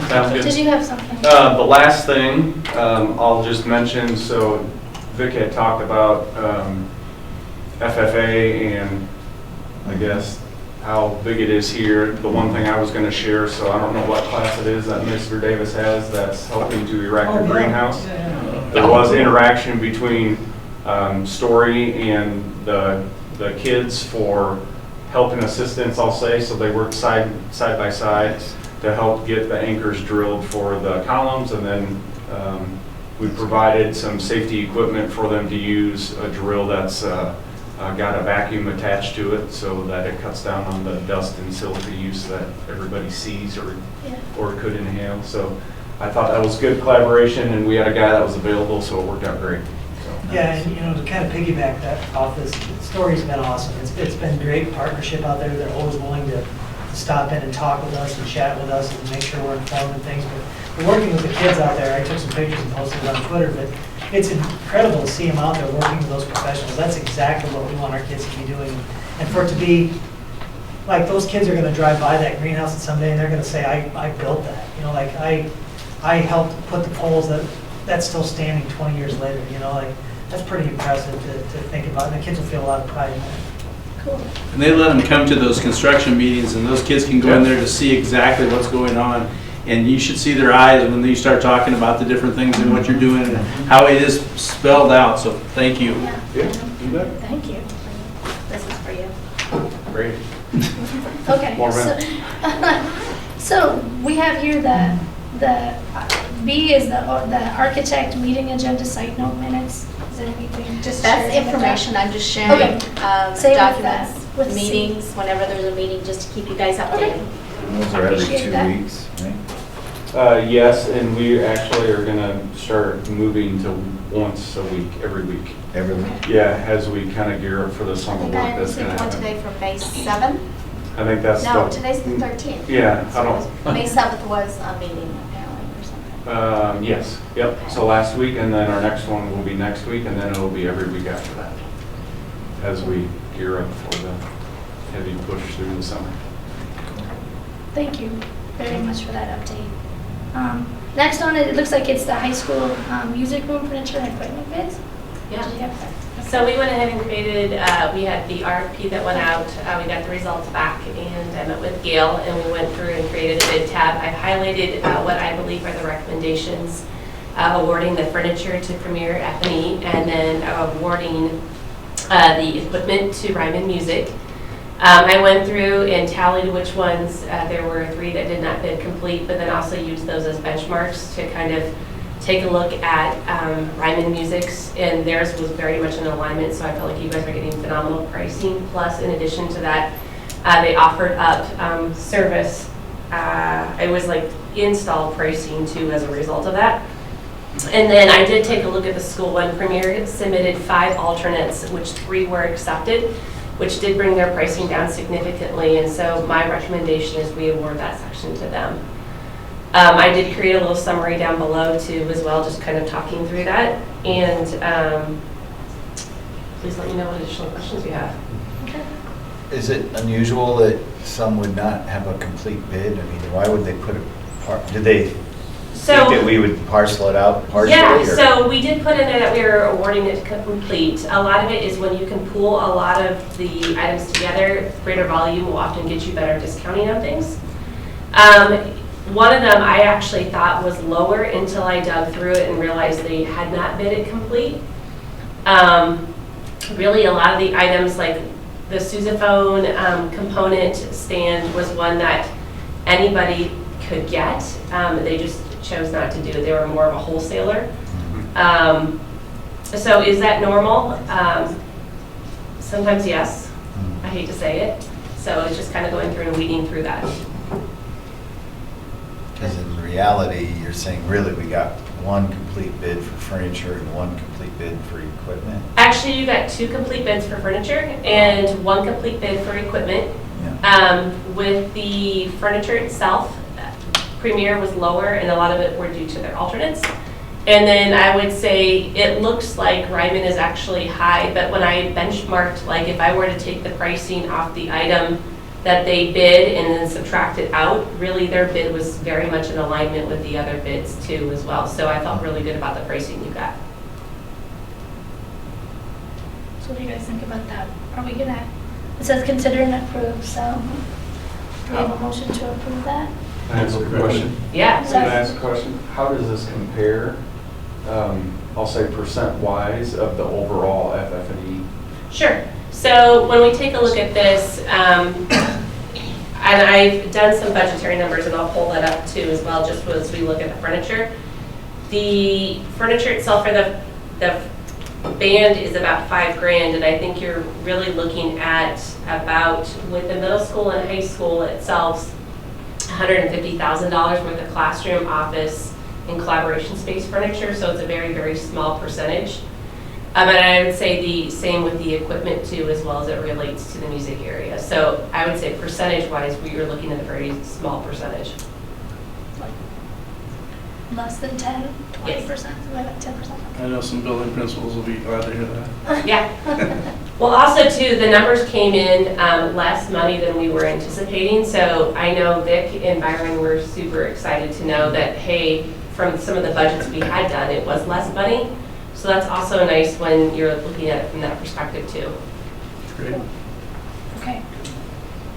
Sounds good. Did you have something? The last thing I'll just mention, so Vic had talked about FFA and I guess how big it is here. The one thing I was going to share, so I don't know what class it is that Mr. Davis has that's helping to erect a greenhouse. There was interaction between Story and the kids for help and assistance, I'll say. So they worked side by side to help get the anchors drilled for the columns, and then we provided some safety equipment for them to use, a drill that's got a vacuum attached to it so that it cuts down on the dust and silica use that everybody sees or could inhale. So I thought that was good collaboration, and we had a guy that was available, so it worked out great. Yeah, and to kind of piggyback that off this, the story's been awesome. It's been great partnership out there. They're always willing to stop in and talk with us and chat with us and make sure we're informed and things. But we're working with the kids out there. I took some pictures and posted it on Twitter, but it's incredible to see them out there working with those professionals. That's exactly what we want our kids to be doing. And for it to be, like, those kids are going to drive by that greenhouse someday and they're going to say, I built that. Like I helped put the poles that's still standing 20 years later. That's pretty impressive to think about. And the kids will feel a lot of pride in that. Cool. And they let them come to those construction meetings, and those kids can go in there to see exactly what's going on. And you should see their eyes when you start talking about the different things and what you're doing and how it is spelled out. So thank you. Yeah, you bet. Thank you. This is for you. Great. Okay, More so we have here the B is the architect meeting agenda site note minutes. Is there anything just That's sharing with that? information, I'm just sharing Okay. Same with documents, that, with C. meetings, whenever there's a meeting, just to keep you guys updated. And those are every Appreciate 2 that. weeks, right? Yes, and we actually are gonna start moving to once a week, every week. Every week? Yeah, as we kind of gear up for the I summer think work I that's gonna received one happen. today for May 7th. I think that's No, the, today's the 13th. yeah, I So don't, May 7th was a meeting apparently or something. yes, yep. So last week, and then our next one will be next week, and then it'll be every week after that, as we gear up for the heavy push through the summer. Thank you very much for that update. Next on it, it looks like it's the high school music room furniture and equipment bids. Yeah. Did you have that? So we went ahead and created, we had the RFP that went out, we got the results back, and I met with Gail, and we went through and created a bid tab. I highlighted what I believe are the recommendations, awarding the furniture to Premier F&E, and then awarding the equipment to Ryman Music. I went through and tallied which ones, there were 3 that did not bid complete, but then also used those as benchmarks to kind of take a look at Ryman Music's, and theirs was very much in alignment, so I felt like you guys are getting phenomenal pricing. Plus, in addition to that, they offered up service. It was like install pricing too as a result of that. And then I did take a look at the school one. Premier submitted 5 alternates, which 3 were accepted, which did bring their pricing down significantly, and so my recommendation is we award that section to them. I did create a little summary down below too as well, just kind of talking through that, and please let me know what additional questions you have. Okay. Is it unusual that some would not have a complete bid? I mean, why would they put did they think that we would parcel it out partially? Yeah, or? so we did put in there that we were awarding it complete. A lot of it is when you can pool a lot of the items together, greater volume will often get you better discounting on things. One of them I actually thought was lower until I dug through it and realized they had not bid it complete. Really a lot of the items like the sousaphone component stand was one that anybody could get. They just chose not to do it. They were more of a wholesaler. So is that normal? Sometimes yes. I hate to say it. So it's just kind of going through and weeding through that. Because in reality, you're saying really we got 1 complete bid for furniture and 1 complete bid for equipment? Actually, you got 2 complete bids for furniture and 1 complete bid for equipment. Yeah. With the furniture itself, Premier was lower, and a lot of it were due to their alternates. And then I would say it looks like Ryman is actually high, but when I benchmarked, like if I were to take the pricing off the item that they bid and then subtract it out, really their bid was very much in alignment with the other bids too as well. So I felt really good about the pricing you got. So what do you guys think about that? Are we gonna, it says consider and approve, so do we have a motion to approve that? Can I ask a question? Yeah. Can I ask a question? How does this compare, I'll say percent-wise, of the overall FF&E? Sure. So when we take a look at this, and I've done some budgetary numbers, and I'll pull that up too as well, just as we look at the furniture. The furniture itself for the band is about $5,000, and I think you're really looking at about, with the middle school and high school itself, $150,000 worth of classroom, office, and collaboration space furniture, so it's a very, very small percentage. And I would say the same with the equipment too, as well as it relates to the music area. So I would say percentage-wise, we were looking at a very small percentage. Less than 10, 20%, like 10%? I know some building principals will be glad to hear that. Yeah. Well, also too, the numbers came in less money than we were anticipating. So I know Vic and Byron were super excited to know that, hey, from some of the budgets we had done, it was less money. So that's also nice when you're looking at it from that perspective too. Great. Okay.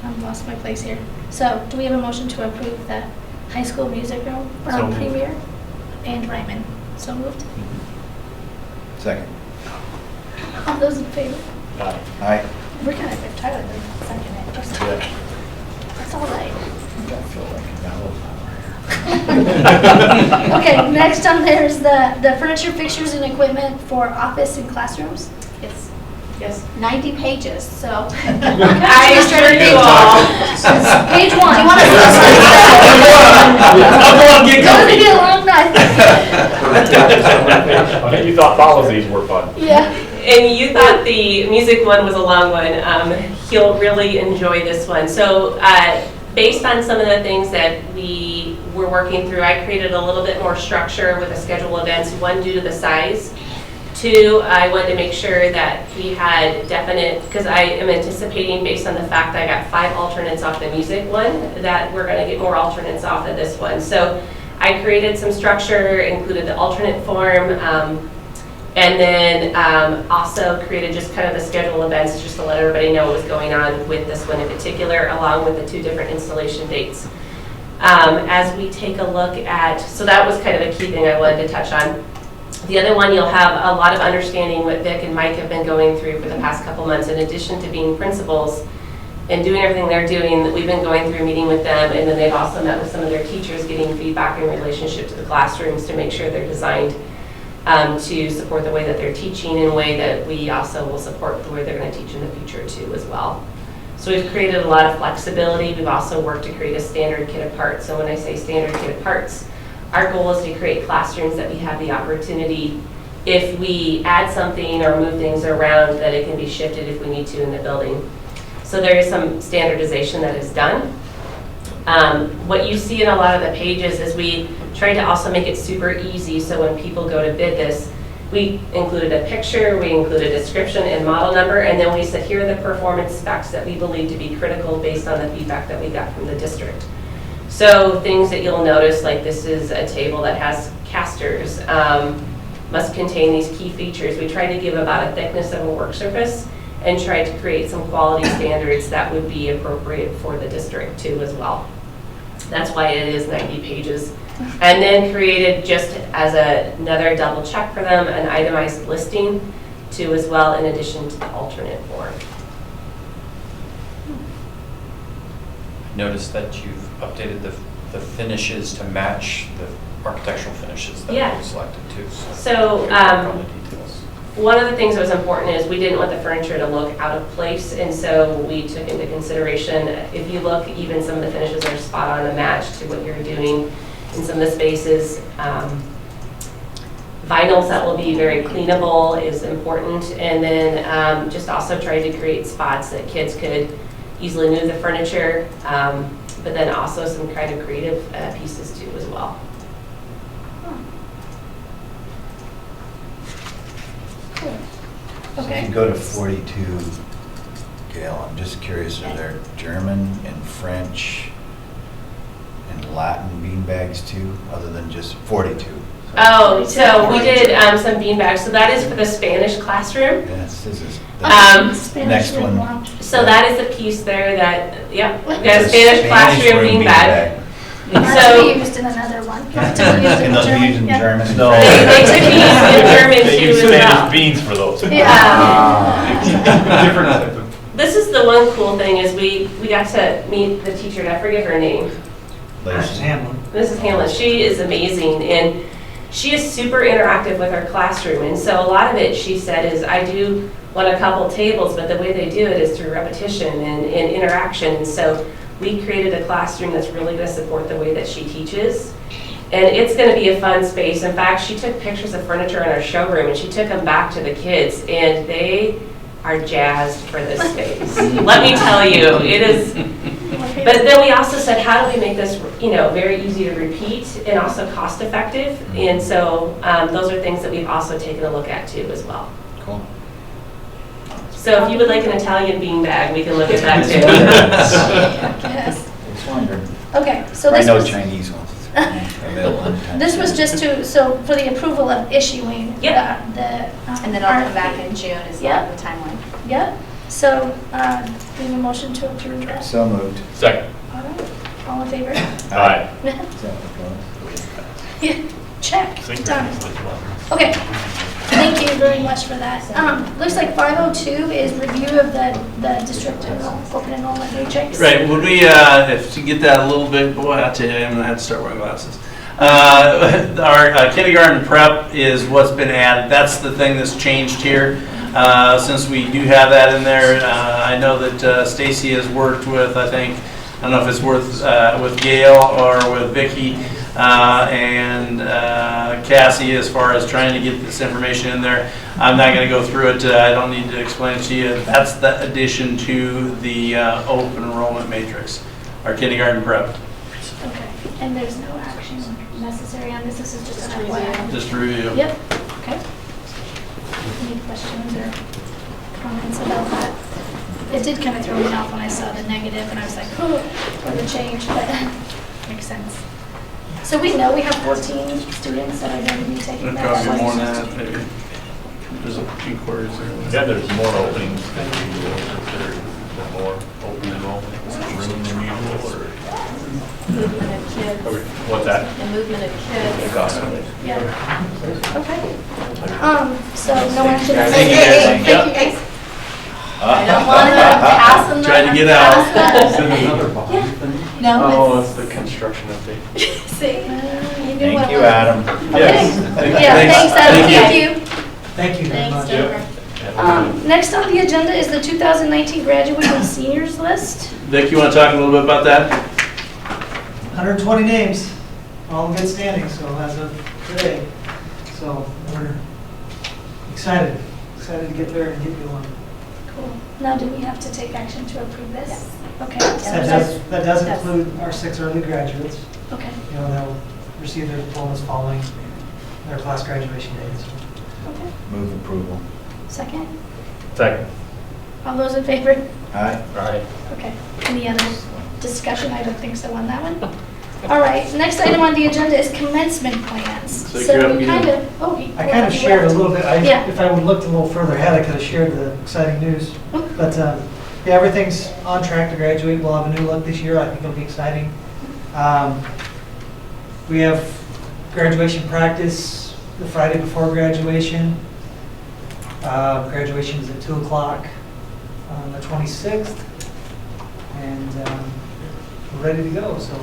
I've lost my place here. So do we have a motion to approve the high school music room So moved. Premier and Ryman? So moved. Second. All those in favor? Aye. We're kind of, Tyler, second it. Just- Yeah. That's all right. I feel like a battle power Okay, next on there is the furniture, fixtures, and equipment for office and classrooms. It's Yes. 90 pages, so. I sure you all. Page 1. Come on, get these were fun. Yeah. And you thought the music one was a long one. He'll really enjoy this one. So based on some of the things that we were working through, I created a little bit more structure with the schedule of events, one due to the size. Two, I wanted to make sure that we had definite, because I am anticipating based on the fact that I got 5 alternates off the music one, that we're going to get more alternates off of this one. So I created some structure, included the alternate form, and then also created just kind of the schedule of events just to let everybody know what was going on with this one in particular, along with the 2 different installation dates. As we take a look at, so that was kind of a key thing I wanted to touch on. The other one, you'll have a lot of understanding what Vic and Mike have been going through for the past couple months. In addition to being principals and doing everything they're doing, we've been going through meeting with them, and then they've also met with some of their teachers, getting feedback in relationship to the classrooms to make sure they're designed to support the way that they're teaching in a way that we also will support the way they're going to teach in the future too as well. So we've created a lot of flexibility. We've also worked to create a standard kit of parts. So when I say standard kit of parts, our goal is to create classrooms that we have the opportunity, if we add something or move things around, that it can be shifted if we need to in the building. So there is some standardization that is done. What you see in a lot of the pages is we try to also make it super easy, so when people go to bid this, we included a picture, we included a description and model number, and then we said here are the performance specs that we believe to be critical based on the feedback that we got from the district. So things that you'll notice, like this is a table that has casters, must contain these key features. We try to give about a thickness of a work surface and try to create some quality standards that would be appropriate for the district too as well. That's why it is 90 pages. And then created, just as another double check for them, an itemized listing too as well, in addition to the alternate form. Notice that you've updated the finishes to match the architectural finishes that we selected too. So on the details. One of the things that was important is we didn't want the furniture to look out of place, and so we took into consideration, if you look, even some of the finishes are spot on a match to what you're doing in some of the spaces. Vinyls that will be very cleanable is important, and then just also try to create spots that kids could easily move the furniture, but then also some kind of creative pieces too as well. Cool. So Okay. if you go to 42, Gail, I'm just curious, are there German and French and Latin beanbags too, other than just 42? Oh, so we did some beanbags. So that is for the Spanish classroom. Yes, this is the Spanish next one. one. So that is the piece there that, yep, we've got a It's a Spanish classroom room beanbag. Not to So be used in another one. Not to be used in And those German. used in Yeah. German? No. They took these in German They too use as well. Spanish beans for those. Yeah. Different type of. This is the one cool thing is we got to meet the teacher, and I forget her name. Mrs. Hamlin. Mrs. Hamlin, she is amazing, and she is super interactive with her classroom, and so a lot of it, she said, is I do want a couple tables, but the way they do it is through repetition and interaction, and so we created a classroom that's really going to support the way that she teaches, and it's going to be a fun space. In fact, she took pictures of furniture in our showroom, and she took them back to the kids, and they are jazzed for this space. Let me tell you, it is. But then we also said, how do we make this, very easy to repeat and also cost effective? And so those are things that we've also taken a look at too as well. Cool. So if you would like an Italian beanbag, we can look at that too. Yes. Just wondering. Okay, so I this know was, Chinese ones available anytime. this was just so for the approval of issuing the. And then I'll come back in June is the Yep. timeline. Yep, so, we have a motion to approve that. So moved. Second. All right, all in favor? All right. Is that what it Yeah, check, done. Okay, thank you very much for that. Looks like 502 is review of the district open enrollment matrix. Right, would we, if to get that a little bit, boy, I tell you, I'm gonna have to start wearing glasses. Our kindergarten prep is what's been added. That's the thing that's changed here. Since we do have that in there, I know that Stacy has worked with, I don't know if it's with Gail or with Vicki, and Cassie, as far as trying to get this information in there. I'm not going to go through it. I don't need to explain it to you. That's the addition to the open enrollment matrix, our kindergarten prep. Okay, and there's no action necessary on this, this is just an FYI? Just a review. Yep, okay. Any questions or comments about that? It did kind of throw me off when I saw the negative, and I was like, oh, what a change, but makes sense. So we know we have 14 students that are going to be taking that. Probably more than that, maybe. There's a few quarters there. Yeah, there's more openings than usual. There's more open enrollment room than usual, or Movement of kids. what's that? The movement of kids. Yeah. Okay. So no action. Thank you, guys. Thank you, guys. I don't want to pass them. Tried to get out. Is it another bond thing? No, Oh, it's, it's the construction update. see, you knew Thank what it you, was. Adam. Yes. Yeah, thanks, Adam. Thank you. Thank you. Thank you very Thanks, much. Jennifer. Next on the agenda is the 2019 graduating seniors list. Vic, you want to talk a little bit about that? 120 names, all in good standing, so as of today. So we're excited to get there and get going. Cool. Now, do we have to take action to approve this? Yes. Okay. That does Yes. include our 6 early graduates. Okay. You know, they'll receive their diplomas following their class graduation dates. Okay. Move approval. Second. Second. All those in favor? Aye. Right. Okay. Any other discussion? I don't think so on that one. All right. Next item on the agenda is commencement plans. So you're up, we you kind know. of, oh, I kind of shared a little bit, Yeah. if I would looked a little further ahead, I could have shared the exciting news. But yeah, everything's on track to graduate. We'll have a new look this year. I think it'll be exciting. We have graduation practice the Friday before graduation. Graduation is at 2 o'clock on the 26th. And we're ready to go, so.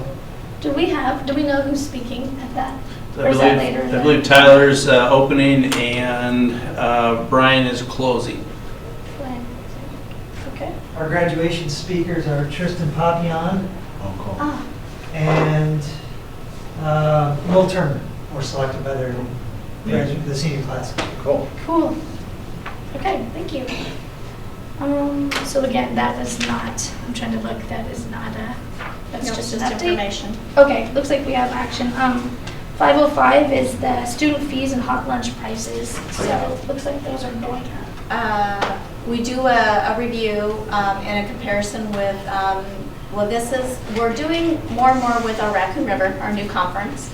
Do we know who's speaking at that? Or is that later in I the- believe Tyler's opening and Brian is closing. Okay. Our graduation speakers are Tristan Papillon Oh, cool. Ah, and Will Turner were selected by the senior class. Cool. cool. Okay, thank you. So again, that is not, I'm trying to look, that is not that's No, just it's an just update. information. Okay, looks like we have action. 505 is the student fees and hot lunch prices. So looks like those are going up. We do a review and a comparison with, well, we're doing more and more with our Raccoon River, our new conference.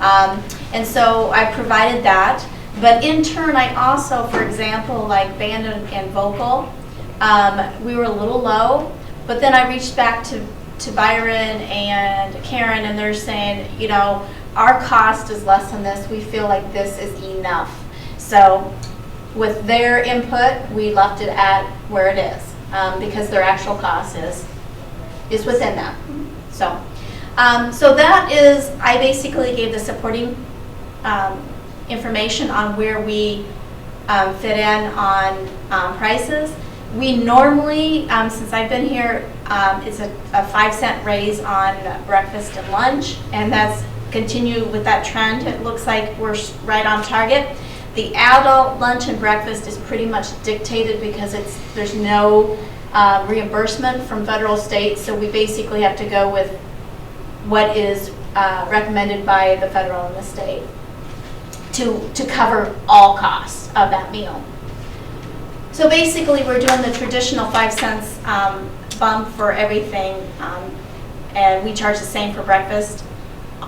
And so I provided that. But in turn, I also, for example, like band and vocal, we were a little low. But then I reached back to Byron and Karen, and they're saying, you know, our cost is less than this. We feel like this is enough. So with their input, we left it at where it is because their actual cost is within that. So, so that is, I basically gave the supporting information on where we fit in on prices. We normally, since I've been here, it's a 5-cent raise on breakfast and lunch, and that's continue with that trend. It looks like we're right on target. The adult lunch and breakfast is pretty much dictated because there's no reimbursement from federal, state, so we basically have to go with what is recommended by the federal and the state to cover all costs of that meal. So basically, we're doing the traditional 5 cents bump for everything, and we charge the same for breakfast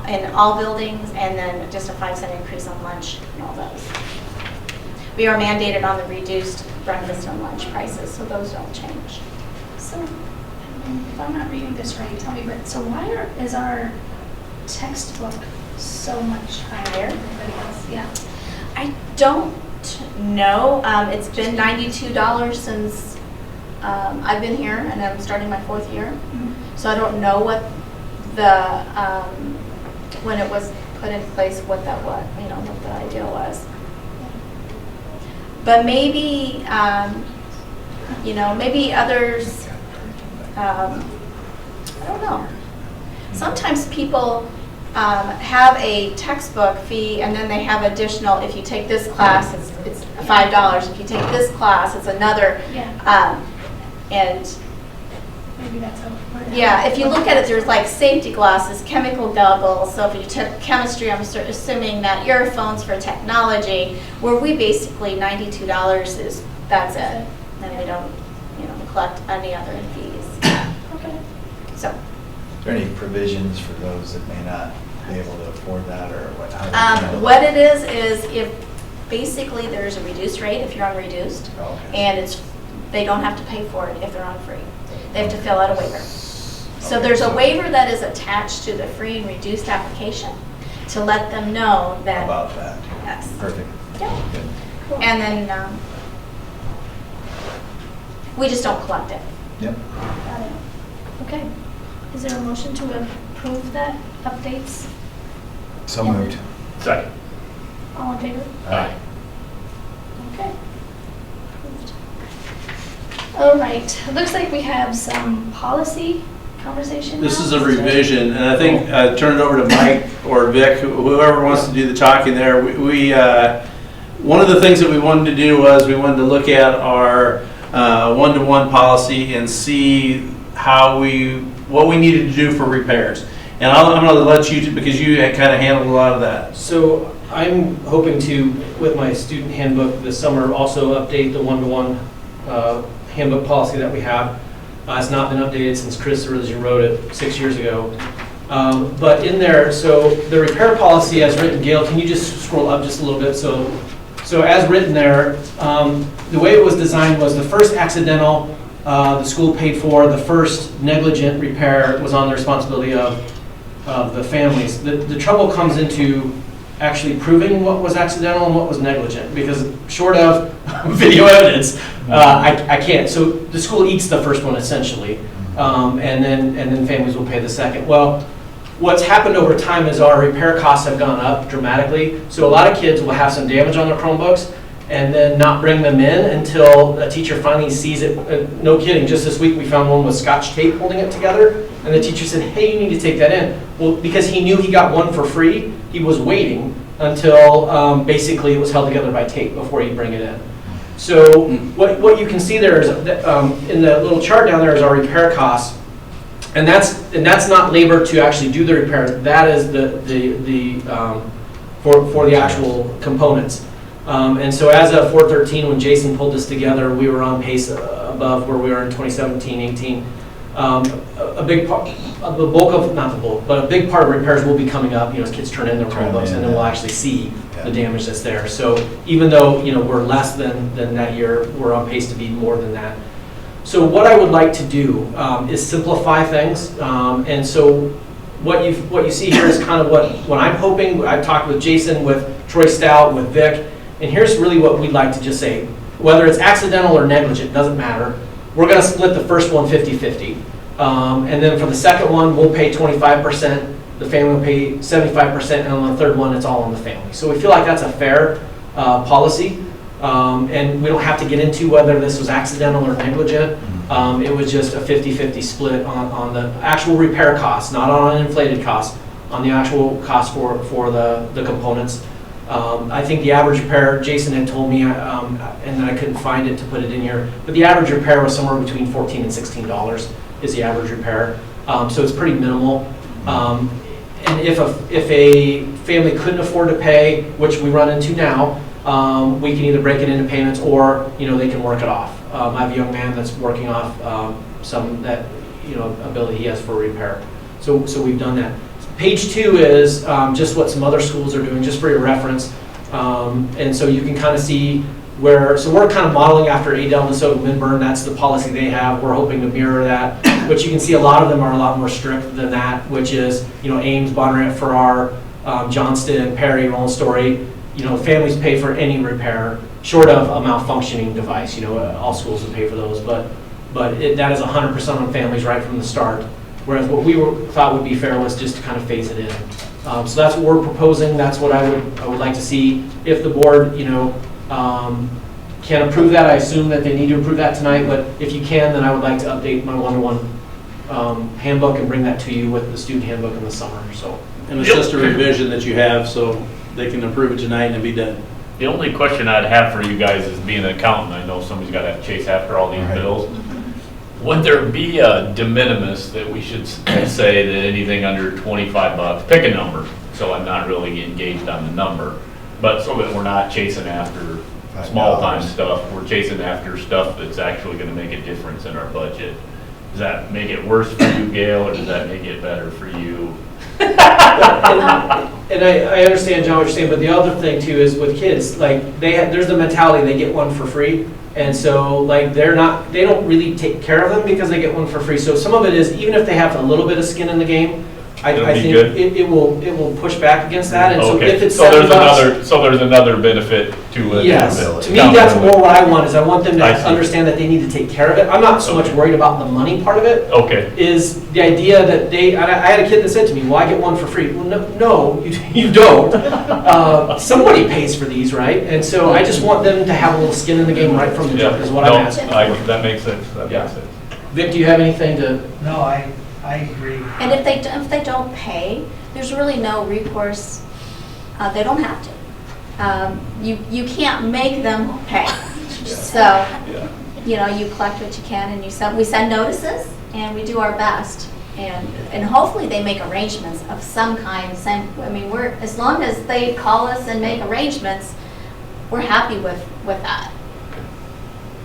in all buildings, and then just a 5-cent increase on lunch and all those. We are mandated on the reduced breakfast and lunch prices, so those don't change. So, if I'm not reading this right, tell me, but so why is our textbook so much higher than everybody else? Yeah. I don't know. It's been $92 since I've been here, and I'm starting my 4th year. So I don't know what the when it was put in place, what that was, you know, what the idea was. But maybe, you know, maybe others. I don't know. Sometimes people have a textbook fee, and then they have additional, if you take this class, it's $5. If you take this class, it's another. Yeah. And Maybe that's how. yeah, if you look at it, there's like safety glasses, chemical goggles. So if you took chemistry, I'm assuming that earphones for technology, where we basically $92 is, that's it. And we don't, collect any other fees. Okay. So. Is there any provisions for those that may not be able to afford that, or what? How do you handle What that? it is if basically there's a reduced rate if you're on reduced, Oh, okay. and they don't have to pay for it if they're on free. They have to fill out a waiver. So Okay, there's a waiver that is attached to the free and reduced application to let them know that. About that. Yes. Perfect. Yeah. Good. Cool. And then we just don't collect it. Yep. Got it. Okay. Is there a motion to approve that updates? So moved. Second. All in favor? Aye. Okay. Approved. All right. It looks like we have some policy conversation This now. is a revision, and I think turn it over to Mike or Vic, whoever wants to do the talking there. We one of the things that we wanted to do was we wanted to look at our one-to-one policy and see what we needed to do for repairs. And I'm going to let you, because you had kind of handled a lot of that. So I'm hoping to, with my student handbook this summer, also update the one-to-one handbook policy that we have. It's not been updated since Chris originally wrote it 6 years ago. But in there, so the repair policy as written, Gail, can you just scroll up just a little bit? So as written there, the way it was designed was the first accidental the school paid for, the first negligent repair was on the responsibility of the families. The trouble comes into actually proving what was accidental and what was negligent, because short of video evidence, I can't. So the school eats the first one essentially, and then families will pay the second. Well, what's happened over time is our repair costs have gone up dramatically. So a lot of kids will have some damage on their Chromebooks and then not bring them in until a teacher finally sees it. No kidding, just this week we found one with Scotch tape holding it together, and the teacher said, hey, you need to take that in. Well, because he knew he got one for free, he was waiting until basically it was held together by tape before he'd bring it in. So what you can see there is in the little chart down there is our repair costs, and that's not labor to actually do the repair. That is for the actual components. And so as of 4/13, when Jason pulled this together, we were on pace above where we were in 2017, 18. A big part, the bulk of, not the bulk, but a big part of repairs will be coming up, as kids turn in their Chromebooks, and then we'll actually see the damage that's there. So even though, we're less than that year, we're on pace to be more than that. So what I would like to do is simplify things. And so what you see here is kind of what I'm hoping. I've talked with Jason, with Troy Stout, with Vic, and here's really what we'd like to just say. Whether it's accidental or negligent, doesn't matter. We're going to split the first one 50-50. And then for the second one, we'll pay 25%, the family will pay 75%, and on the third one, it's all on the family. So we feel like that's a fair policy. And we don't have to get into whether this was accidental or negligent. It was just a 50-50 split on the actual repair costs, not on an inflated cost, on the actual cost for the components. I think the average repair, Jason had told me, and then I couldn't find it to put it in here, but the average repair was somewhere between $14 and $16 is the average repair. So it's pretty minimal. And if a family couldn't afford to pay, which we run into now, we can either break it into payments or they can work it off. I have a young man that's working off some that ability he has for repair. So we've done that. Page 2 is just what some other schools are doing, just for your reference. And so you can kind of see so we're kind of modeling after Adel, Minnesota, Midburn. That's the policy they have. We're hoping to mirror that. But you can see a lot of them are a lot more strict than that, which is, Ames, Bonneret, Farrar, Johnston, Perry, Rolling Story. Families pay for any repair, short of a malfunctioning device. All schools would pay for those. But that is 100% on families right from the start. Whereas what we thought would be fair was just to kind of phase it in. So that's what we're proposing. That's what I would like to see. If the board, can approve that, I assume that they need to approve that tonight. But if you can, then I would like to update my one-to-one handbook and bring that to you with the student handbook in the summer, so. And it's just a revision that you have, so they can approve it tonight and it'll be done. The only question I'd have for you guys is being an accountant, I know somebody's got to chase after all these Right. bills. Would there be a de minimis that we should say that anything under 25 bucks, pick a number, so I'm not really engaged on the number, but so that we're not chasing after small time stuff, we're chasing after stuff that's actually going to make a difference in our budget. Does that make it worse for you, Gail, or does that make it better for you? And I understand, John, what you're saying, but the other thing too is with kids, like there's the mentality they get one for free. And so like they don't really take care of them because they get one for free. So some of it is, even if they have a little bit of skin in the game, I think it will push back against that. And so if it's so there's $7, there's another benefit to it. yes, to me that's more what I want, is I want them to understand that they need to take care of it. I'm not so much worried about the money part of it. Okay. Is the idea that I had a kid that said to me, well, I get one for free. Well, no, you don't. Somebody pays for these, right? And so I just want them to have a little skin in the game right from the jump is what I'm asking. That makes sense. That makes sense. Vic, do you have anything to? No, I agree. And if they don't pay, there's really no recourse. They don't have to. You can't make them pay. So, you know, you collect what you can, and we send notices, and we do our best, and hopefully they make arrangements of some kind. I mean, as long as they call us and make arrangements, we're happy with that.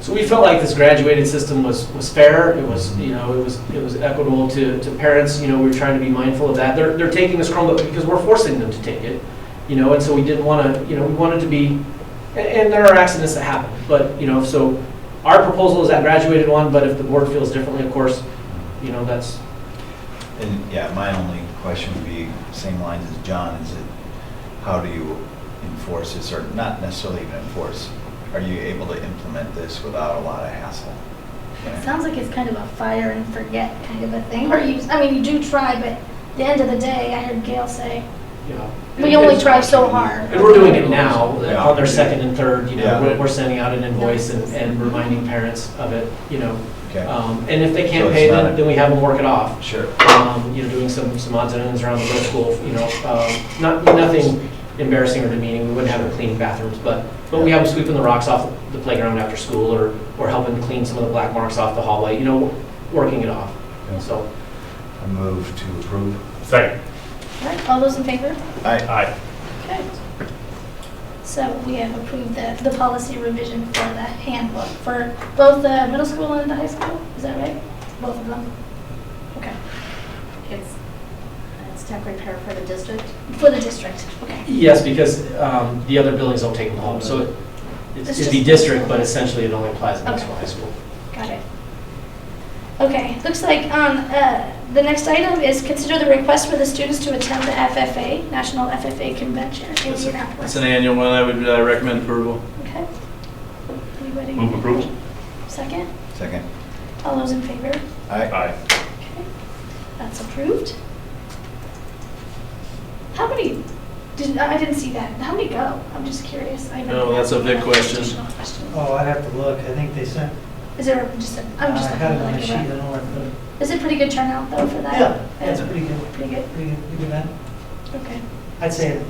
So we felt like this graduated system was fair. It was, you know, it was equitable to parents. You know, we were trying to be mindful of that. They're taking this Chromebook because we're forcing them to take it. You know, and so we didn't want to, you know, we wanted to be, and there are accidents that happen. But, you know, so our proposal is that graduated one, but if the board feels differently, of course, you know, that's. And yeah, my only question would be same lines as John, is it, how do you enforce this, or not necessarily even enforce? Are you able to implement this without a lot of hassle? It sounds like it's kind of a fire and forget kind of a thing. Or you do try, but at the end of the day, I heard Gail say, we only try so hard. And we're doing it now Yeah. on their second and third. You know, Yeah. we're sending out an invoice and reminding parents of it. You know, Okay. and if they can't So pay, it's not then we have them work it off. Sure. You know, doing some odds and ends around the middle school. You know, nothing embarrassing or demeaning. We wouldn't have them cleaning bathrooms, but we have them sweeping the rocks off the playground after school, or helping clean some of the black marks off the hallway. You know, working it off. Yeah. So. I move to approve. Second. All right, all those in favor? Aye. Okay. So we have approved the policy revision for the handbook for both the middle school and the high school. Is that right? Both of them? Okay. It's temporary repair for the district. For the district, okay. Yes, because the other buildings don't take them home, so it'd be district, but essentially it only applies in middle school, high school. Got it. Okay, looks like the next item is consider the request for the students to attend the FFA, National FFA Convention in It's Indianapolis. an annual one. I would recommend approval. Okay. Anybody? Move approval. Second? Second. All those in favor? Aye. Okay, that's approved. How many, I didn't see that. How many go? I'm just curious. I know No, that's a big question. additional questions. Oh, I'd have to look. I think they sent, Is there just, I'm just I had it on my looking sheet. I like, don't know where to put it. is it pretty good turnout though for that? Yeah, it's pretty good. Pretty good, Pretty good event. okay. I'd say,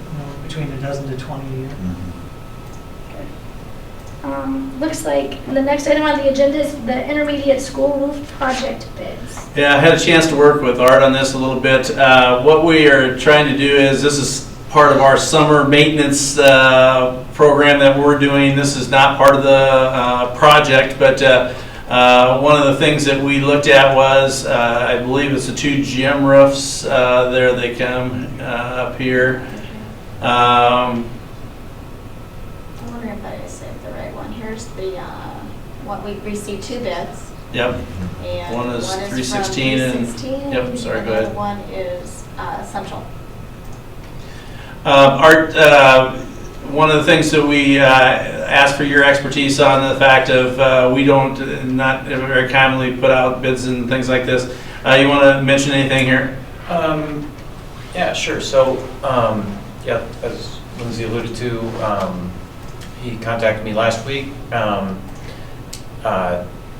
between a dozen to 20 a year. Looks like the next item on the agenda is the intermediate school roof project bids. Yeah, I had a chance to work with Art on this a little bit. What we are trying to do is, this is part of our summer maintenance program that we're doing. This is not part of the project, but one of the things that we looked at was, I believe it's the two gym roofs. There they come up here. I'm wondering if I saved the right one. Here's the, what we received 2 bids. Yep. And One is from 316 and- 316, yep, sorry, and go the ahead. other one is Central. Art, one of the things that we ask for your expertise on, the fact of we don't not very commonly put out bids and things like this. You want to mention anything here? Yeah, sure. So, yeah, as Lindsay alluded to, he contacted me last week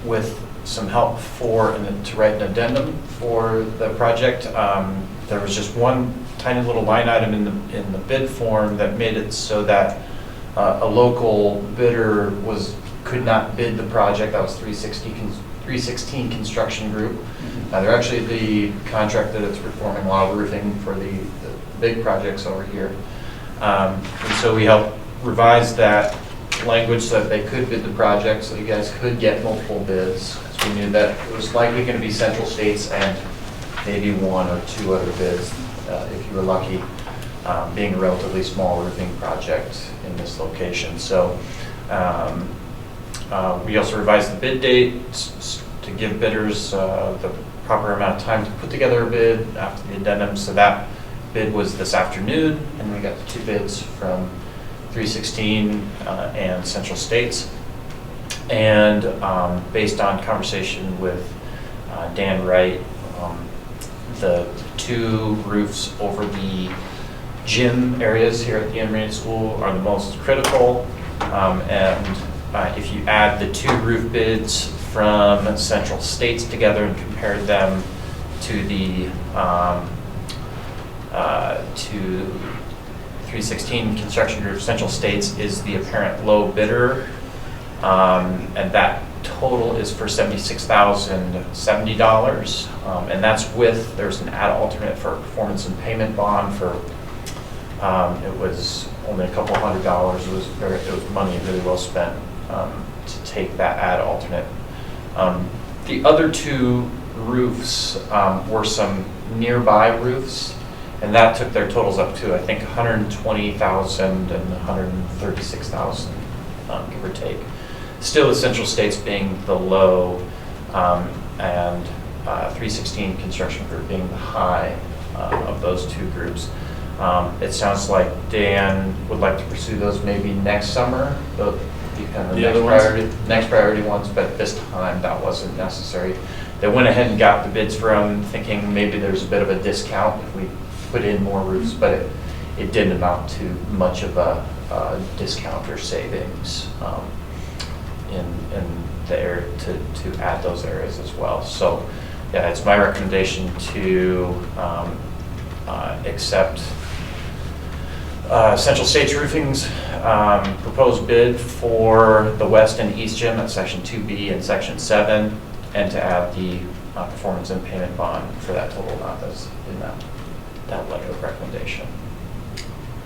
with some help to write an addendum for the project. There was just one tiny little line item in the bid form that made it so that a local bidder could not bid the project. That was 316 Construction Group. They're actually the contractor that's performing a lot of roofing for the big projects over here. And so we helped revise that language so that they could bid the project, so you guys could get multiple bids. So we knew that it was likely going to be Central States and maybe one or two other bids, if you were lucky, being a relatively small roofing project in this location. So we also revised the bid date to give bidders the proper amount of time to put together a bid after the addendum. So that bid was this afternoon, and we got the 2 bids from 316 and Central States. And based on conversation with Dan Wright, the 2 roofs over the gym areas here at the Intermediate School are the most critical. And if you add the 2 roof bids from Central States together and compare them to the to 316 Construction Group, Central States is the apparent low bidder, and that total is for $76,070, and that's with, there's an add alternate for performance and payment bond for, it was only a couple $100. It was money really well spent to take that add alternate. The other 2 roofs were some nearby roofs, and that took their totals up to, I think, $120,000 and $136,000, give or take. Still, the Central States being the low, and 316 Construction Group being the high of those 2 groups. It sounds like Dan would like to pursue those maybe next summer, the next priority ones, but this time that wasn't necessary. They went ahead and got the bids from, thinking maybe there's a bit of a discount if we put in more roofs, but it didn't amount to much of a discount or savings in the area to add those areas as well. So yeah, it's my recommendation to accept Central States Roofing's proposed bid for the west and east gym at section 2B and section 7, and to add the performance and payment bond for that total amount that's in that letter of recommendation.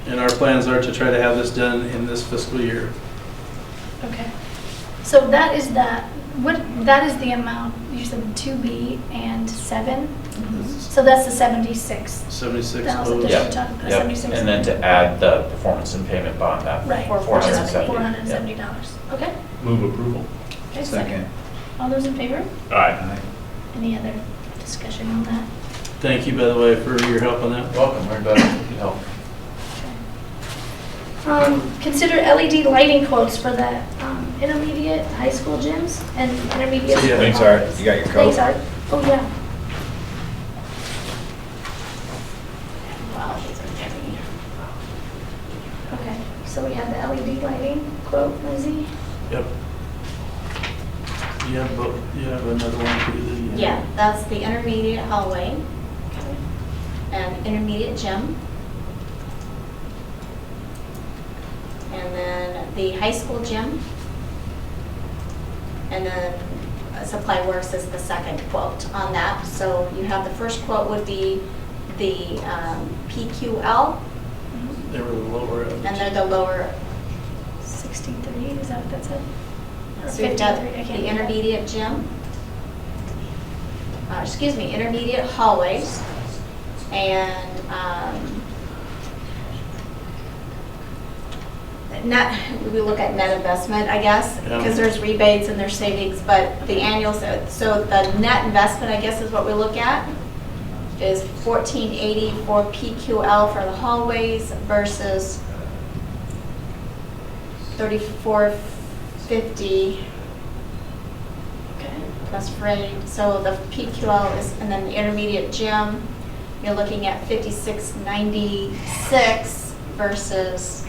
And our plans are to try to have this done in this fiscal year. Okay. So that is that the amount, you said 2B and 7? So that's the 76. 76. That was the Yep. different Yep. 76. And then to add the performance and payment bond, that Right. $470. $470. Okay. Move approval. Okay, Second. All those in favor? Aye. Any other discussion on that? Thank you, by the way, for your help on that. Welcome, we're glad to help. Consider LED lighting quotes for the intermediate high school gyms and intermediate. See ya. Thanks, Art. You got your coat? Thanks, Art. Oh, yeah. Wow, these are heavy. Okay, so we have the LED lighting quote, Lizzie? Yep. You have another one for you. Yeah, that's the intermediate hallway and intermediate gym. And then the high school gym. And then Supply Works is the second quote on that. So you have the first quote would be the PQL, They were the lower of and they're the lower. 1638, is that what that said? Or So you've got 53, I can't the read that. intermediate gym. Intermediate hallways. And we look at net investment, I guess, Yeah. because there's rebates and there's savings, but the annual, so the net investment, I guess, is what we look at, is $1480 for PQL for the hallways versus $3450 plus freight. So the PQL is, and then the intermediate gym, you're looking at $5696 versus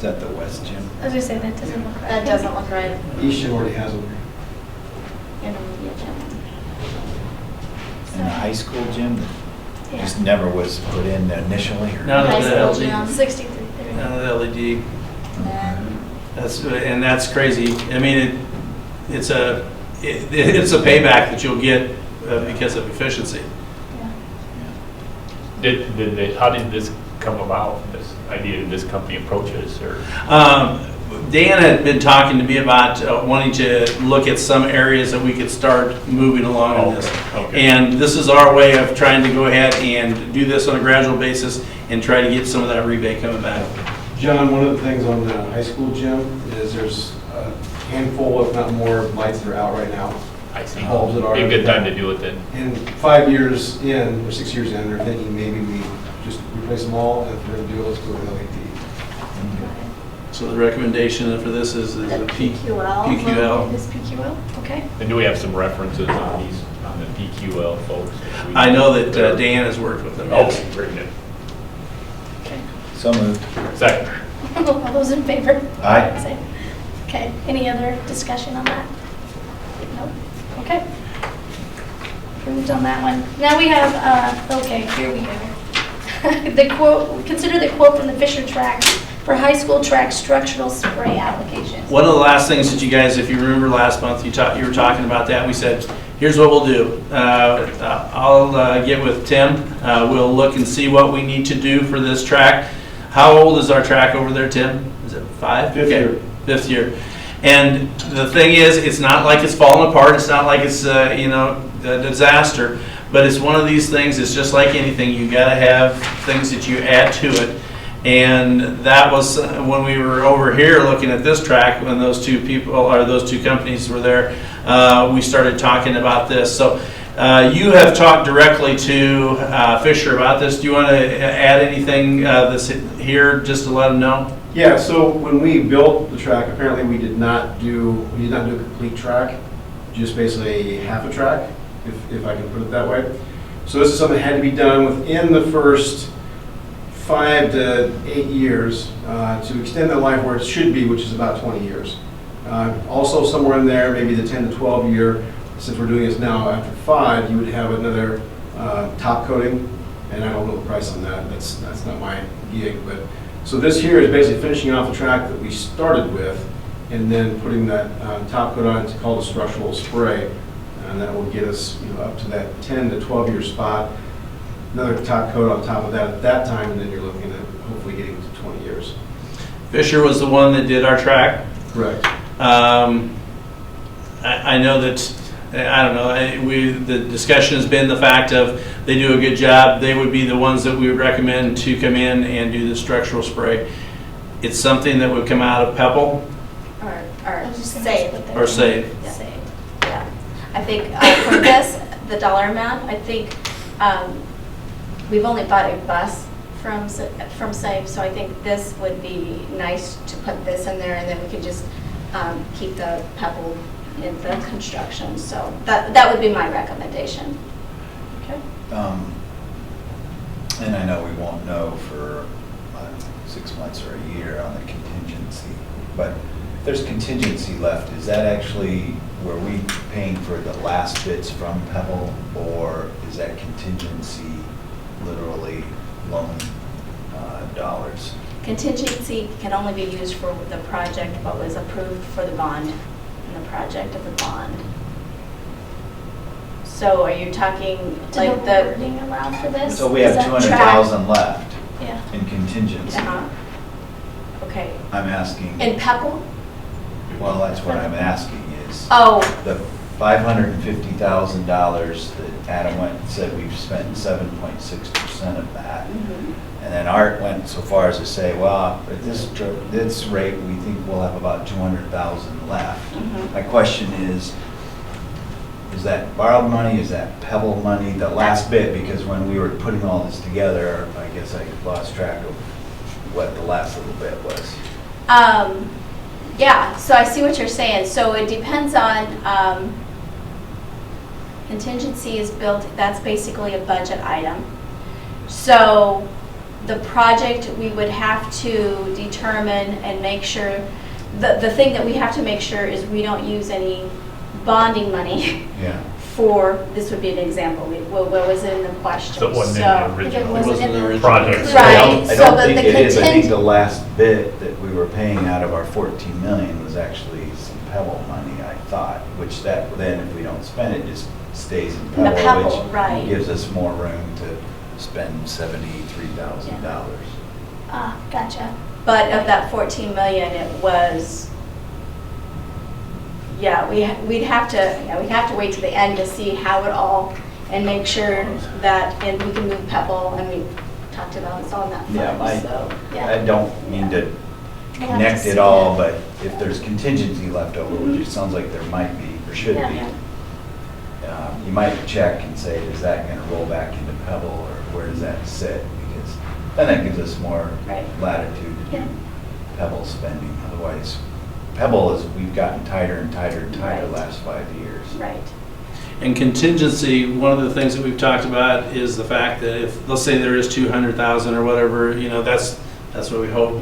that the West Gym? I was gonna say, that doesn't look right. That doesn't look right. East Gym already has them. Intermediate gym. And the high school gym that Yeah. just never was put in initially? Or? None High of the school LED. gym. 63, there you None go. of the LED. And That's crazy. I mean, it's a payback that you'll get because of efficiency. How did this come about, this idea? Did this company approach us, or? Dan had been talking to me about wanting to look at some areas that we could start moving along on this. Okay. And this is our way of trying to go ahead and do this on a gradual basis and try to get some of that rebate coming back. John, one of the things on the high school gym is there's a handful, if not more, lights that are out right now. I see. Bulbs that are. Be a good time to do it then. And 5 years in, or 6 years in, they're thinking maybe we just replace them all, and if we're gonna do it, let's do it with LED. So the recommendation for this is the a PQL. PQL. This PQL, okay. And do we have some references on these, on the PQL folks? I know that Dan has worked with them. yes. Okay, very good. So moved. Second. All those in favor? Aye. Say. Okay, any other discussion on that? Nope, okay. Approved on that one. Now we have, okay, here we go. The quote, consider the quote from the Fisher Track for high school track structural spray applications. One of the last things that you guys, if you remember last month, you were talking about that. We said, here's what we'll do. I'll get with Tim. We'll look and see what we need to do for this track. How old is our track over there, Tim? Is it 5? Fifth year. Fifth year. And the thing is, it's not like it's falling apart. It's not like it's a disaster. But it's one of these things. It's just like anything. You got to have things that you add to it. And that was when we were over here looking at this track, when those two people or those two companies were there, we started talking about this. So you have talked directly to Fisher about this. Do you want to add anything that's here just to let them know? Yeah, so when we built the track, apparently we did not do a complete track, just basically half a track, if I can put it that way. So this is something that had to be done within the first 5 to 8 years to extend the life where it should be, which is about 20 years. Also somewhere in there, maybe the 10 to 12 year, since we're doing this now after 5, you would have another top coating, and I don't know the price on that. That's not my gig, but so this here is basically finishing off the track that we started with, and then putting that top coat on. It's called a structural spray, and that will get us up to that 10 to 12 year spot. Another top coat on top of that at that time, and then you're looking at hopefully getting to 20 years. Fisher was the one that did our track. Correct. I know that, I don't know, the discussion has been the fact of they do a good job. They would be the ones that we would recommend to come in and do the structural spray. It's something that would come out of Pebble or save. or Save. Yeah. Save, yeah. I think for this, the dollar amount, I think we've only bought a bus from Save, so I think this would be nice to put this in there, and then we could just keep the Pebble in the construction. So that would be my recommendation. Okay. And I know we won't know for 6 months or a year on the contingency, but if there's contingency left, is that actually, were we paying for the last bits from Pebble, or is that contingency literally loan dollars? Contingency can only be used for the project, what was approved for the bond, and the project of the bond. So are you talking like the wording around for this? So we Is have that 200,000 left Yeah. in contingency. Okay. I'm asking, In Pebble? well, that's what I'm asking is, Oh, the $550,000 that Adam went and said we've spent 7.6% of that. And then Art went so far as to say, well, at this rate, we think we'll have about 200,000 left. My question is that borrowed money? Is that Pebble money? The last bit, because when we were putting all this together, I guess I lost track of what the last little bit was. yeah, so I see what you're saying. So it depends on, contingency is built, that's basically a budget item. So The project, we would have to determine and make sure, the thing that we have to make sure is we don't use any bonding money Yeah. for, this would be an example, what was in the question. So it wasn't in So- the original It wasn't in the project. Right. I So don't that think the it is. I think contingent- the last bit that we were paying out of our 14 million was actually some Pebble money, I thought, which that, then if we don't spend it, just stays in The Pebble, Pebble, right. which gives us more room to spend $73,000. Ah, gotcha. But of that 14 million, it was, yeah, we'd have to wait to the end to see how it all, and make sure that, and we can move Pebble, and we talked about it's on that Yeah, fund, so, yeah. I don't mean to We'll have to connect see it all, that. but if there's contingency left over, which it sounds like there might be, or should Yeah. be, you might check and say, is that gonna roll back into Pebble, or where does that sit? Because then that gives us more Right. latitude to Yeah. do Pebble spending. Otherwise, Pebble is, we've gotten tighter and tighter and tighter the Right. last 5 years. Right. And contingency, one of the things that we've talked about is the fact that if, let's say there is 200,000 or whatever, that's what we hope.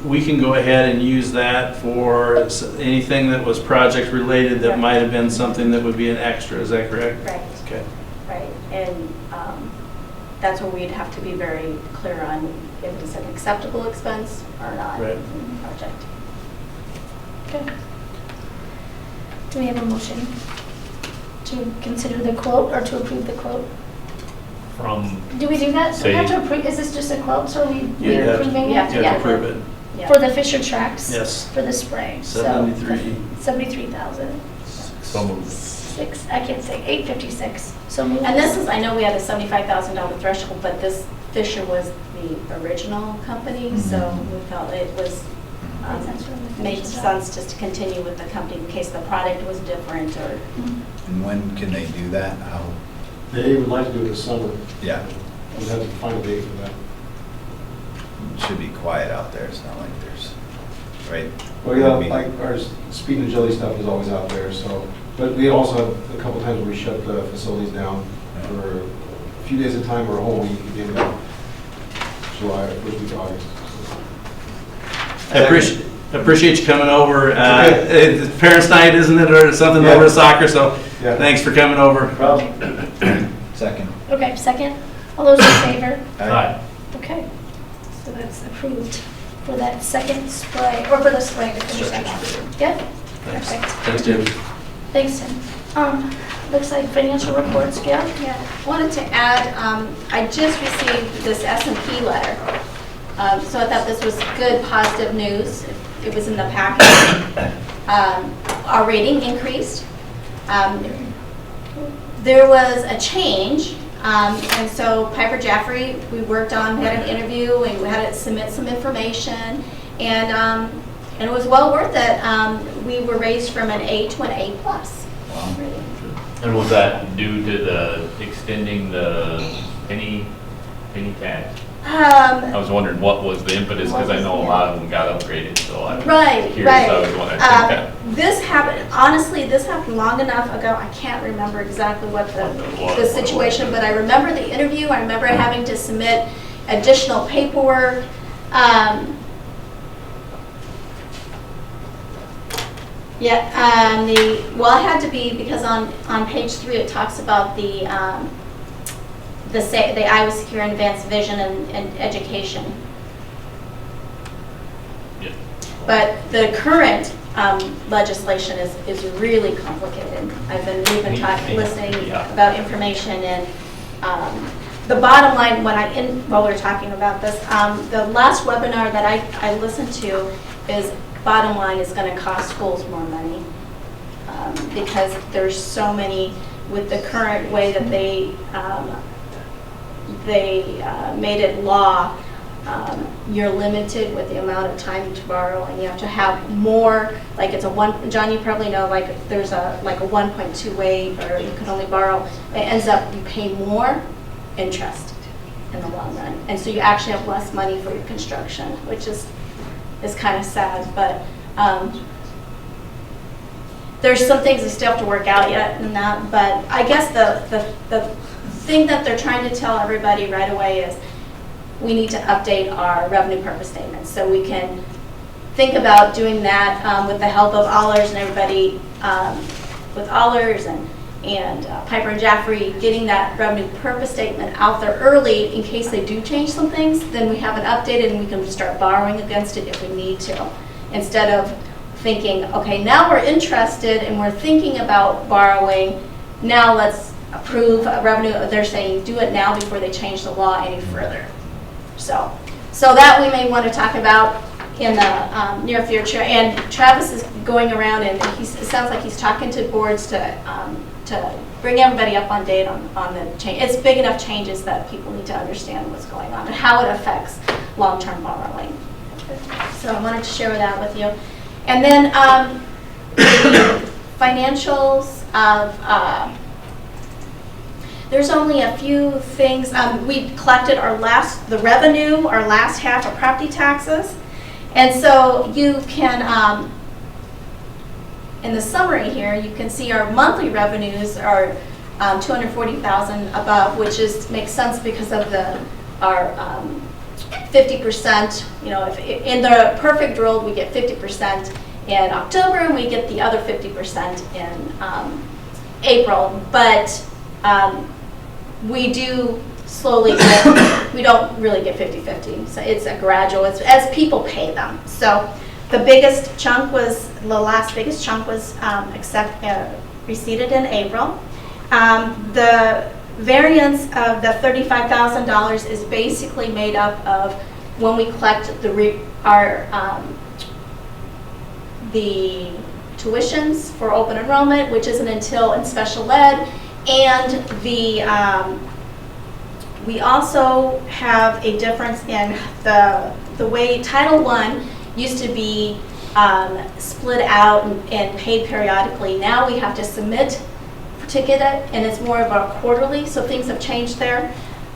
We can go ahead and use that for anything that was project related that Right. might have been something that would be an extra, is that correct? Right. Okay. Right, and that's where we'd have to be very clear on if it's an acceptable expense or not Right. in the project. Okay. Do we have a motion to consider the quote or to approve the quote? From, Do we do that? Do we have Say- to approve, is this just a quote, so You we're have- approving you have it? to You have Yeah. to approve it. Yeah. For the Fisher tracks? Yes. For the spray, so. 73. 73,000. so moved. I can't say, 856, so move. And this is, I know we had a $75,000 threshold, but this Fisher was the original company, so we felt it was, Made sense for them to made finish the job. sense just to continue with the company in case the product was different or. And when can they do that? How? They would like to do it this summer. Yeah, We'd have to find a date for that. it should be quiet out there. It's not like there's, right? Well, yeah, like our speed and agility stuff is always out there, so, but we also have a couple times where we shut the facilities down for a few days at a time or a whole week at the end of July, first week of August. I appreciate you coming over. Okay. It's parents' night, isn't it, or something Yeah. over to soccer, so Yeah. thanks for coming over. Second. Okay, second. All those in favor? Aye. Okay, so that's approved for that second spray, or for the spray to finish that off. Yeah? Thanks. Perfect. Thanks, David. Thanks, Tim. Looks like financial reports, Gail? Yeah, wanted to add, I just received this S&P letter. So I thought this was good, positive news. It was in the package. Our rating increased. There was a change, and so Piper Jaffray, we worked on, we had an interview, and we had to submit some information, and it was well worth it. We were raised from an A to an A+. rating. And was that due to the extending the penny tax? I was wondering what was the impetus, because I know a lot of them got upgraded, so I'm Right, curious. right. I was wondering, I think that- This happened, honestly, this happened long enough ago, I can't remember exactly what the situation, but I remember the interview, I remember having to submit additional paperwork. Well, it had to be, because on page 3, it talks about the Iowa Secure and Advanced Vision and Education. Yeah. But the current legislation is really complicated. We've been listening Yeah. about information, and the bottom line, while we're talking about this, the last webinar that I listened to is, bottom line is going to cost schools more money, because there's so many, with the current way that they made it law, you're limited with the amount of time to borrow, and you have to have more, like it's a one, John, you probably know, like there's a 1.2 way, or you can only borrow, it ends up you pay more interest in the long run. And so you actually have less money for your construction, which is kind of sad, but there's some things that still have to work out yet in that, but I guess the thing that they're trying to tell everybody right away is we need to update our revenue purpose statement. So we can think about doing that with the help of Allers and everybody, with Allers and Piper and Jaffrey, getting that revenue purpose statement out there early in case they do change some things. Then we have it updated and we can start borrowing against it if we need to. Instead of thinking, okay, now we're interested and we're thinking about borrowing, now let's approve a revenue. They're saying do it now before they change the law any further. So that we may want to talk about in the near future. And Travis is going around and it sounds like he's talking to boards to bring everybody up on date on the change. It's big enough changes that people need to understand what's going on and how it affects long-term borrowing. So I wanted to share that with you. And then the financials of, there's only a few things. We collected the revenue, our last half of property taxes. And so you can, in the summary here, you can see our monthly revenues are $240,000 above, which makes sense because of our 50%. You know, if in the perfect world, we get 50% in October, and we get the other 50% in April. But we do slowly get, we don't really get 50-50. So it's a gradual, it's as people pay them. So the biggest chunk was, the last biggest chunk was receipted in April. The variance of the $35,000 is basically made up of when we collect the tuitions for open enrollment, which isn't until in special ed, and we also have a difference in the way Title I used to be split out and paid periodically. Now we have to submit to get it, and it's more of a quarterly, so things have changed there.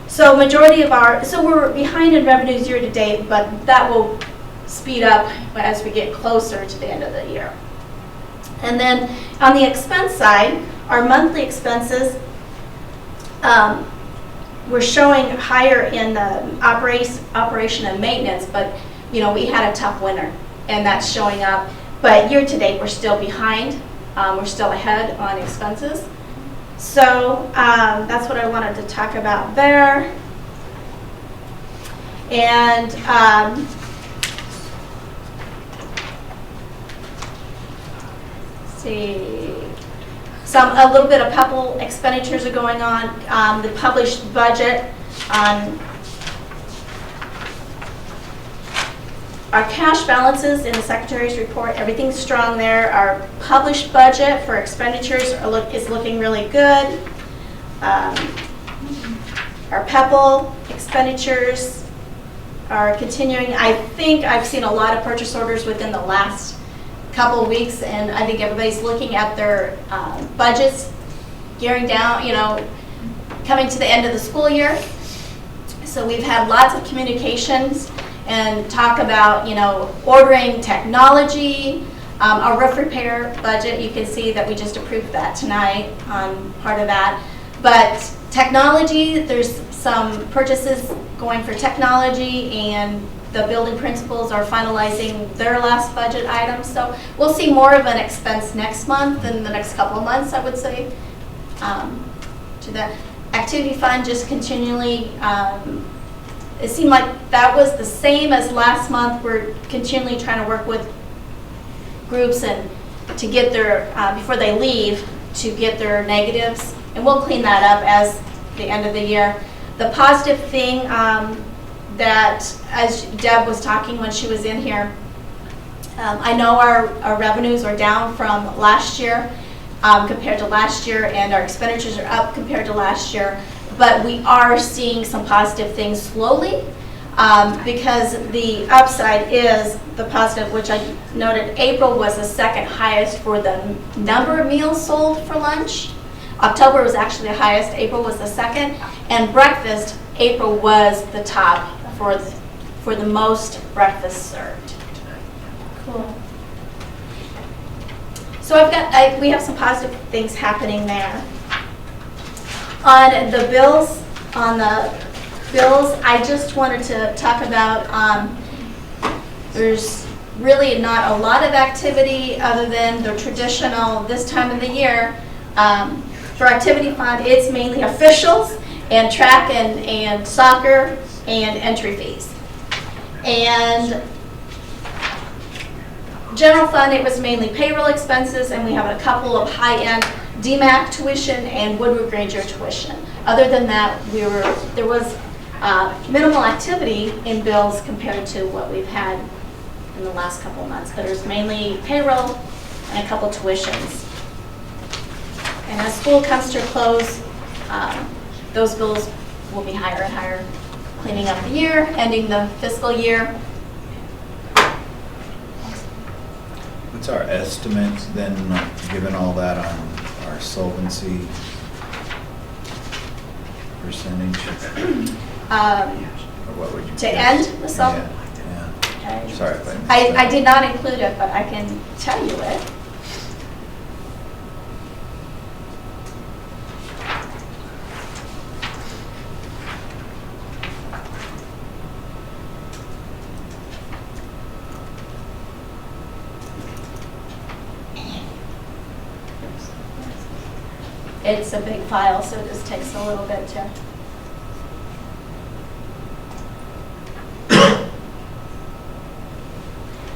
So majority of so we're behind in revenues year to date, but that will speed up as we get closer to the end of the year. And then on the expense side, our monthly expenses, we're showing higher in the operation and maintenance, but you know, we had a tough winter and that's showing up. But year to date, we're still behind. We're still ahead on expenses. So that's what I wanted to talk about there. And see, a little bit of couple expenditures are going on. The published budget on our cash balances in the Secretary's report, everything's strong there. Our published budget for expenditures is looking really good. Our PEPL expenditures are continuing. I think I've seen a lot of purchase orders within the last couple of weeks, and I think everybody's looking at their budgets, gearing down, you know, coming to the end of the school year. So we've had lots of communications and talk about, you know, ordering technology. Our roof repair budget, you can see that we just approved that tonight on part of that. But technology, there's some purchases going for technology, and the building principals are finalizing their last budget items. So we'll see more of an expense next month and the next couple of months, I would say. To the activity fund, just continually, it seemed like that was the same as last month. We're continually trying to work with groups and to get their, before they leave, to get their negatives. And we'll clean that up as the end of the year. The positive thing that, as Deb was talking when she was in here, I know our revenues are down from last year compared to last year, and our expenditures are up compared to last year. But we are seeing some positive things slowly because the upside is the positive, which I noted April was the second highest for the number of meals sold for lunch. October was actually the highest, April was the second, and breakfast, April was the top for the most breakfast served. Cool. So we have some positive things happening there. On the bills, on the bills, I just wanted to talk about, there's really not a lot of activity other than the traditional this time of the year. For activity fund, it's mainly officials and track and soccer and entry fees. And general fund, it was mainly payroll expenses, and we have a couple of high-end DMAC tuition and Woodward Granger tuition. Other than that, there was minimal activity in bills compared to what we've had in the last couple of months, but it was mainly payroll and a couple tuitions. And as school comes to a close, those bills will be higher and higher, cleaning up the year, ending the fiscal year. What's our estimate then, given all that, on our solvency percentage? Or what would you To guess? end the sub. Yeah. Okay. Sorry if I missed I that. did not include it, but I can tell you it. It's a big file, so it just takes a little bit to.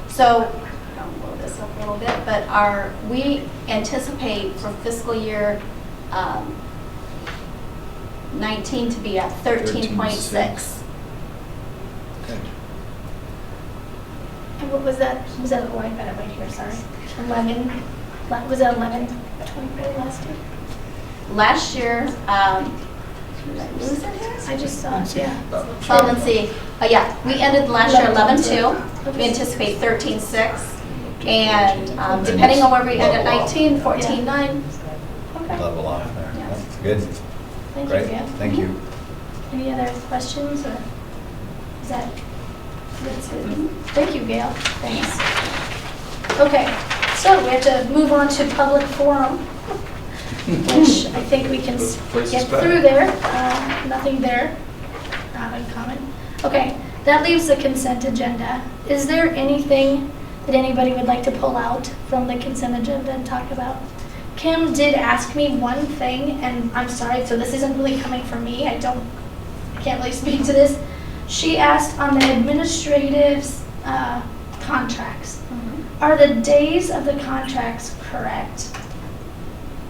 So, I'll blow this up a little bit, but we anticipate for fiscal year 19 to be at 13.6. Good. And what was that? Was that, oh, I got it right here, sorry. 11, was that 11.24 last year? Last year, did I lose it here? I just saw it, yeah. Solvency, yeah, we ended last year 11.2. We anticipate 13.6. And depending on where we end at 19, 14.9. Okay. Level off there. Yeah. Good. Thank Great. you, Gail. Thank you. Any other questions, or is that's it? Thank you, Gail. Thanks. Okay, so we have to move on to public forum, which I think we can get through there. Nothing there, not uncommon. Okay, that leaves the consent agenda. Is there anything that anybody would like to pull out from the consent agenda and talk about? Kim did ask me one thing, and I'm sorry, so this isn't really coming from me. I can't really speak to this. She asked on the administrative contracts, are the days of the contracts correct?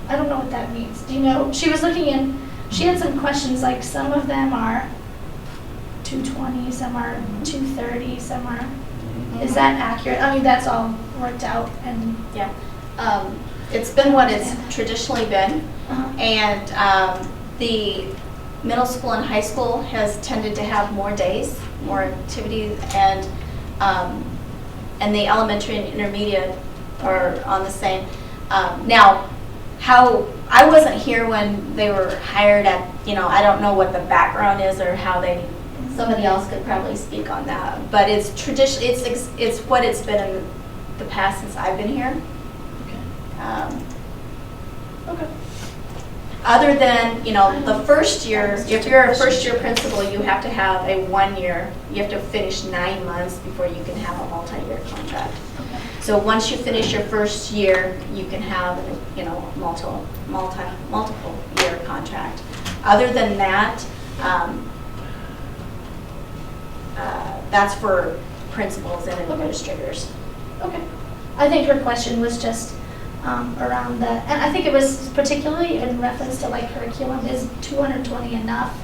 I don't know what that means. Do you know? She was looking in, she had some questions, like some of them are 220, some are 230, some are, is that accurate? I mean, that's all worked out, and Yeah. It's been what it's traditionally been. And the middle school and high school has tended to have more days, more activities, and the elementary and intermediate are on the same. Now, how, I wasn't here when they were hired at, I don't know what the background is or how they, somebody else could probably speak on that. But it's tradition, it's what it's been in the past since I've been here. okay. Other than, the first year, if you're a first year principal, you have to have a 1 year, you have to finish 9 months before you can have a multi-year contract. So once you finish your first year, you can have, multiple year contract. Other than that, that's for principals and administrators. Okay. I think her question was just around the, and I think it was particularly in reference to like curriculum, is 220 enough,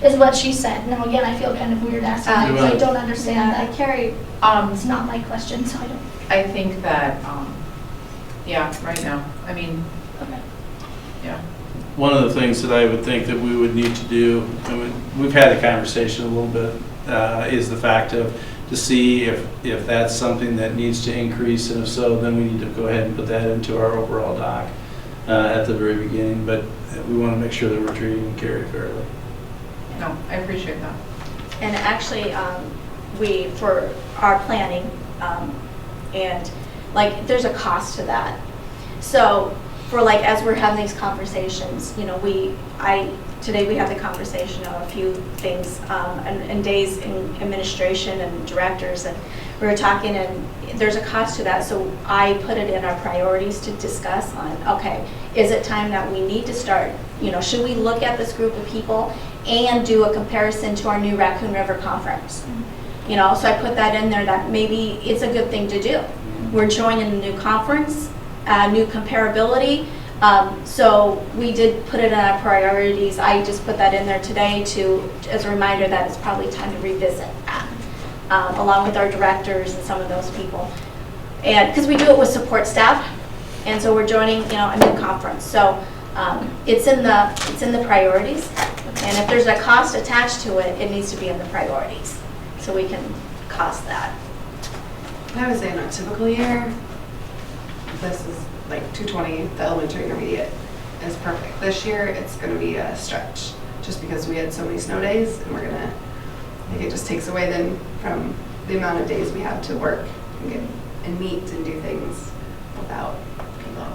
is what she said. Now, again, I feel kind of weird asking that because I don't understand that. Carrie, It's not my question, so I don't. I think that, right now, I mean, Okay. yeah. One of the things that I would think that we would need to do, and we've had a conversation a little bit, is the fact of, to see if that's something that needs to increase, and if so, then we need to go ahead and put that into our overall doc at the very beginning. But we want to make sure that we're treating Carrie fairly. No, I appreciate that. and actually, for our planning, and like, there's a cost to that. So for like, as we're having these conversations, you know, today we had the conversation of a few things, and days in administration and directors, and we were talking, and there's a cost to that, so I put it in our priorities to discuss on, okay, is it time that we need to start, you know, should we look at this group of people and do a comparison to our new Raccoon River Conference? You know, so I put that in there that maybe it's a good thing to do. We're joining a new conference, new comparability. So we did put it in our priorities. I just put that in there today as a reminder that it's probably time to revisit that, along with our directors and some of those people. And because we do it with support staff, and so we're joining, you know, a new conference. So it's in the priorities, and if there's a cost attached to it, it needs to be in the priorities, so we can cost that. I would say in a typical year, this is like 220, the elementary intermediate is perfect. This year, it's gonna be a stretch, just because we had so many snow days, and I think it just takes away then from the amount of days we have to work and meet and do things without people.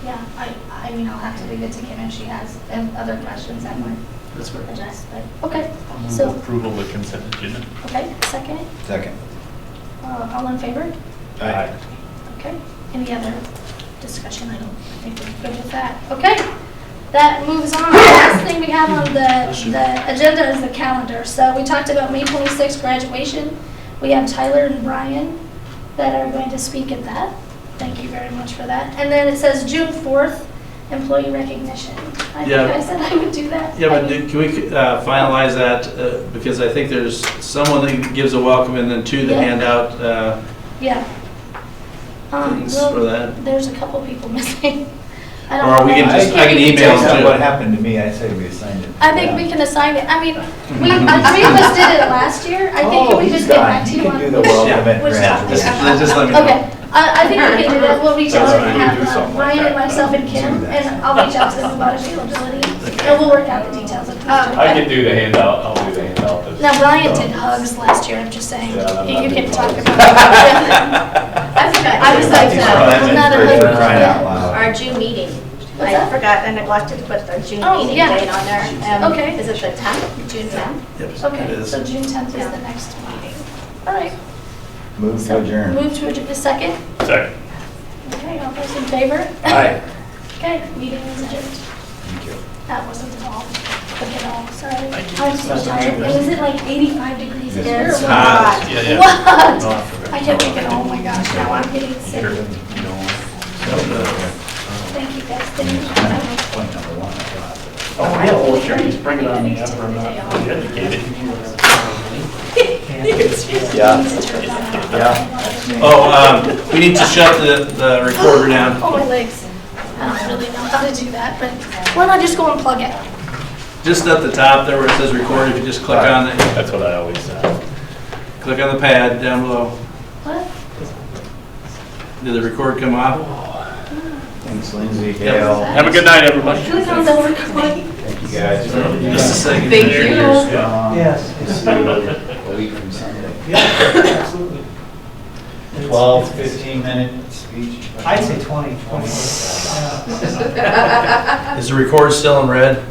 Yeah, I mean, I'll have to leave it to Kim if she has other questions that might That's fair. address, but, okay. So, Approval of consent agenda. okay, second. Second. All in favor? Aye. Okay, any other discussion? I think we're good with that. Okay, that moves on. The last thing we have on the agenda is the calendar. So we talked about May 26th graduation. We have Tyler and Brian that are going to speak at that. Thank you very much for that. And then it says June 4th, employee recognition. I think I said I would do that. Yeah, but can we finalize that, because I think there's someone that gives a welcome and then two that hand out Yeah. things for that. There's a couple people missing. I Or we can just, I can email Based on them what too. happened to me, I say we assigned it. I think we can assign it. I mean, three of us did it last year. I think can we just get back to you on He can do the welcome at which topic? graduation. Just let me know. Okay, I think we can do that. We'll reach out That's and fine. Do have something like Ryan and that. myself and Kim, and I'll reach out to them about availability. And we'll work out the details of I can do the handout, I'll do the handout. Now, Brian did hugs last year, I'm just saying. Yeah, I'm not You can big talk on about hugs. it. I forgot. I was like, I'm not a For hugger. crying out loud. Our June meeting. What's I that? forgot, I neglected to put our June Oh, meeting yeah. date on there. Okay. Is it the 10th, June 10th? Yep, it Okay, is. so June 10th is the next meeting. All right. Move So to adjourn. Move to adjourn, a second? Second. Okay, all those in favor? Aye. Okay, meeting is adjourned. Thank you. That wasn't at all, quick at all, sorry. I'm so tired. And is it like 85 degrees in here? It's or hot. what? Yeah, yeah. What? No, I forgot. I kept thinking, oh my gosh, now I'm getting sick. Sure. Thank you guys, thank you. Point number one, I thought. Oh, yeah, well, sure, just bring it on me after I'm not fully educated. Yeah. Yeah. Oh, we need to shut the recorder down. Oh, my legs. I don't really know how to do that, but why not just go and plug it? Just at the top there where it says record, if you just click on it, That's what I always say. click on the pad down below. What? Did the record come off? Thanks, Lindsay, Gail. Have a good night, everybody. Click on the record. Thank you guys. Just a second. Thank you. Yes. See you a week from Sunday. Yeah, absolutely. 12, 15-minute speech. I'd say 20. Yeah. Is the record still in red?